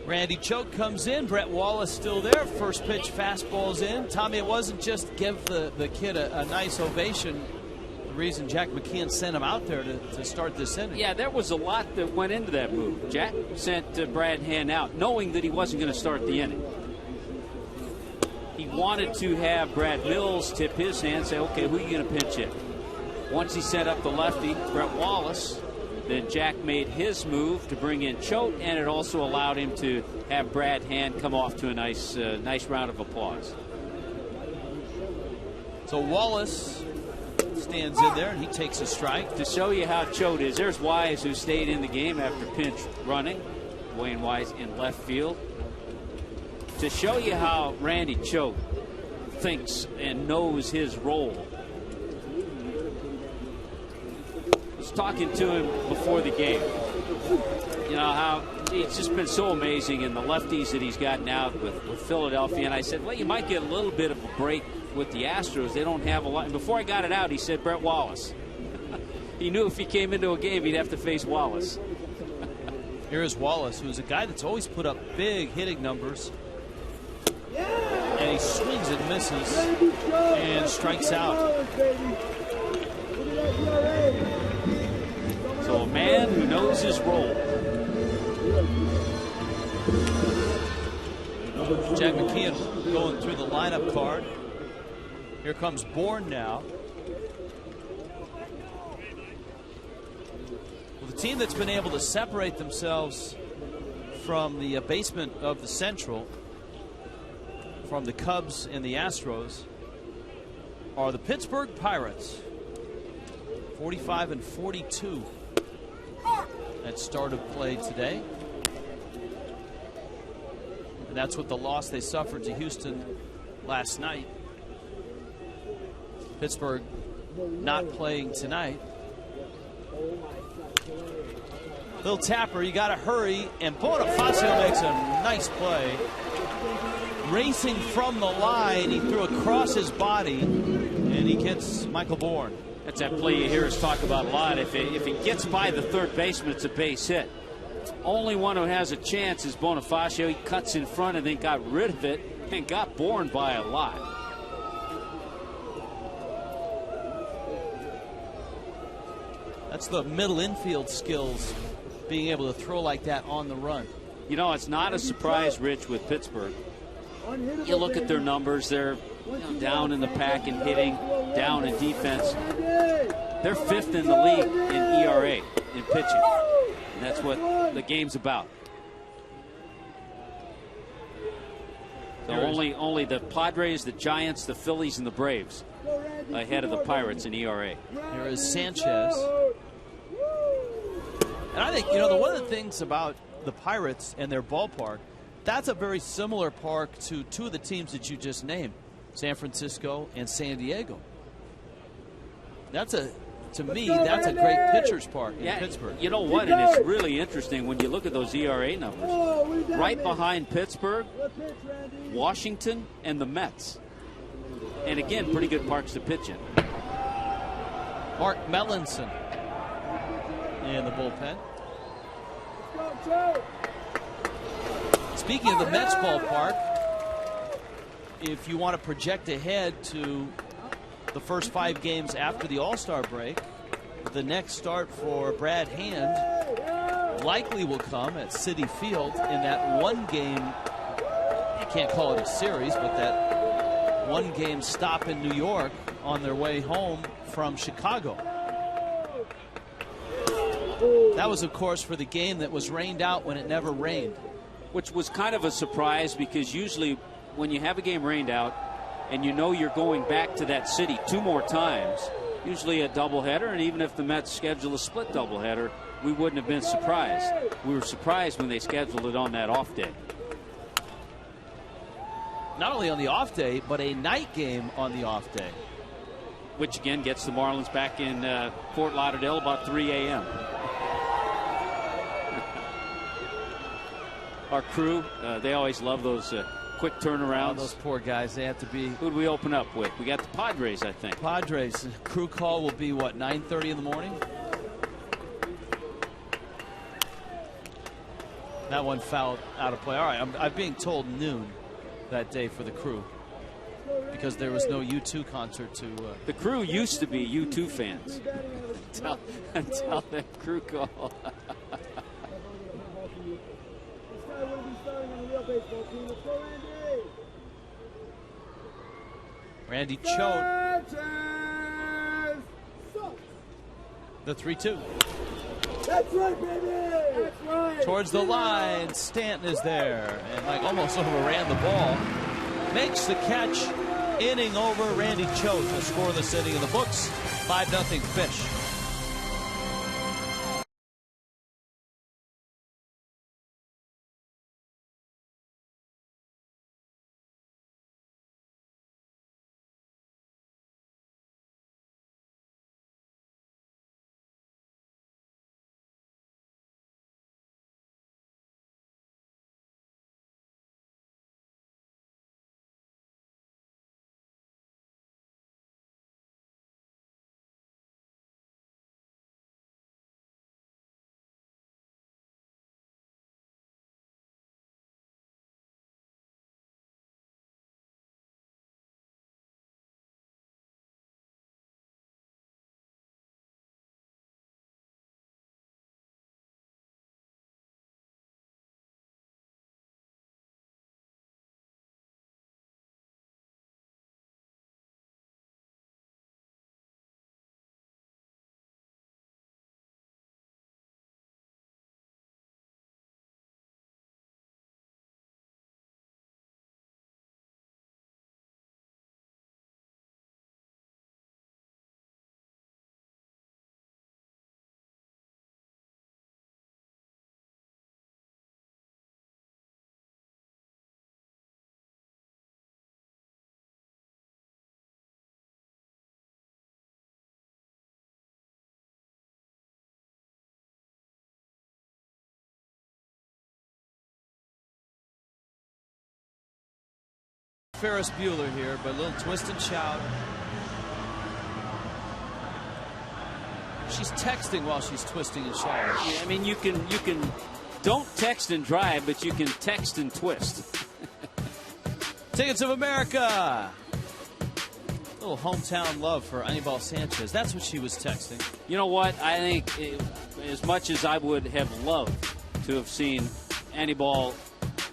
Randy Choate comes in. Brett Wallace still there. First pitch fastball's in. Tommy, it wasn't just give the kid a nice ovation. The reason Jack McKeon sent him out there to start this inning. Yeah, there was a lot that went into that move. Jack sent Brad Hand out knowing that he wasn't going to start the inning. He wanted to have Brad Mills tip his hand and say, okay, who are you going to pinch hit? Once he set up the lefty, Brett Wallace, then Jack made his move to bring in Choate, and it also allowed him to have Brad Hand come off to a nice round of applause. So Wallace stands in there, and he takes a strike. To show you how Choate is, there's Wise, who stayed in the game after pinch running. Wayne Wise in left field. To show you how Randy Choate thinks and knows his role. I was talking to him before the game. You know how it's just been so amazing in the lefties that he's gotten out with Philadelphia. And I said, well, you might get a little bit of a break with the Astros. They don't have a lot. And before I got it out, he said Brett Wallace. He knew if he came into a game, he'd have to face Wallace. Here's Wallace, who's a guy that's always put up big hitting numbers. And he swings and misses and strikes out. So a man who knows his role. Jack McKeon going through the lineup card. Here comes Bourne now. Well, the team that's been able to separate themselves from the basement of the Central, from the Cubs and the Astros, are the Pittsburgh Pirates. 45-42 at start of play today. And that's with the loss they suffered to Houston last night. Pittsburgh not playing tonight. Little tapper, you got to hurry, and Bonifacio makes a nice play. Racing from the line, he threw across his body, and he gets Michael Bourne. That's that play you hear us talk about a lot. If it gets by the third baseman, it's a base hit. Only one who has a chance is Bonifacio. He cuts in front and then got rid of it and got Bourne by a lot. That's the middle infield skills, being able to throw like that on the run. You know, it's not a surprise, Rich, with Pittsburgh. You look at their numbers, they're down in the pack in hitting, down in defense. They're 5th in the league in ERA in pitching. And that's what the game's about. So only the Padres, the Giants, the Phillies, and the Braves ahead of the Pirates in ERA. Here is Sanchez. And I think, one of the things about the Pirates and their ballpark, that's a very similar park to two of the teams that you just named, San Francisco and San Diego. To me, that's a great pitcher's park in Pittsburgh. You know what? And it's really interesting when you look at those ERA numbers. Right behind Pittsburgh, Washington, and the Mets. And again, pretty good parks to pitch in. Mark Mellinson in the bullpen. Speaking of the Mets ballpark, if you want to project ahead to the first 5 games after the All-Star break, the next start for Brad Hand likely will come at Citi Field in that one game. You can't call it a series, but that one game stop in New York on their way home from Chicago. That was, of course, for the game that was rained out when it never rained. Which was kind of a surprise, because usually when you have a game rained out and you know you're going back to that city 2 more times, usually a doubleheader, and even if the Mets schedule a split doubleheader, we wouldn't have been surprised. We were surprised when they scheduled it on that off day. Not only on the off day, but a night game on the off day. Which again gets the Marlins back in Fort Lauderdale about 3 a.m. Our crew, they always love those quick turnarounds. Oh, those poor guys, they have to be. Who do we open up with? We got the Padres, I think. Padres. Crew call will be, what, 9:30 in the morning? That one fouled out of play. All right, I'm being told noon that day for the crew, because there was no U2 concert to. The crew used to be U2 fans until that crew call. Randy Choate. The 3-2. That's right, baby. That's right. Towards the line, Stanton is there, and almost overran the ball. Makes the catch. Inning over. Randy Choate will score this inning in the books. 5-0 Fish. Ferris Bueller here, but a little twist and shout. She's texting while she's twisting and shouting. Yeah, I mean, you can don't text and drive, but you can text and twist. Tickets of America. A little hometown love for Anibal Sanchez. That's what she was texting. You know what? I think as much as I would have loved to have seen Anibal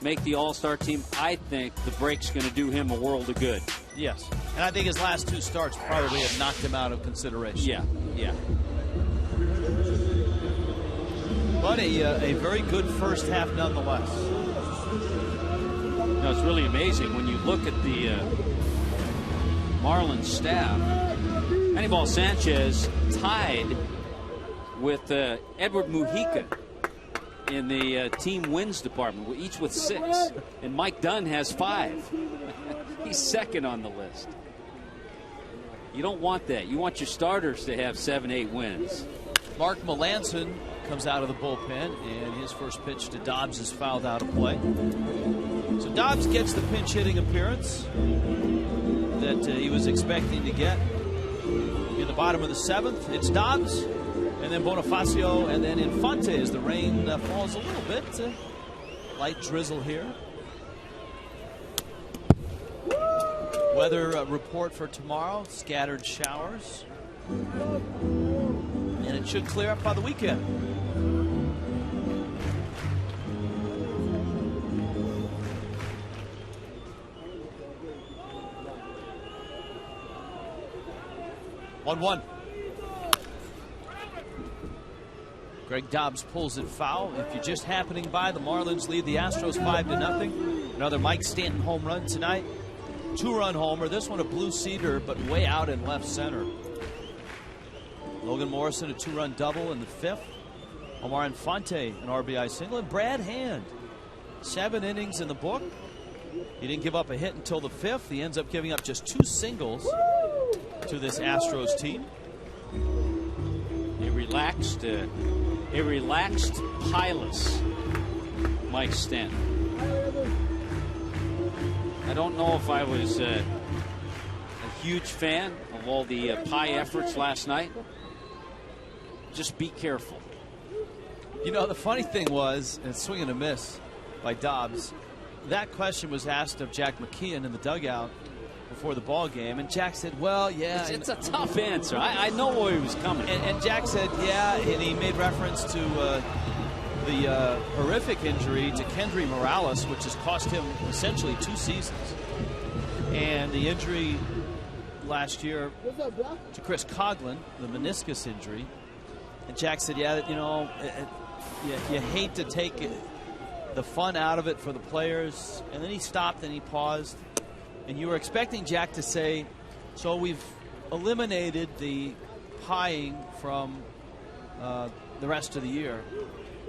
make the All-Star team, I think the break's going to do him a world of good. Yes. And I think his last 2 starts probably have knocked him out of consideration. Yeah. But a very good first half nonetheless. No, it's really amazing when you look at the Marlins staff. Anibal Sanchez tied with Edward Mujica in the team wins department, each with 6. And Mike Dunn has 5. He's second on the list. You don't want that. You want your starters to have 7, 8 wins. Mark Melanson comes out of the bullpen, and his first pitch to Dobbs is fouled out of play. So Dobbs gets the pinch hitting appearance that he was expecting to get. In the bottom of the 7th, it's Dobbs, and then Bonifacio, and then Infante as the rain falls a little bit. Light drizzle here. Weather report for tomorrow, scattered showers. And it should clear up by the weekend. One. Greg Dobbs pulls it foul. If you're just happening by, the Marlins lead the Astros 5-0. Another Mike Stanton home run tonight. 2-run homer. This one a blue cedar, but way out in left center. Logan Morrison a 2-run double in the 5th. Omar Infante an RBI single. And Brad Hand, 7 innings in the book. He didn't give up a hit until the 5th. He ends up giving up just 2 singles to this Astros team. A relaxed pilot, Mike Stanton. I don't know if I was a huge fan of all the pie efforts last night. Just be careful. You know, the funny thing was, and swing and a miss by Dobbs, that question was asked of Jack McKeon in the dugout before the ball game, and Jack said, well, yeah. It's a tough answer. I know where he was coming. And Jack said, yeah, and he made reference to the horrific injury to Kendry Morales, which has cost him essentially 2 seasons. And the injury last year to Chris Coughlin, the meniscus injury. And Jack said, yeah, you know, you hate to take the fun out of it for the players. And then he stopped and he paused. And you were expecting Jack to say, so we've eliminated the pieing from the rest of the year.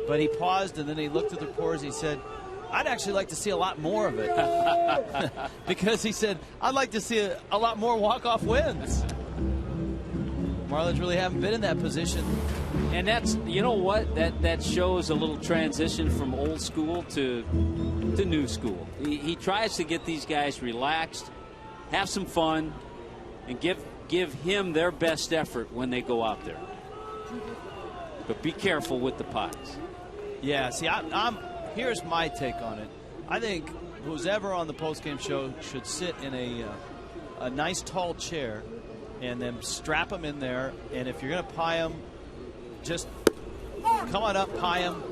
But he paused, and then he looked at the reporters. He said, I'd actually like to see a lot more of it. Because he said, I'd like to see a lot more walk-off wins. Marlins really haven't been in that position. And that's, you know what, that shows a little transition from old school to new school. He tries to get these guys relaxed, have some fun, and give him their best effort when they go out there. But be careful with the pies. Yeah, see, here's my take on it. I think who's ever on the postgame show should sit in a nice tall chair and then strap them in there. And if you're going to pie them, just come on up, pie them.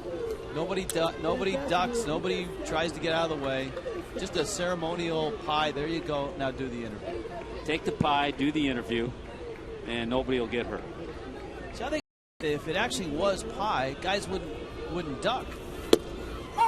Nobody ducks. Nobody tries to get out of the way. Just a ceremonial pie. There you go. Now do the interview. Take the pie, do the interview, and nobody will get hurt. So I think if it actually was pie, guys wouldn't duck.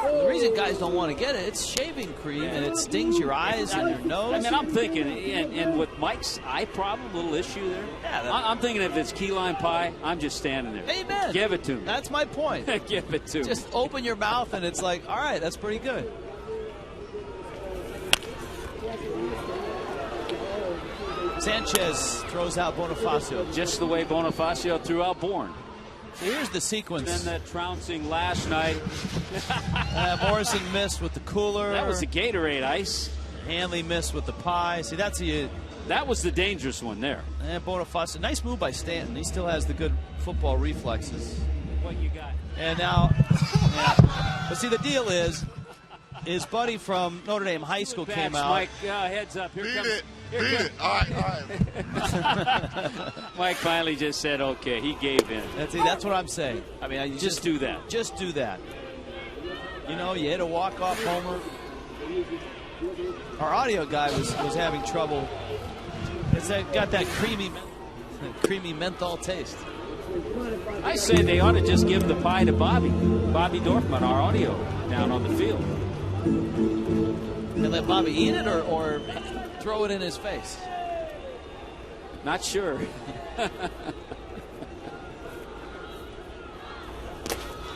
The reason guys don't want to get it, it's shaving cream, and it stings your eyes and your nose. I mean, I'm thinking, and with Mike's eye problem, little issue there, I'm thinking if it's key lime pie, I'm just standing there. Amen. Give it to me. That's my point. Give it to me. Just open your mouth, and it's like, all right, that's pretty good. Sanchez throws out Bonifacio. Just the way Bonifacio threw out Bourne. So here's the sequence. Then that trouncing last night. Morrison missed with the cooler. That was the Gatorade ice. Hanley missed with the pie. See, that was the dangerous one there. And Bonifacio, nice move by Stanton. He still has the good football reflexes. What you got? And now, but see, the deal is his buddy from Notre Dame High School came out. Mike, heads up. Here comes Beat it. All right. Mike finally just said, okay. He gave in. That's what I'm saying. I mean, just do that. Just do that. You know, you hit a walk-off homer. Our audio guy was having trouble. It's got that creamy menthol taste. I say they ought to just give the pie to Bobby Dorfman, our audio, down on the field. And let Bobby eat it or throw it in his face? Not sure.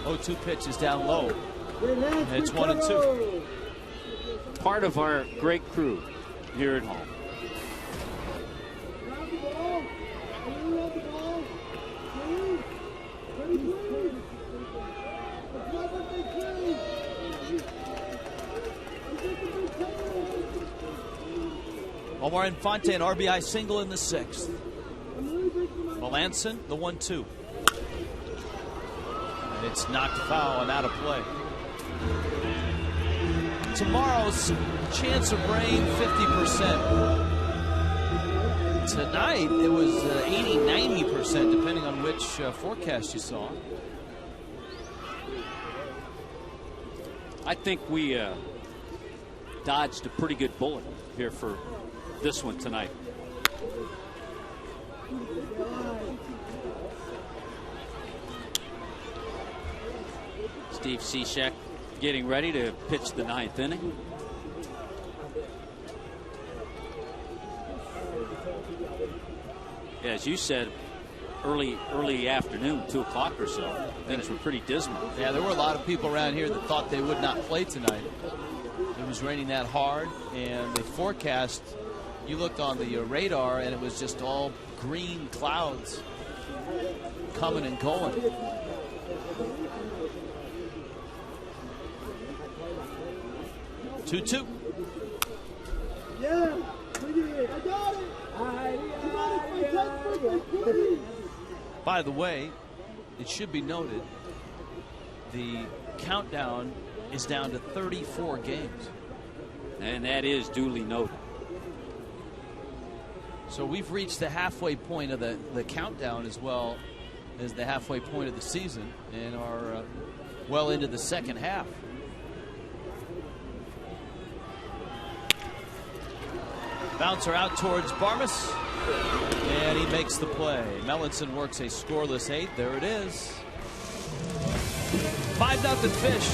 0-2 pitch is down low. And it's 1-2. Part of our great crew here at home. Omar Infante, an RBI single in the 6th. Melanson, the 1-2. And it's knocked foul and out of play. Tomorrow's chance of rain, 50%. Tonight, it was 80-90%, depending on which forecast you saw. I think we dodged a pretty good bullet here for this one tonight. Steve Cishek getting ready to pitch the 9th inning. As you said, early afternoon, 2 o'clock or so, things were pretty dismal. Yeah, there were a lot of people around here that thought they would not play tonight. It was raining that hard, and the forecast, you looked on the radar, and it was just all green clouds coming and going. Two. Yeah, I got it. By the way, it should be noted, the countdown is down to 34 games. And that is duly noted. So we've reached the halfway point of the countdown as well as the halfway point of the season and are well into the second half. Bouncer out towards Barmas, and he makes the play. Melanson works a scoreless 8. There it is. 5-0 Fish.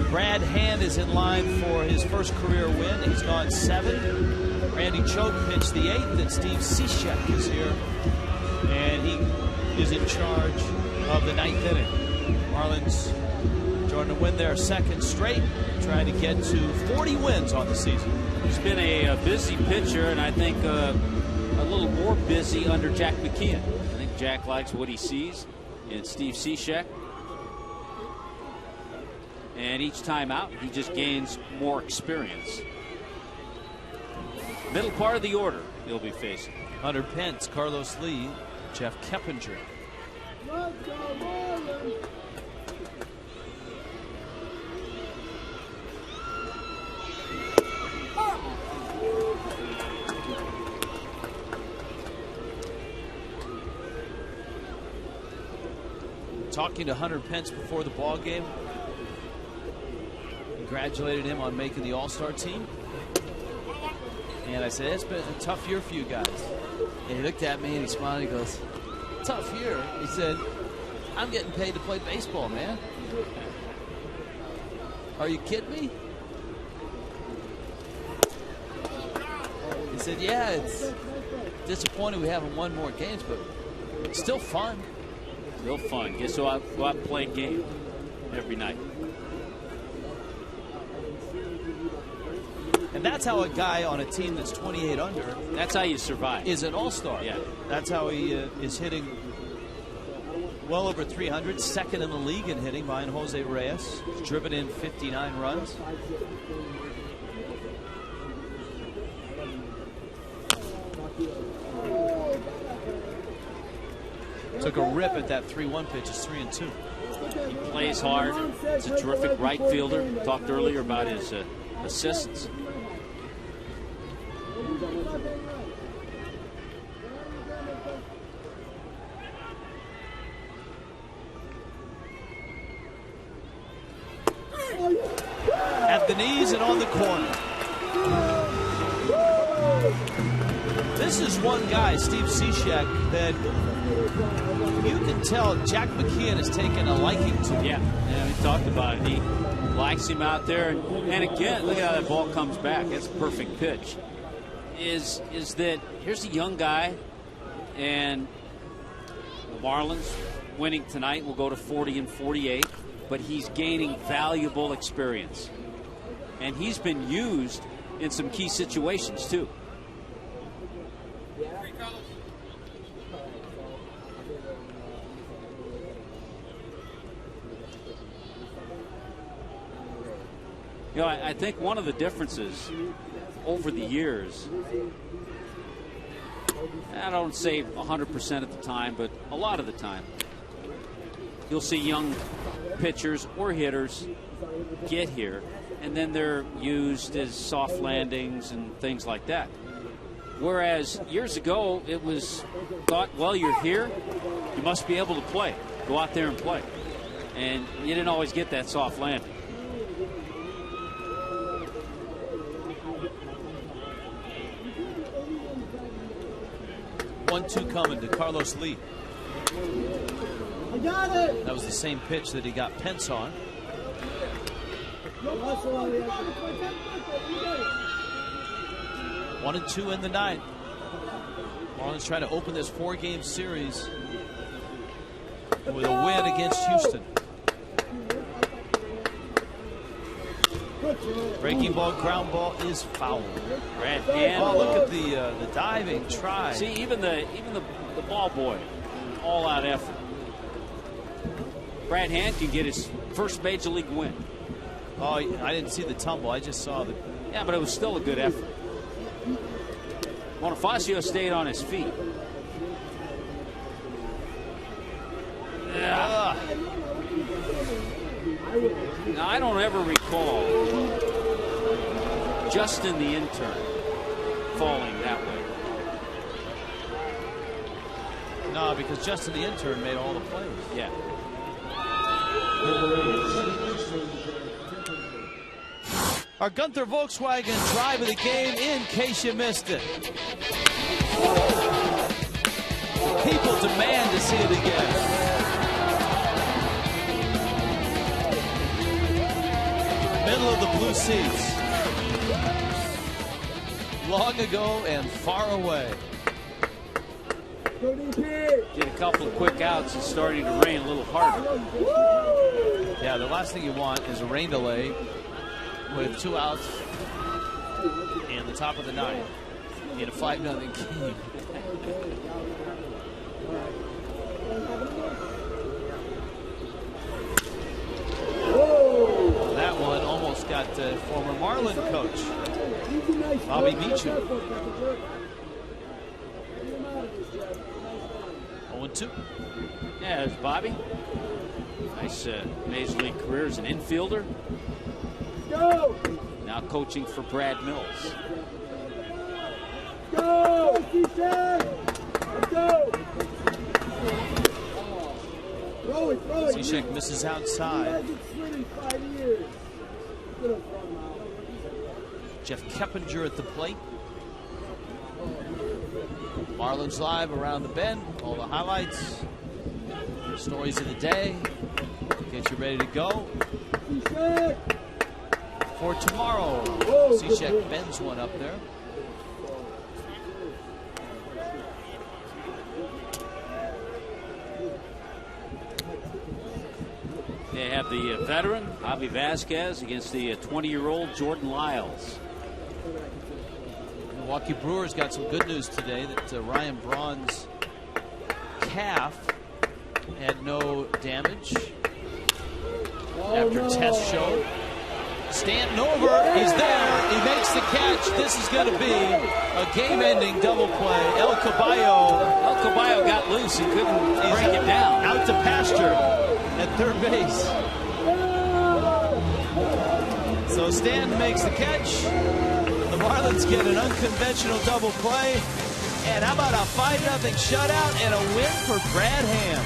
Brad Hand is in line for his first career win. He's gone 7. Randy Choate pitched the 8th, and Steve Cishek is here And he is in charge of the 9th inning. Marlins trying to win their 2nd straight, trying to get to 40 wins on the season. He's been a busy pitcher, and I think a little more busy under Jack McKeon. I think Jack likes what he sees in Steve Cishek. And each time out, he just gains more experience. Middle part of the order he'll be facing. Hunter Pence, Carlos Lee, Jeff Keppinger. Talking to Hunter Pence before the ball game, congratulated him on making the All-Star team. And I said, it's been a tough year for you guys. And he looked at me and he smiled and he goes, tough year? He said, I'm getting paid to play baseball, man. Are you kidding me? He said, yeah, it's disappointing we haven't won more games, but it's still fun. Real fun. Get so go out and play a game every night. And that's how a guy on a team that's 28 under. That's how you survive. Is an all-star. Yeah. That's how he is hitting well over 300, 2nd in the league in hitting behind Jose Reyes. He's driven in 59 runs. Took a rip at that 3-1 pitch. It's 3-2. He plays hard. He's a terrific right fielder. Talked earlier about his assists. At the knees and on the corner. This is one guy, Steve Cishek, that you can tell Jack McKeon has taken a liking to. Yeah, we talked about it. He likes him out there. And again, look at how that ball comes back. It's a perfect pitch. Is that here's a young guy, and the Marlins winning tonight will go to 40 and 48, but he's gaining valuable experience. And he's been used in some key situations, too. You know, I think one of the differences over the years, I don't say 100% of the time, but a lot of the time, you'll see young pitchers or hitters get here, and then they're used as soft landings and things like that. Whereas years ago, it was thought, well, you're here, you must be able to play. Go out there and play. And you didn't always get that soft landing. One-two coming to Carlos Lee. I got it. That was the same pitch that he got Pence on. 1-2 in the 9th. Marlins trying to open this 4-game series with a win against Houston. Breaking ball, ground ball is foul. Oh, look at the diving try. See, even the ball boy, all out effort. Brad Hand can get his first major league win. Oh, I didn't see the tumble. I just saw the. Yeah, but it was still a good effort. Bonifacio stayed on his feet. Yeah. Now, I don't ever recall Justin the intern falling that way. No, because Justin the intern made all the plays. Yeah. Our Gunther Volkswagen drive of the game, in case you missed it. People demand to see it again. Middle of the blue seats. Long ago and far away. Get a couple of quick outs. It's starting to rain a little harder. Yeah, the last thing you want is a rain delay with 2 outs in the top of the 9th in a 5-0 game. That one almost got former Marlin coach Bobby Beecham. 0-2. Yeah, there's Bobby. Nice Major League career as an infielder. Now coaching for Brad Mills. Cishek misses outside. Jeff Keppinger at the plate. Marlins Live around the bend. All the highlights, stories of the day. Get you ready to go for tomorrow. Cishek bends one up there. They have the veteran, Javi Vasquez, against the 20-year-old Jordan Lyles. Milwaukee Brewers got some good news today that Ryan Braun's calf had no damage after tests showed. Stanton over, he's there, he makes the catch. This is going to be a game-ending double play. El Caballo got loose, he couldn't break it down. Out to pasture at third base. So Stanton makes the catch. The Marlins get an unconventional double play. And how about a 5-0 shutout and a win for Brad Ham?